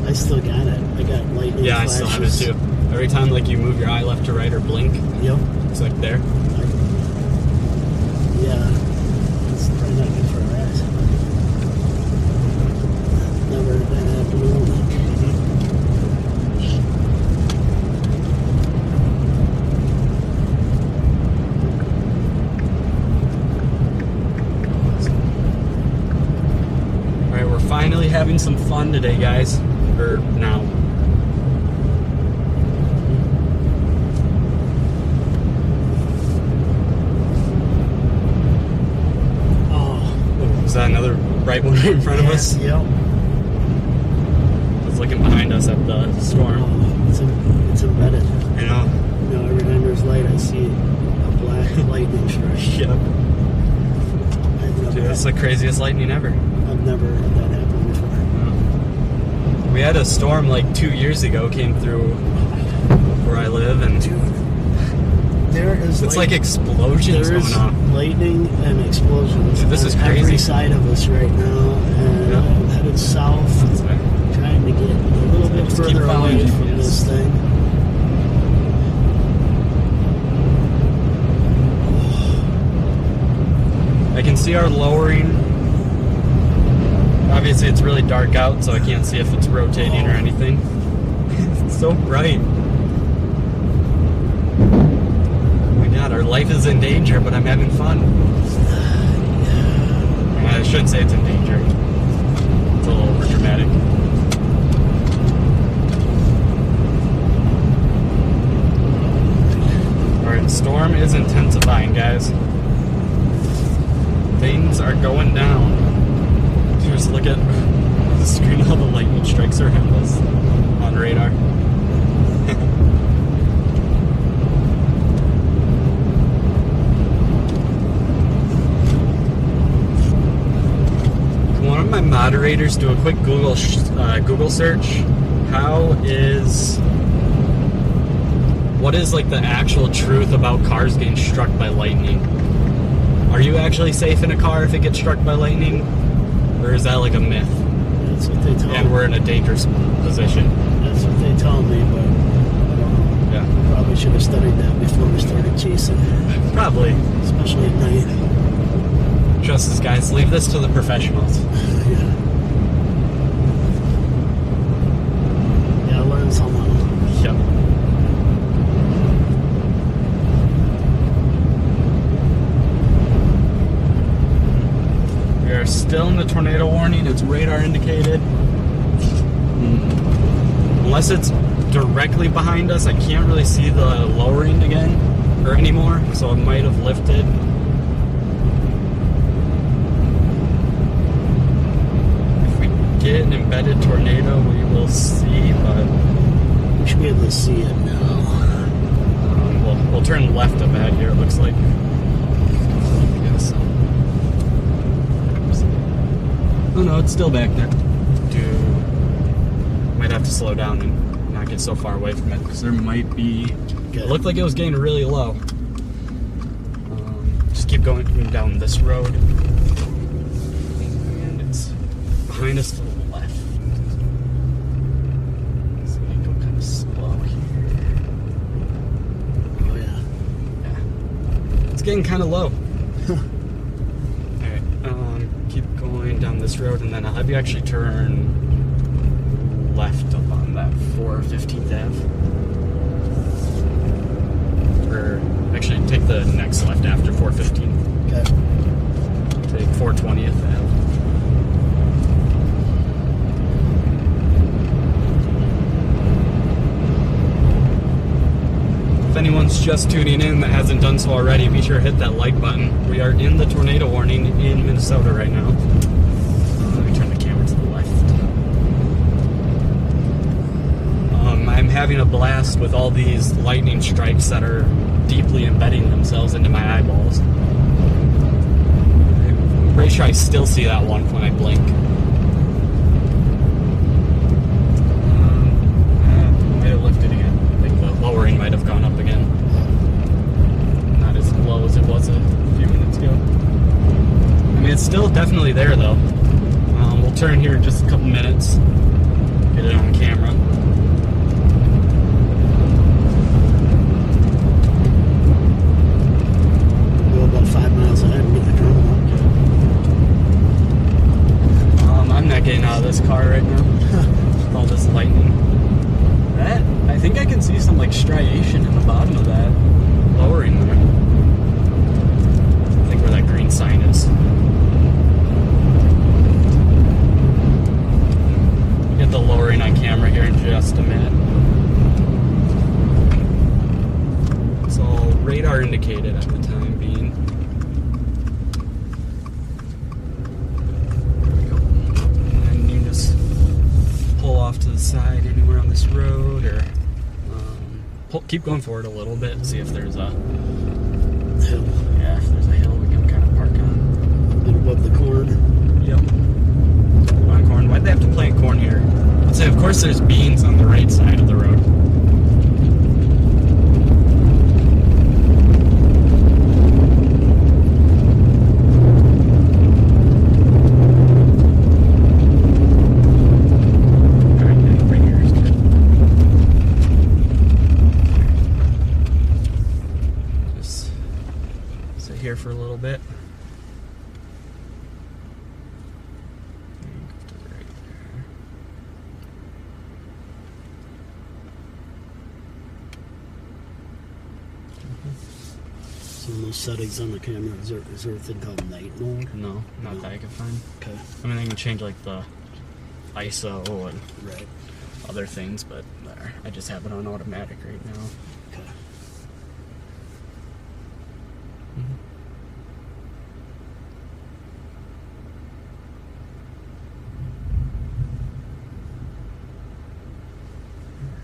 I still got it. I got lightning Yeah, I flashes. still have it too. Every time like you move your eye left to right or blink, Yep. it's like there. Yeah. It's probably not good for our eyes. Never been that blue. Alright, we're finally having some fun today, guys. Or now. Oh. Is that another right one right in front of us? Yep. It's looking behind us at the storm. Oh, it's embedded. You know? You know, every time there's light, I see a black lightning strike. Yep. I've Dude, that's the craziest lightning ever. never had that happen before. We had a storm like 2 years ago came through where I live, and Dude, there is it's like explosions there is going on. lightning and explosions Dude, this is on crazy. every side of us right now, and Yeah. I'm headed south, That's right. trying to get a little bit Just keep further following away it, from yes. this thing. I can see our lowering. Obviously, it's really dark out, so I can't see if it's rotating or anything. It's so bright. Oh my god, our life is in danger, but I'm having fun. I shouldn't say it's in danger. It's a little over dramatic. Alright, the storm is intensifying, guys. Things are going down. Just look at the screen, all the lightning strikes around us on radar. One of my moderators do a quick Google search. How is what is like the actual truth about cars getting struck by lightning? Are you actually safe in a car if it gets struck by lightning? Or is that like a myth? That's what they tell And me. we're in a dangerous position. That's what they tell me, but I don't know. Yeah. Probably should have studied that before we started chasing, Probably. especially at night. Trust us, guys. Leave this to the professionals. Yeah. Yeah, learn somehow. Yep. We are still in the tornado warning. It's radar indicated. Unless it's directly behind us, I can't really see the lowering again or anymore, so it might have lifted. If we get an embedded tornado, we will see, but We should be able to see it now. we'll turn left a bit here, it looks like. Yes. Oh no, it's still back there. Dude. Might have to slow down and not get so far away from it, because there might be... Okay. It looked like it was getting really low. Just keep going down this road. And it's behind us to the left. So we go kind of slow here. Oh, yeah. Yeah. It's getting kind of low. Alright, keep going down this road, and then I'll have you actually turn left up on that 415th Ave. Or actually take the next left after 415. Okay. Take 420th Ave. If anyone's just tuning in that hasn't done so already, be sure to hit that like button. We are in the tornado warning in Minnesota right now. Let me turn the camera to the left. I'm having a blast with all these lightning strikes that are deeply embedding themselves into my eyeballs. I'm pretty sure I still see that one when I blink. Might have lifted again. I think the lowering might have gone up again. Not as low as it was a few minutes ago. I mean, it's still definitely there though. We'll turn here in just a couple minutes. Get it on camera. Go about 5 miles ahead and get the drone I'm not getting out of this car right now. With all this lightning. That, I think I can see some like striation in the bottom of that lowering there. I think where that green sign is. Get the lowering on camera here in just a minute. It's all radar indicated at the time being. There we go. And you can just pull off to the side anywhere on this road, or keep going forward a little bit and see if there's a hill. yeah, if there's a hill we can kind of park on. A bit above the corn. Yep. On corn. Why'd they have to plant corn here? I'd say, of course, there's beans on the right side of the road. Alright, and right here is good. Just sit here for a little bit. So in those settings on the camera, is there a thing called night mode? No, not that I can find. Okay. I mean, I can change like the ISO and Right. other things, but there. I just have it on automatic right now. Okay.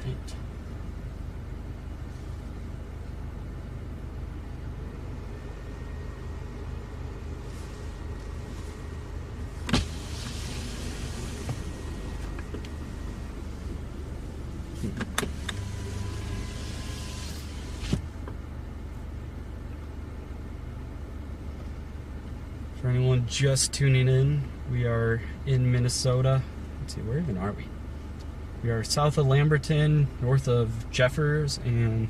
Right. anyone just tuning in, we are in Minnesota. Let's see, where even are we? We are south of Lamberton, north of Jeffers and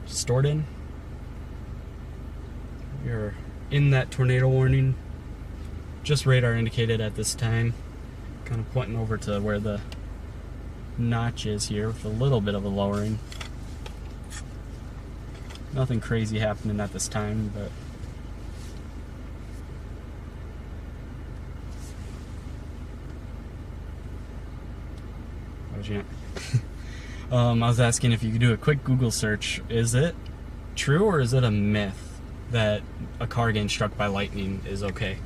Stoughton. We are in that tornado warning. Just radar indicated at this time. Kind of pointing over to where the notch is here with a little bit of a lowering. Nothing crazy happening at this time, but I was asking if you could do a quick Google search. Is it true or is it a myth that a car getting struck by lightning is okay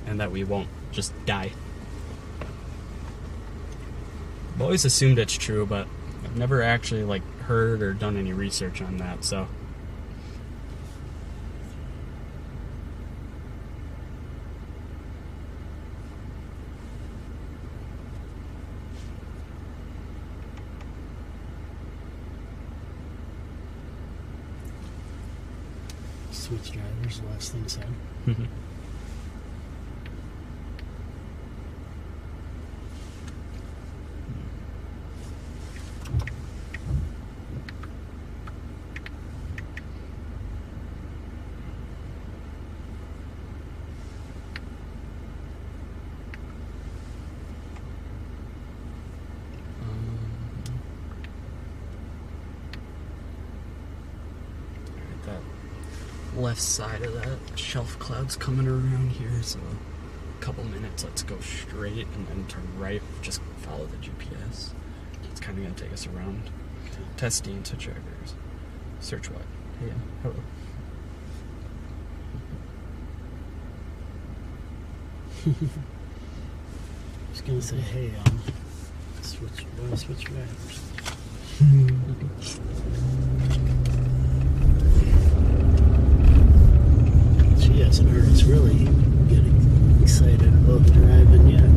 and that we won't just die? I've always assumed it's true, but I've never actually like heard or done any research on that, so Switch drivers, last thing said. that left side of that shelf cloud's coming around here, so a couple minutes, let's go straight and then turn right, just follow the GPS. It's kind of going to take us around. Testing to drivers. Search what? Hey, hello. I was gonna say, hey, switch drivers. She hasn't heard us really getting excited about driving yet.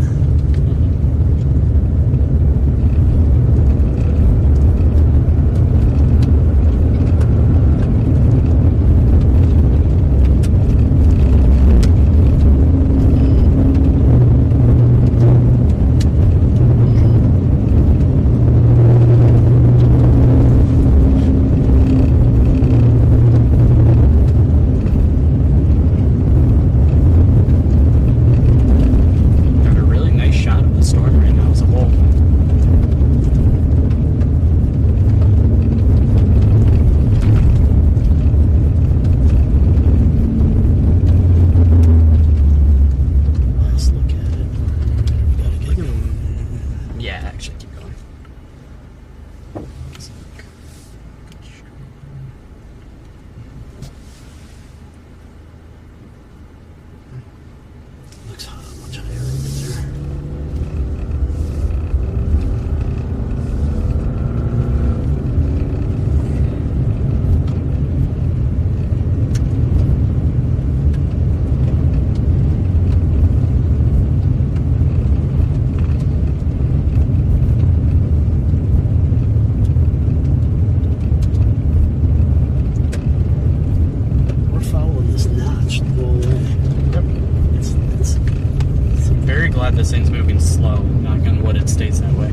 This thing's moving slow. Knock on wood, it stays that way.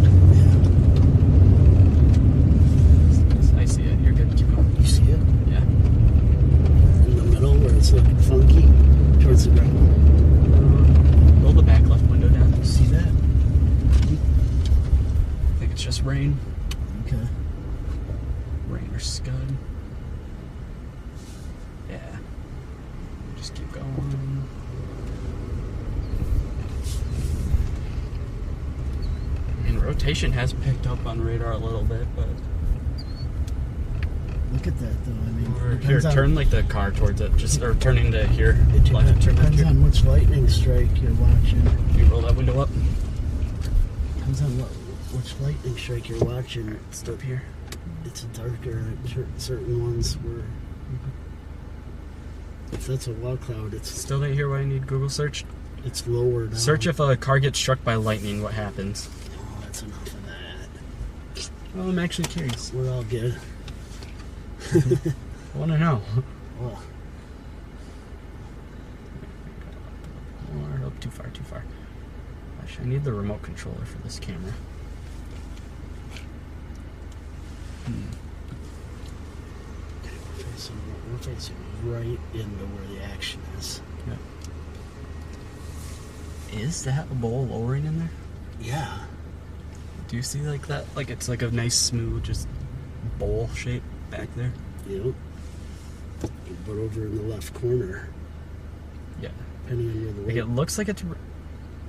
I see it. You're good. Keep going. You see it? Yeah. In the middle where it's looking funky towards the ground. Roll the back left window down. You see that? I think it's just rain. Okay. Rain or scud. Yeah. Just keep going. Rotation has picked up on radar a little bit, but look at that though. I mean, here, turn like the car towards it, just or turning to here. It depends on which lightning strike you're watching. Can you roll that window up? Depends on which lightning strike you're watching. It's up here. It's darker at certain ones where. If that's a wall cloud, it's still didn't hear what I need. Google search. It's lower down. Search if a car gets struck by lightning, what happens? That's enough of that. Well, I'm actually curious. We're all good. I want to know. Well, far, too far. Gosh, I need the remote controller for this camera. We're facing right into where the action is. Is that a bowl lowering in there? Yeah. Do you see like that? Like it's like a nice smooth just bowl shape back there? Yep. But over in the left corner, Yeah. depending on where the Like it looks like it's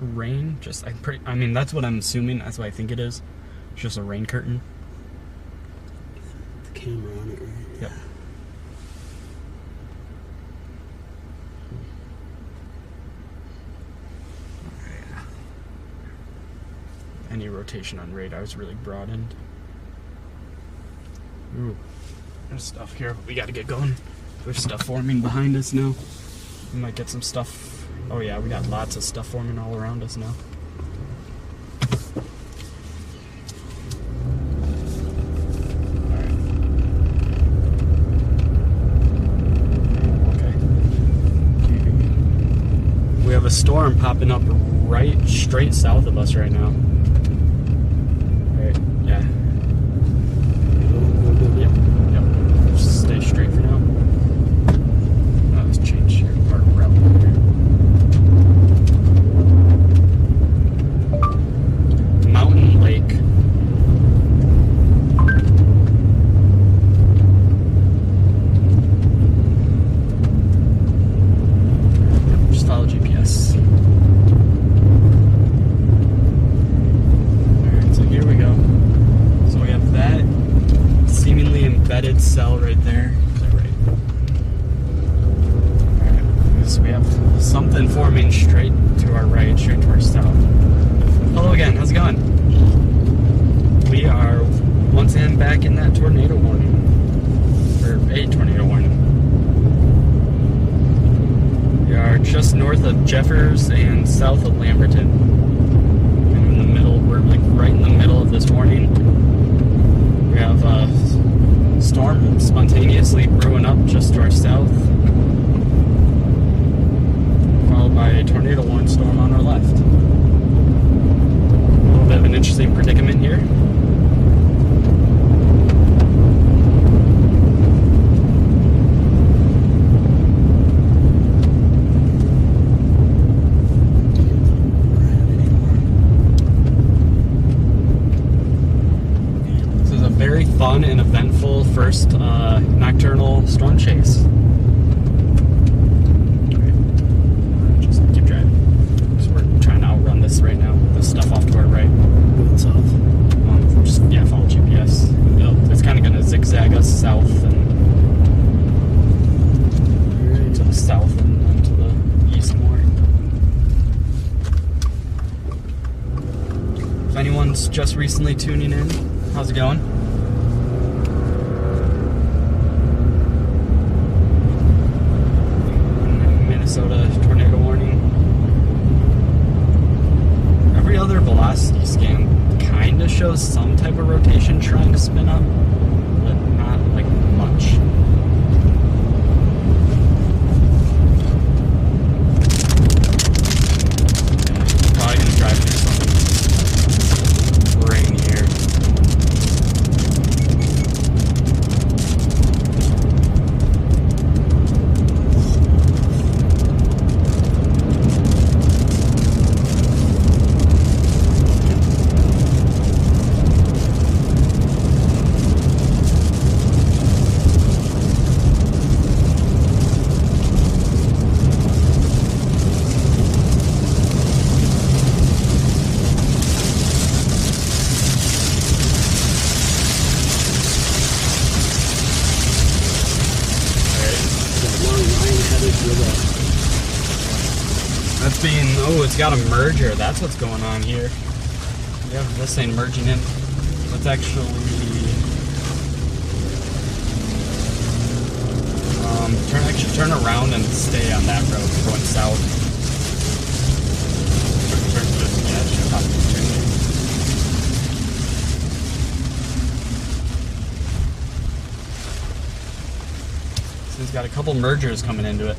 rain. Just I mean that's what I'm assuming. That's what I think it is. It's just a rain curtain. the camera on it, right? Yep. Any rotation on radar is really broadened. Ooh, there's stuff here, but we gotta get going. There's stuff forming behind us now. We might get some stuff. Oh yeah, we got lots of stuff forming all around us now. We have a storm popping up right straight south of us right now. Right, yeah. Yep, yep. Just stay straight for now. Let's change here, our route here. Mountain Lake. Just follow GPS. Alright, so here we go. So we have that seemingly embedded cell right there. Is that right? Alright, so we have something forming straight to our right, straight to our south. Hello again, how's it going? We are once again back in that tornado warning. Or a tornado warning. We are just north of Jeffers and south of Lamberton. And in the middle, we're like right in the middle of this warning. We have a storm spontaneously brewing up just to our south, followed by a tornado warning storm on our left. A little bit of an interesting predicament here. This is a very fun and eventful first nocturnal storm chase. Alright. Just keep driving. So we're trying to outrun this right now. The stuff off to our right. Going south. Just follow GPS. It's kind of going to zigzag us south and to the south and then to the east more. If anyone's just recently tuning in, how's it going? Minnesota tornado warning. Every other velocity scan kind of shows some type of rotation trying to spin up, but not like much. Probably gonna drive through some rain here. That's being, oh, it's got a merger. That's what's going on here. Yeah, this ain't merging in. Let's actually turn around and stay on that road going south. Turn to this, yeah, it should probably turn there. So it's got a couple mergers coming into it.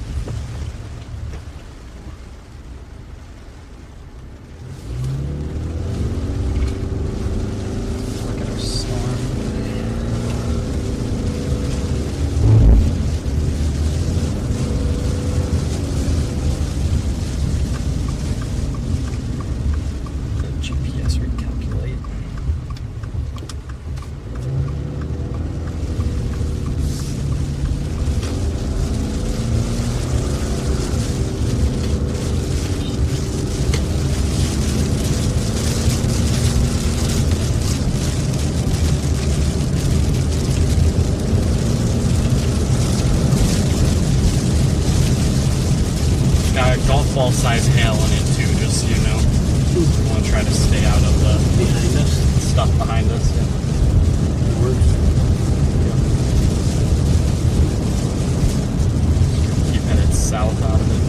football size hail in it too, just so you know. We want to try to stay out of the Behind us. stuff behind us. Yeah. It works. Keep headed south out of it.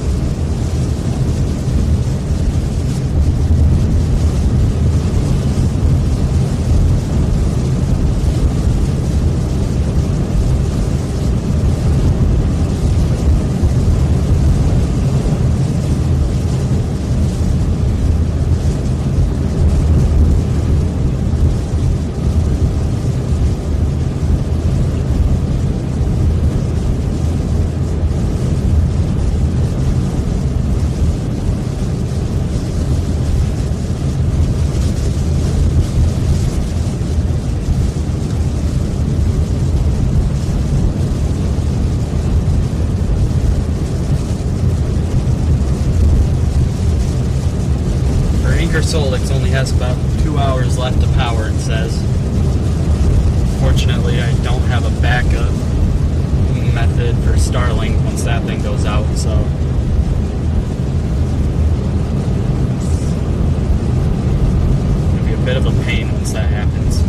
Solix only has about 2 hours left of power, it says. Fortunately, I don't have a backup method for Starlink once that thing goes out, so. It'll be a bit of a pain once that happens.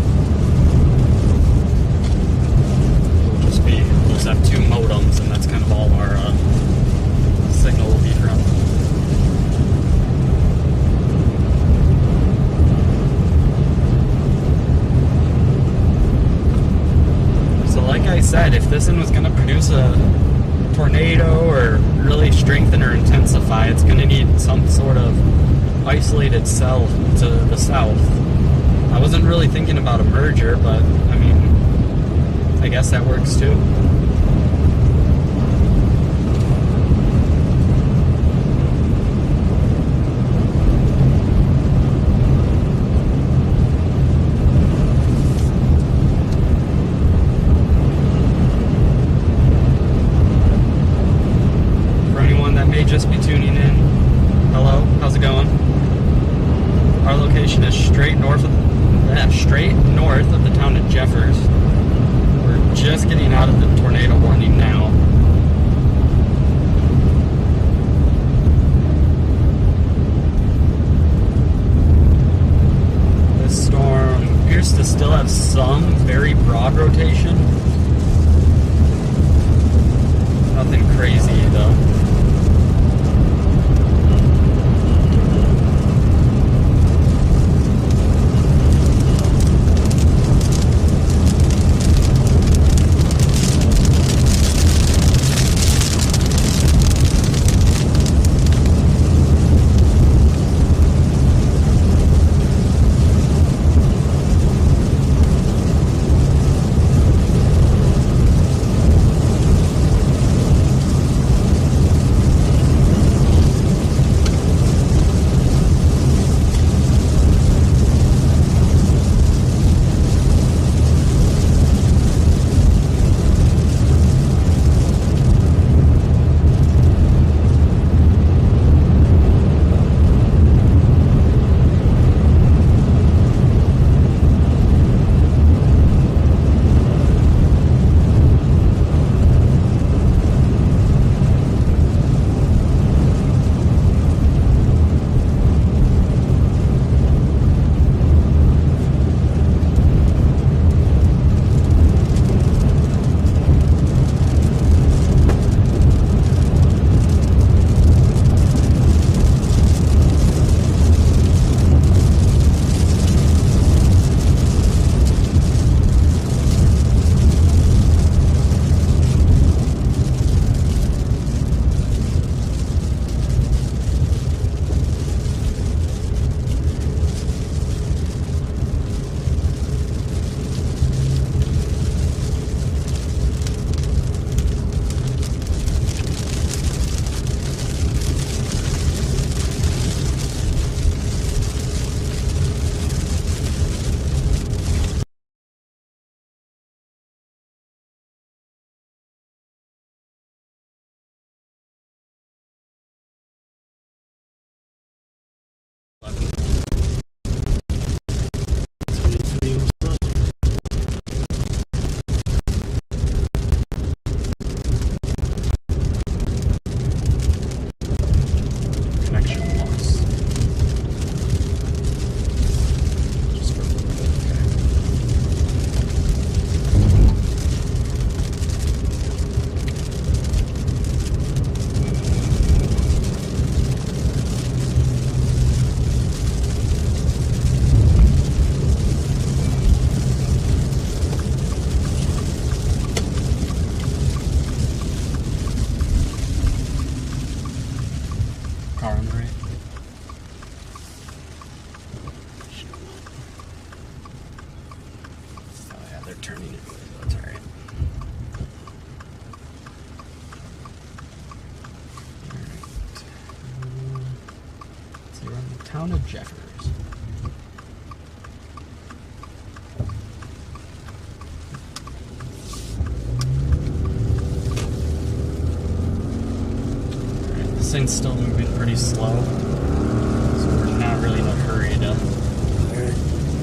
We'll just have 2 modems, and that's kind of all our signal will be from. Like I said, if this one was going to produce a tornado or really strengthen or intensify, it's going to need some sort of isolated cell to the south. I wasn't really thinking about a merger, but I mean, I guess that works too. Just be tuning in. Hello, how's it going? Our location is straight north of the town of Jeffers. We're just getting out of the tornado warning now. This storm appears to still have some very broad rotation. Nothing crazy though. they're turning anyway. That's alright. So we're in the town of Jeffers. Alright, this thing's still moving pretty slow, so we're not really in a hurry to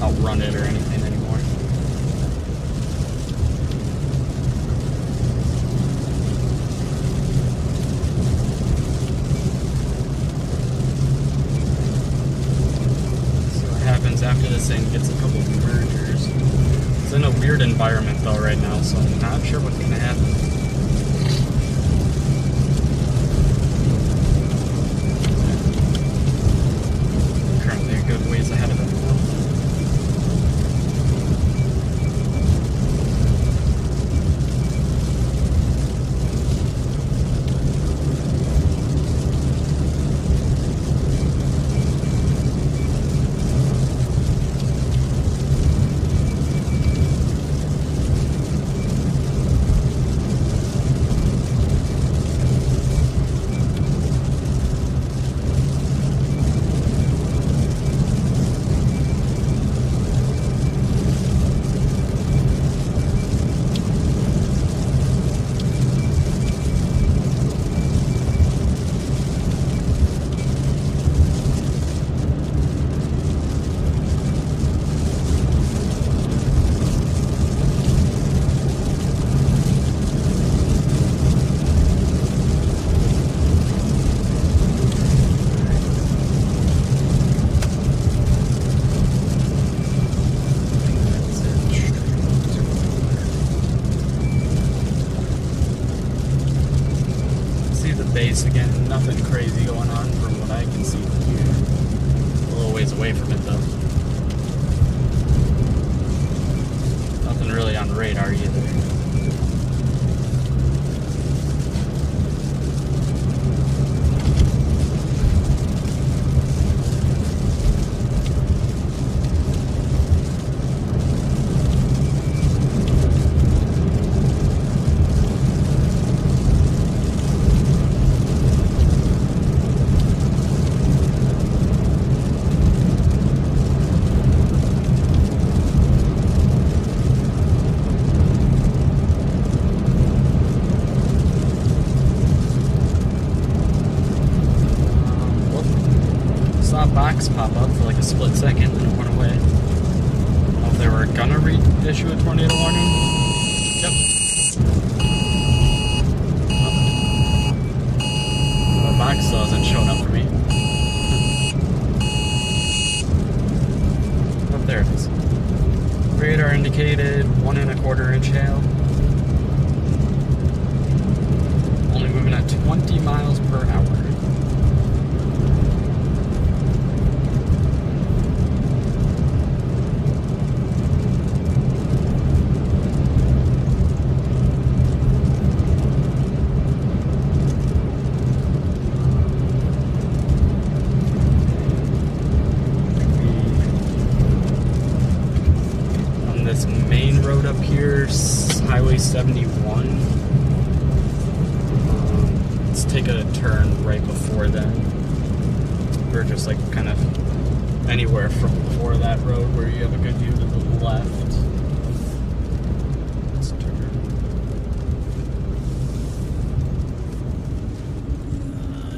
outrun it or anything anymore. After this thing gets a couple of mergers. It's in a weird environment though right now, so I'm not sure what's gonna happen. Currently a good ways ahead of it now. Base again, nothing crazy going on from what I can see from here. A little ways away from it though. Nothing really on radar either. Box pop up for like a split second and it went away. I don't know if they were gonna reissue a tornado warning. Yep. The box still hasn't shown up for me. Oh, there it is. Radar indicated 1 1/4 inch hail. Only moving at 20 miles per hour. This main road up here, Highway 71. Let's take a turn right before then. We're just like kind of anywhere from before that road where you have a good view to the left. Let's turn.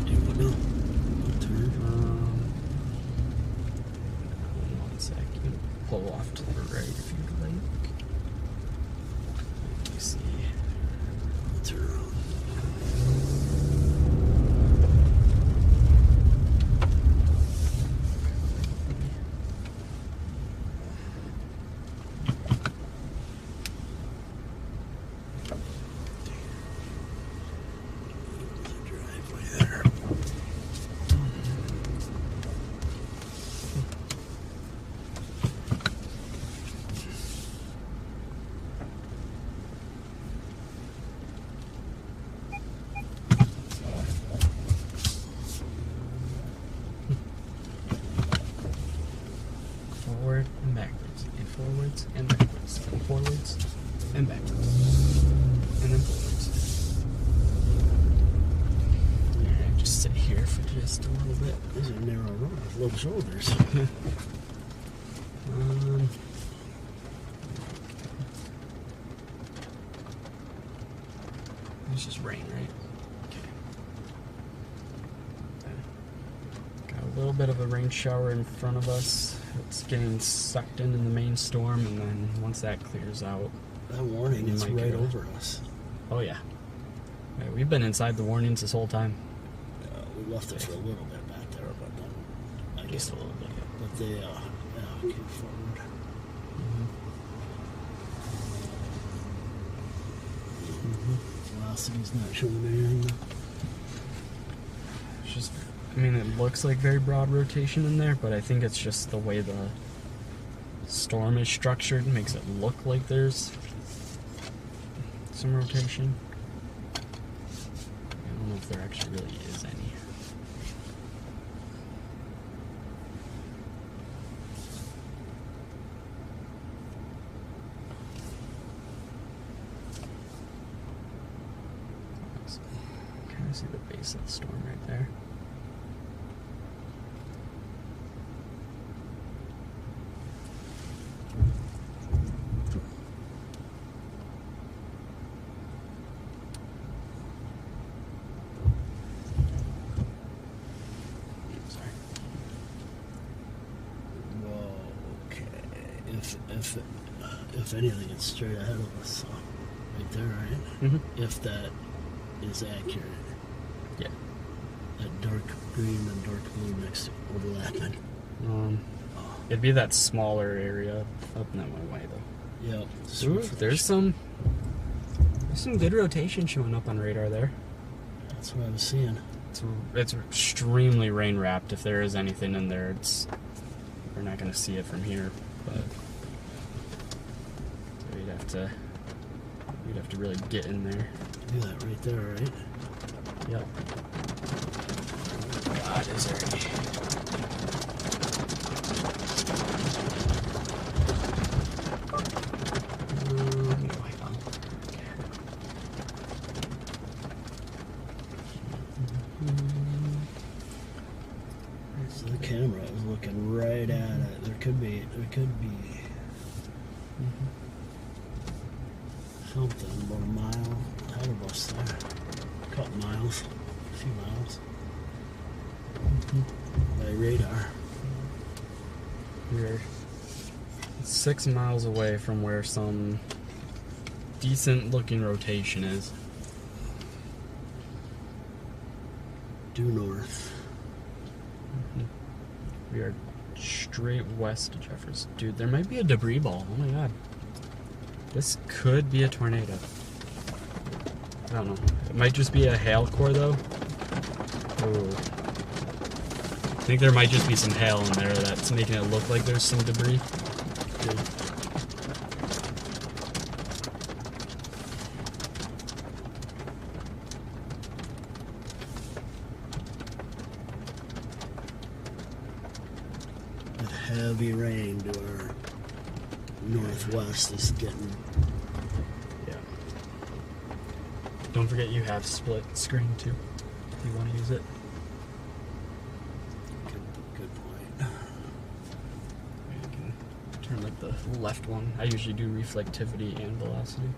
Do you want to turn? 1 second. Pull off to the right if you'd like. Let me see. Turn around. forwards and backwards, then forwards and backwards, and then forwards. Alright, just sit here for just a little bit. These are narrow roads, little shoulders. It's just rain, right? Okay. Got a little bit of a rain shower in front of us. It's getting sucked in the main storm, and then once that clears out, That warning is Might right go. over us. oh yeah. Yeah, we've been inside the warnings this whole time. We left it for a little bit back there, but then I guess Just a little bit. But they, yeah, came forward. Velocity's not showing anything. It's just, I mean, it looks like very broad rotation in there, but I think it's just the way the storm is structured makes it look like there's some rotation. I don't know if there actually really is any. Kind of see the base of the storm right there. Sorry. Whoa, okay. If anything, it's straight ahead of us. So right there, right? Mm-hmm. If that is accurate. Yeah. That dark green and dark blue mixed overlapping. It'd be that smaller area up in that one way though. Yep. just Ooh, refresh. there's some good rotation showing up on radar there. That's what I was seeing. It's extremely rain wrapped. If there is anything in there, we're not going to see it from here. But so we'd have to really get in there. Do that right there, right? Yep. God, is there any? So the camera is looking right at it. There could be something about a mile ahead of us there. A couple miles, a few miles. By radar. We're 6 miles away from where some decent looking rotation is. Due north. We are straight west of Jeffers. Dude, there might be a debris ball. Oh my god. This could be a tornado. I don't know. It might just be a hail core though. Ooh. I think there might just be some hail in there that's making it look like there's some debris. Dude. With heavy rain to our northwest is getting. Yeah. Don't forget you have split screen too, if you want to use it. Good point. You can turn like the left one. I usually do reflectivity and velocity.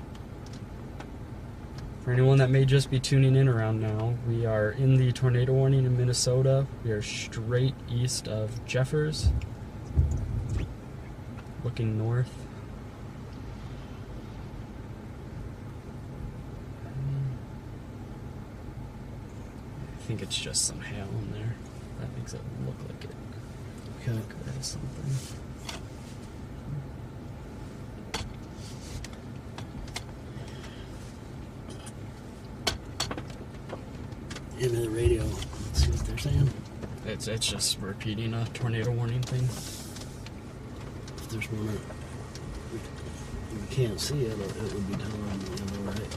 For anyone that may just be tuning in around now, we are in the tornado warning in Minnesota. We are straight east of Jeffers, looking north. I think it's just some hail in there. That makes it look like it Okay. could have something. Into the radio. Let's see what they're saying. It's just repeating a tornado warning thing. If there's one that we can't see it, it would be telling them, you know, right?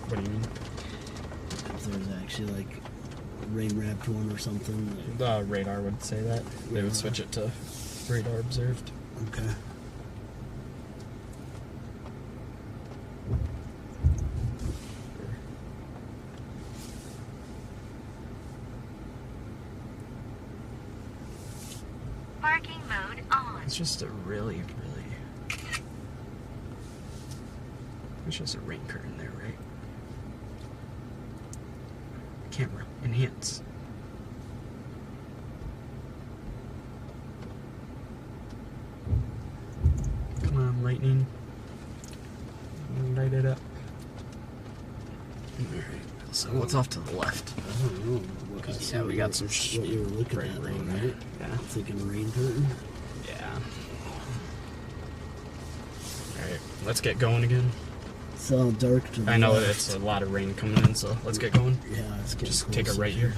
What do you mean? If there's actually like a rain wrapped one or something. The radar would say that. They would switch it to radar observed. Okay. It's just a really. It's just a rain curtain there, right? Camera, enhance. Come on, lightning. Light it up. Alright. So what's off to the left? I don't know. What, I Yeah, see we what got you're- some what you were looking bright at, though, rain right? there. Yeah. I'm thinking rain curtain. Yeah. Alright, let's get going again. It's all dark to the I know left. it's a lot of rain coming in, so let's get going. Yeah, it's getting Just take a closer. right here.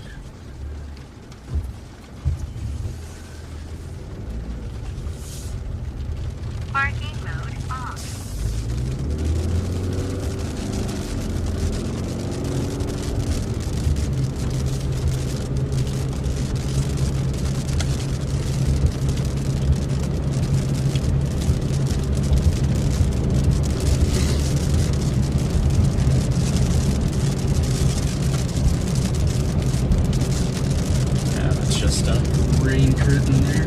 Parking mode off. Yeah, that's just a rain curtain there.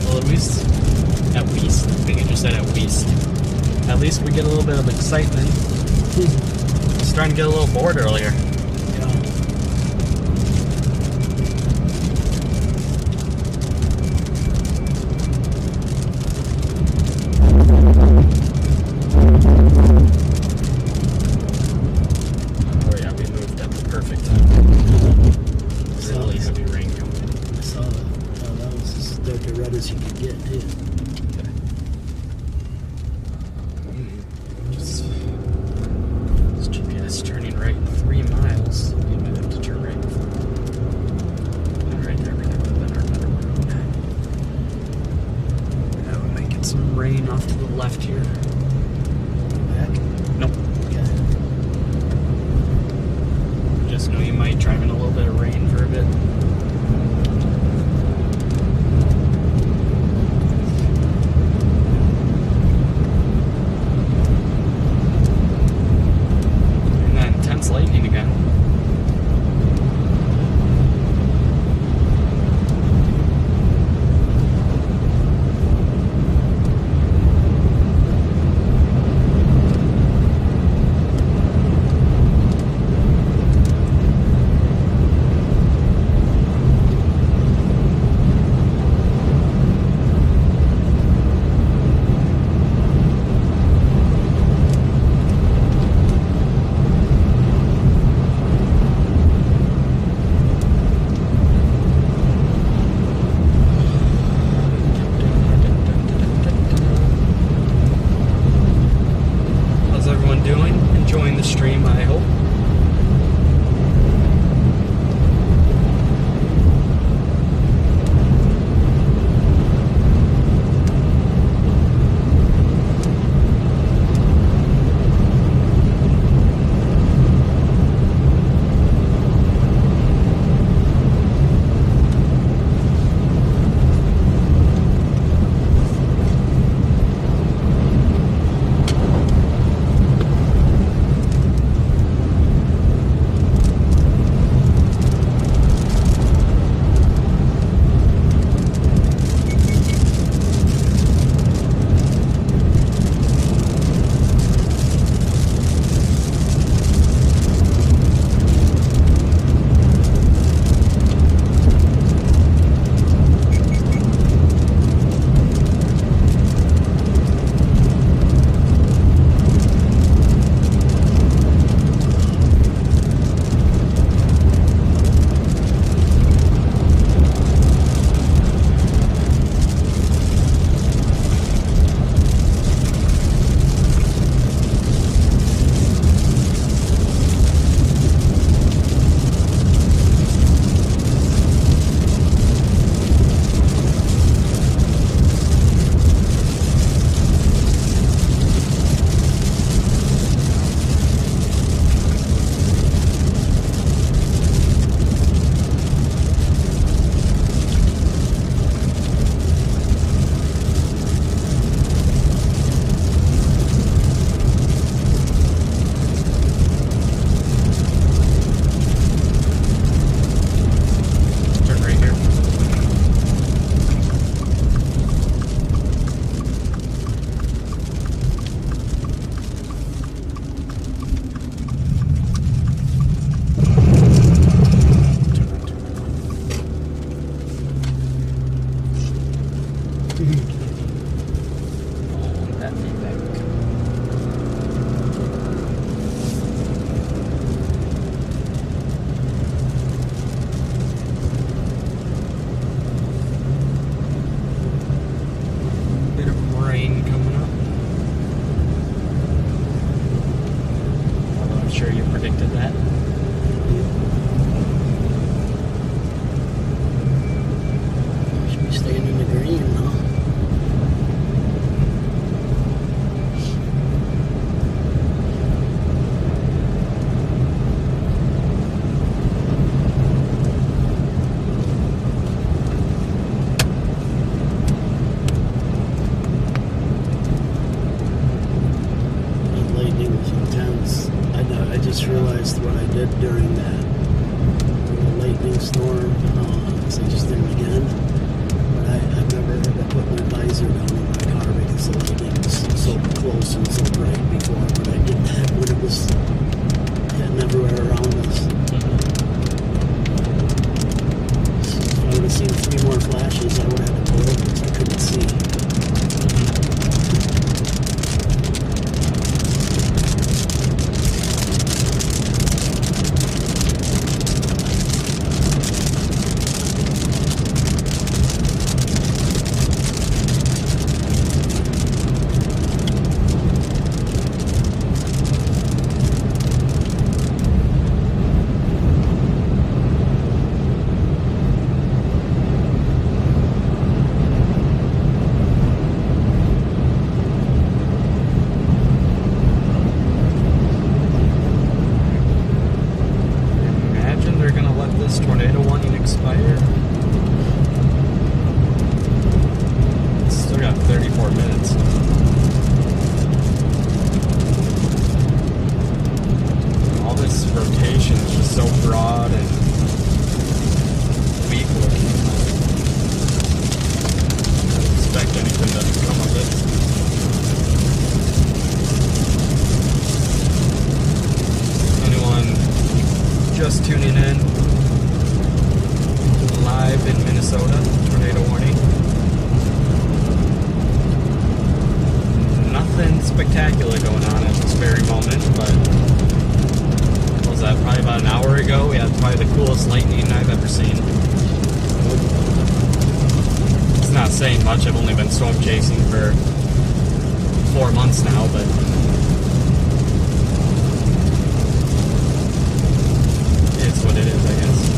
Well, at least, I think I just said at least we get a little bit of excitement. I was starting to get a little bored earlier. Yeah. Oh yeah, we moved at the perfect time. Really heavy rain coming in. I saw that. Oh, that was as dark a red as you could get, too. This GPS turning right 3 miles. You might have to turn right. And right there would have been our better road. Yeah, we might get some rain off to the left here. Back? Nope. Okay. Just know you might drive in a little bit of rain for a bit. And that intense lightning again. storm, because I just did it again. But I've never had to put my visor down on my car because the lightning was so close and so bright before. But I did that when it was hitting everywhere around us. So if I would have seen 3 more flashes, I would have had to pull over because I couldn't see. Imagine they're gonna let this tornado warning expire. It's still got 34 minutes. All this rotation is just so broad and weak looking. I don't expect anything to come of it. Anyone just tuning in, live in Minnesota, tornado warning. Nothing spectacular going on at this very moment, but what was that, probably about an hour ago? We had probably the coolest lightning I've ever seen. It's not saying much, I've only been storm chasing for 4 months now, but it's what it is, I guess.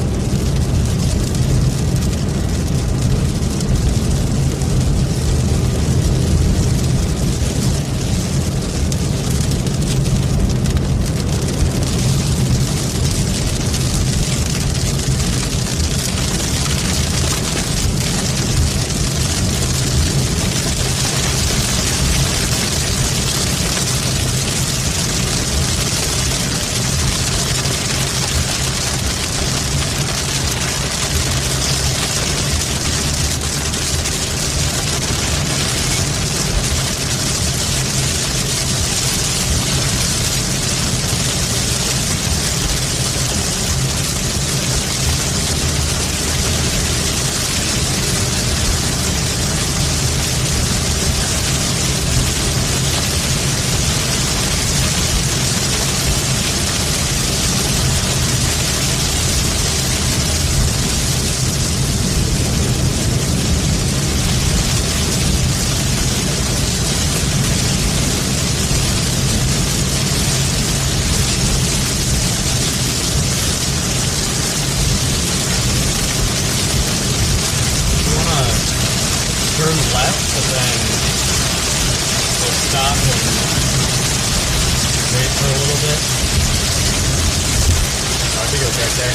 Turn left, but then we'll stop and wait for a little bit. I think it was right there.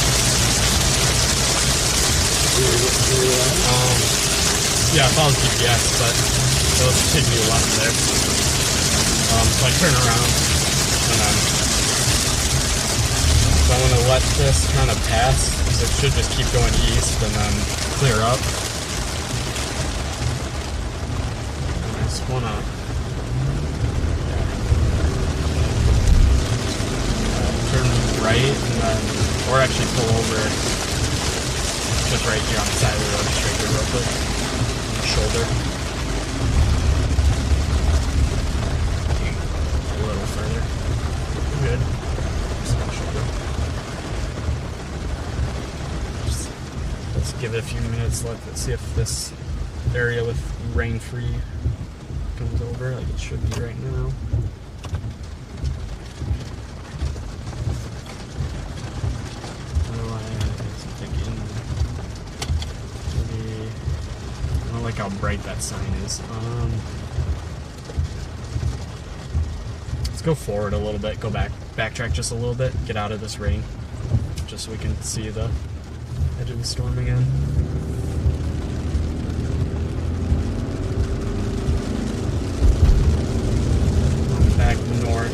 Yeah, I followed GPS, but it was taking me left there. So I turn around and then so I'm gonna let this kind of pass because it should just keep going east and then clear up. Just wanna turn right and then, or actually pull over just right here on the side of the road, straight here real quick, on the shoulder. A little further. Good. Just on the shoulder. Let's give it a few minutes. Let's see if this area with rain-free comes over like it should be right now. Otherwise, I'm thinking maybe I don't like how bright that sign is. Let's go forward a little bit, go backtrack just a little bit, get out of this rain, just so we can see the edge of the storm again. Back north,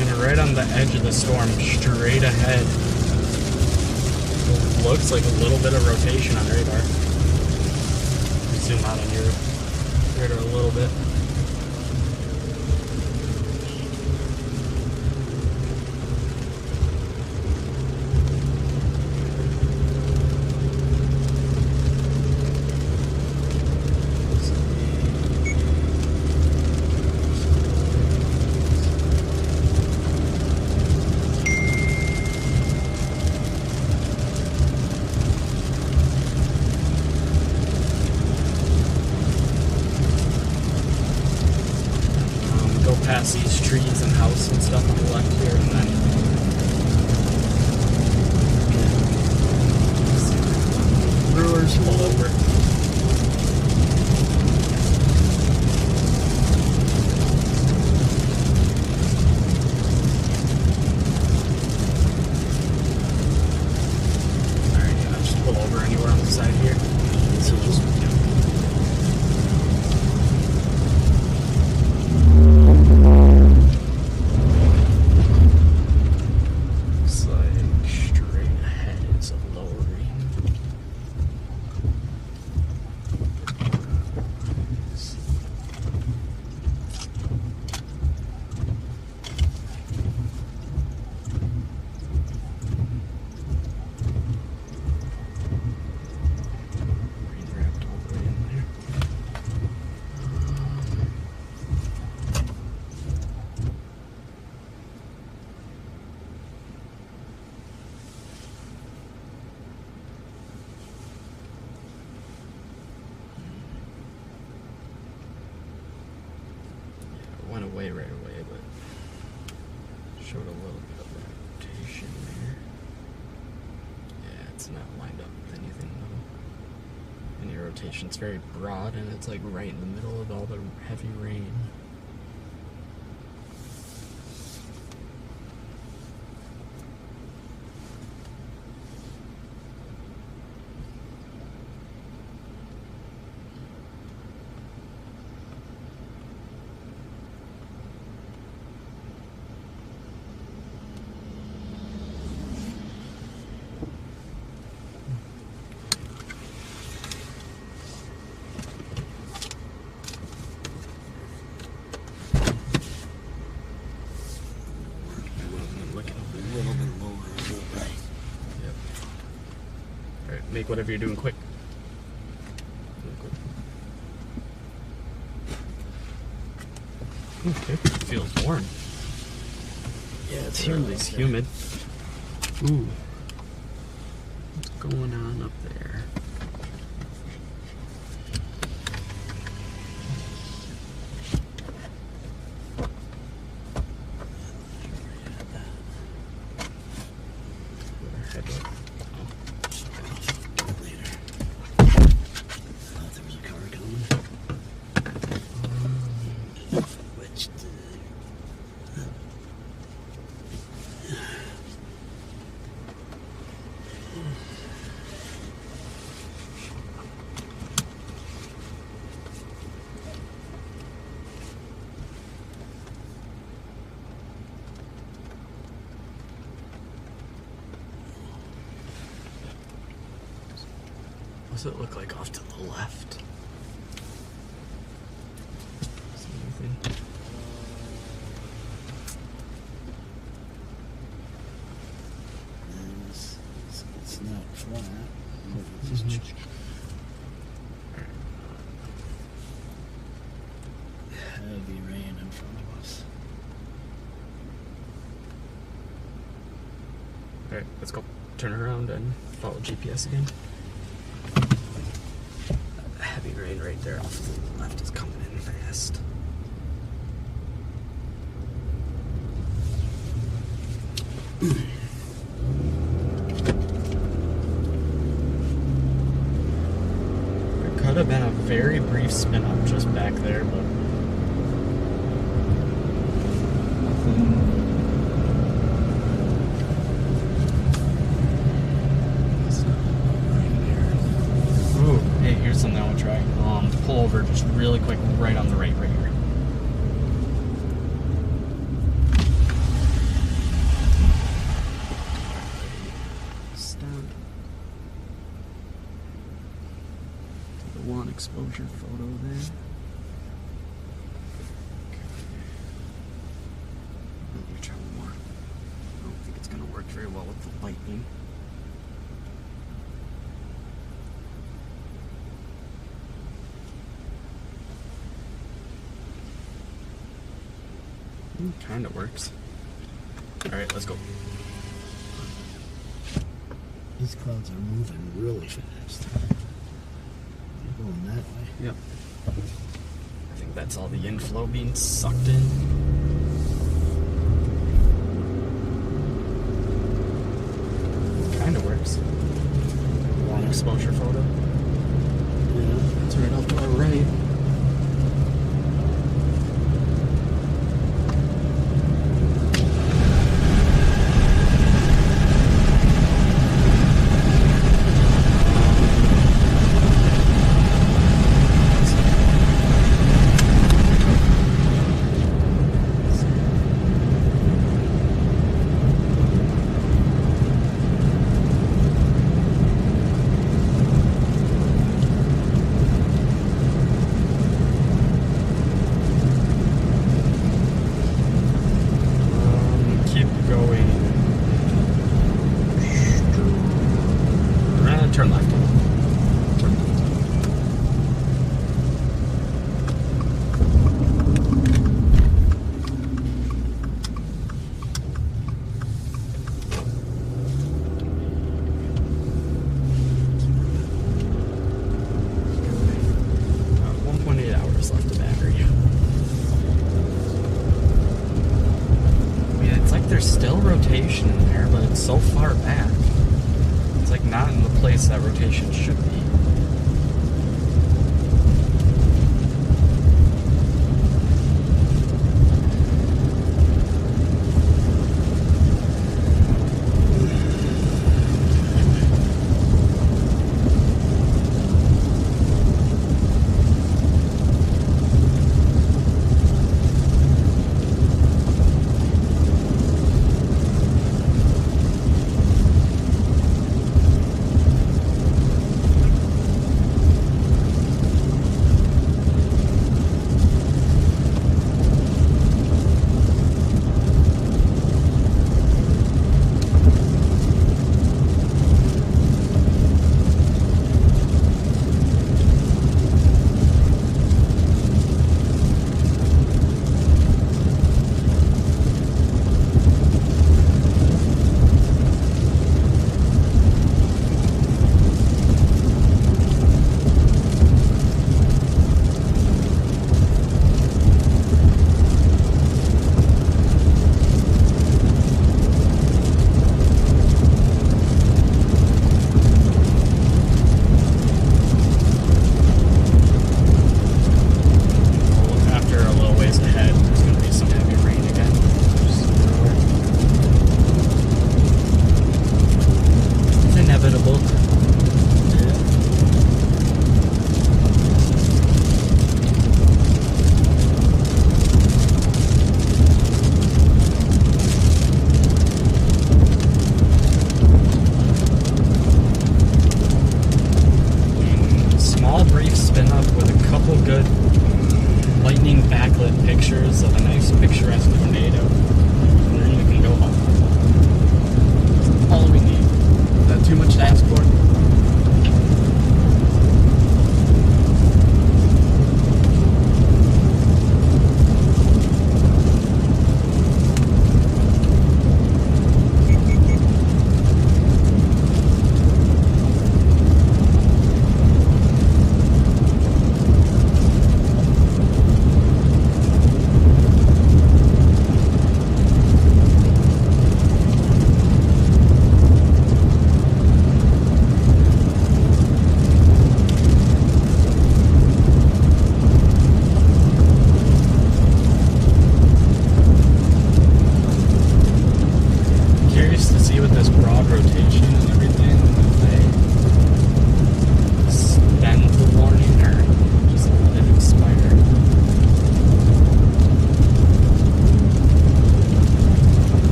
and right on the edge of the storm, straight ahead, Looks like a little bit of rotation on radar. Zoom out on your radar a little bit. Past these trees and house and stuff on the left here, and then Brewers pull over. Alright, yeah, just pull over anywhere on the side here. So just Looks like straight ahead is a lowering. Rain wrapped all the way in there. It went away right away, but showed a little bit of rotation there. Yeah, it's not lined up with anything though. Any rotation. It's very broad and it's like right in the middle of all the heavy rain. Alright, make whatever you're doing quick. Okay, feels warm. yeah, it's Or at humid. least humid. Ooh. What's going on up there? Headlight. Later. Thought there was a car coming. Which What's it look like off to the left? See anything? it's not flat. But it's just heavy rain in front of us. Alright, let's go. Turn around and follow GPS again. Heavy rain right there off to the left is coming in fast. There could have been a very brief spin up just back there, but ooh, hey, here's something I want to try. Pull over just really quick, right on the right here. Stop. one exposure photo there. Let me try one more. I don't think it's going to work very well with the lightning. Kind of works. Alright, let's go. These clouds are moving really fast. They're going that way. Yep. I think that's all the inflow being sucked in. Kind of works. Long exposure photo. Yeah. It's right off to our right. Keep going. Turn left. Turn left. About 1.8 hours left of battery. I mean, it's like there's still rotation in there, but it's so far back. It's like not in the place that rotation should be.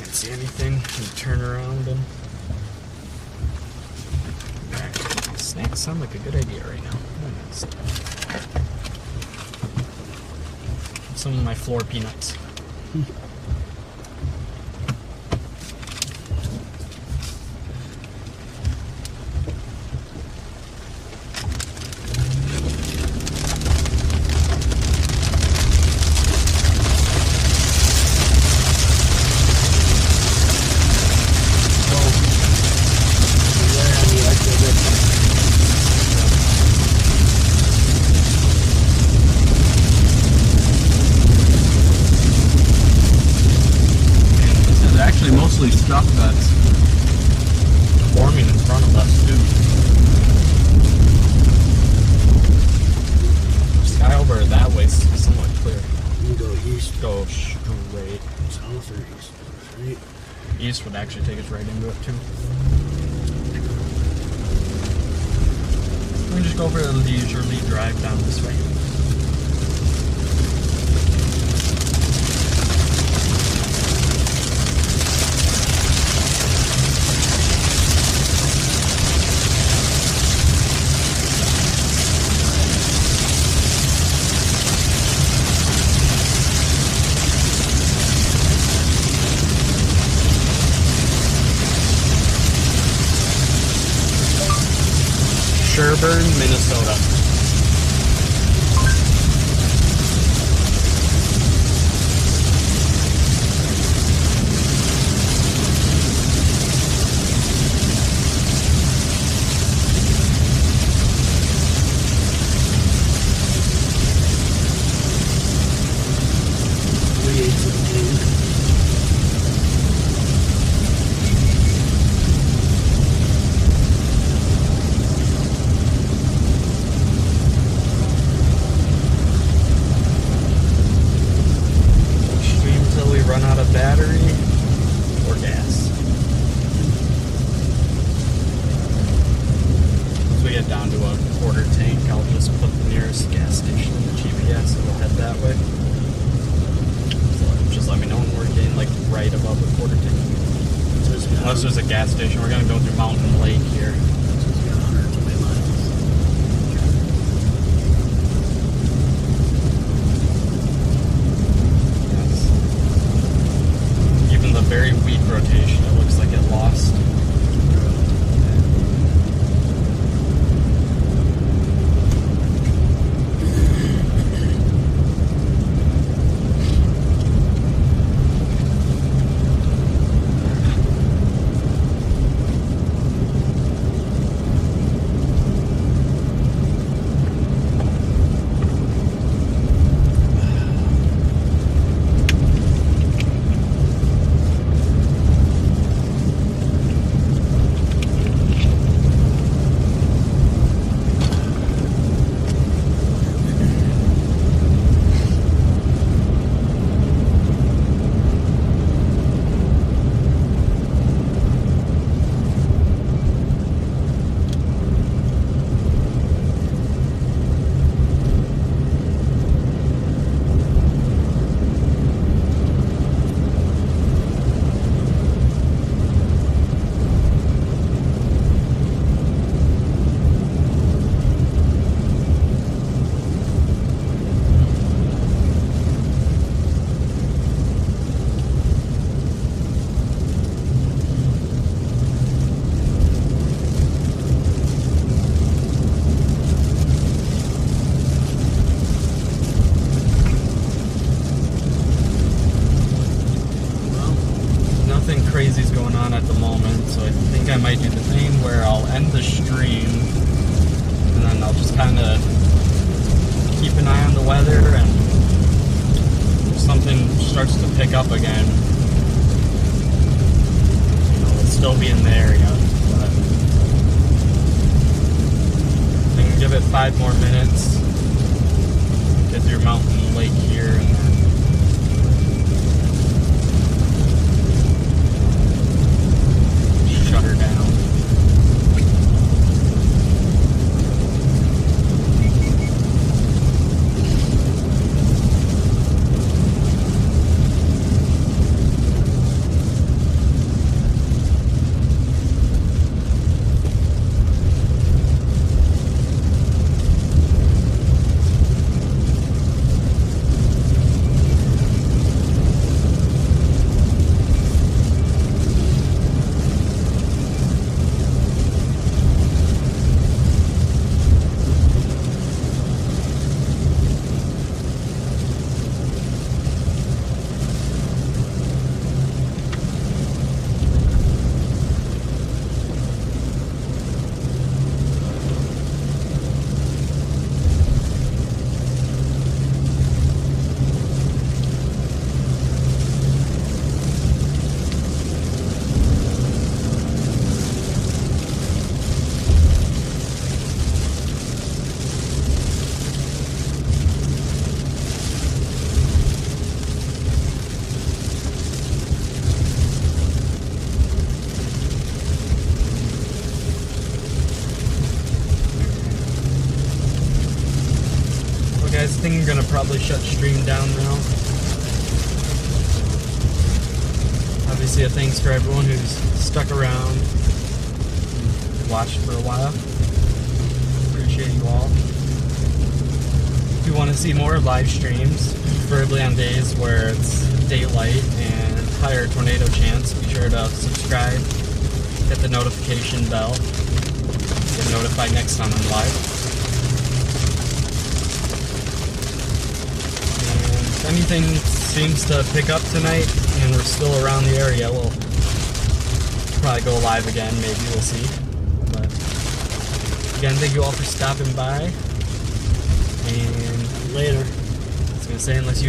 can't see anything. And turn around and. Snacks sound like a good idea right now. Some of my floor peanuts. Mostly stuff that's forming in front of us too. Sky over that way is somewhat clear. You go east, Go straight. south, or east, right? East would actually take us right into it too. We can just go for a leisurely drive down this way. Sherburne, Minnesota. Run out of battery or gas. Once we get down to a quarter tank, I'll just put the nearest gas station in the GPS and we'll head that way. So just let me know when we're getting like right above the quarter tank. Unless there's a gas station, we're gonna go through Mountain Lake here. Very weak rotation. It looks like it lost. Crazy's going on at the moment, so I think I might do the thing where I'll end the stream and then I'll just kind of keep an eye on the weather, and if something starts to pick up again, it'll still be in the area, but I can give it 5 more minutes, get through Mountain Lake here, and then shut her down. probably shut stream down now. Obviously, a thanks for everyone who's stuck around and watched for a while. Appreciate you all. If you want to see more live streams, preferably on days where it's daylight and higher tornado chance, be sure to subscribe, hit the notification bell, get notified next time I'm live. And if anything seems to pick up tonight and we're still around the area, we'll probably go live again, maybe, we'll see. But again, thank you all for stopping by. And Later. I was gonna say, unless you have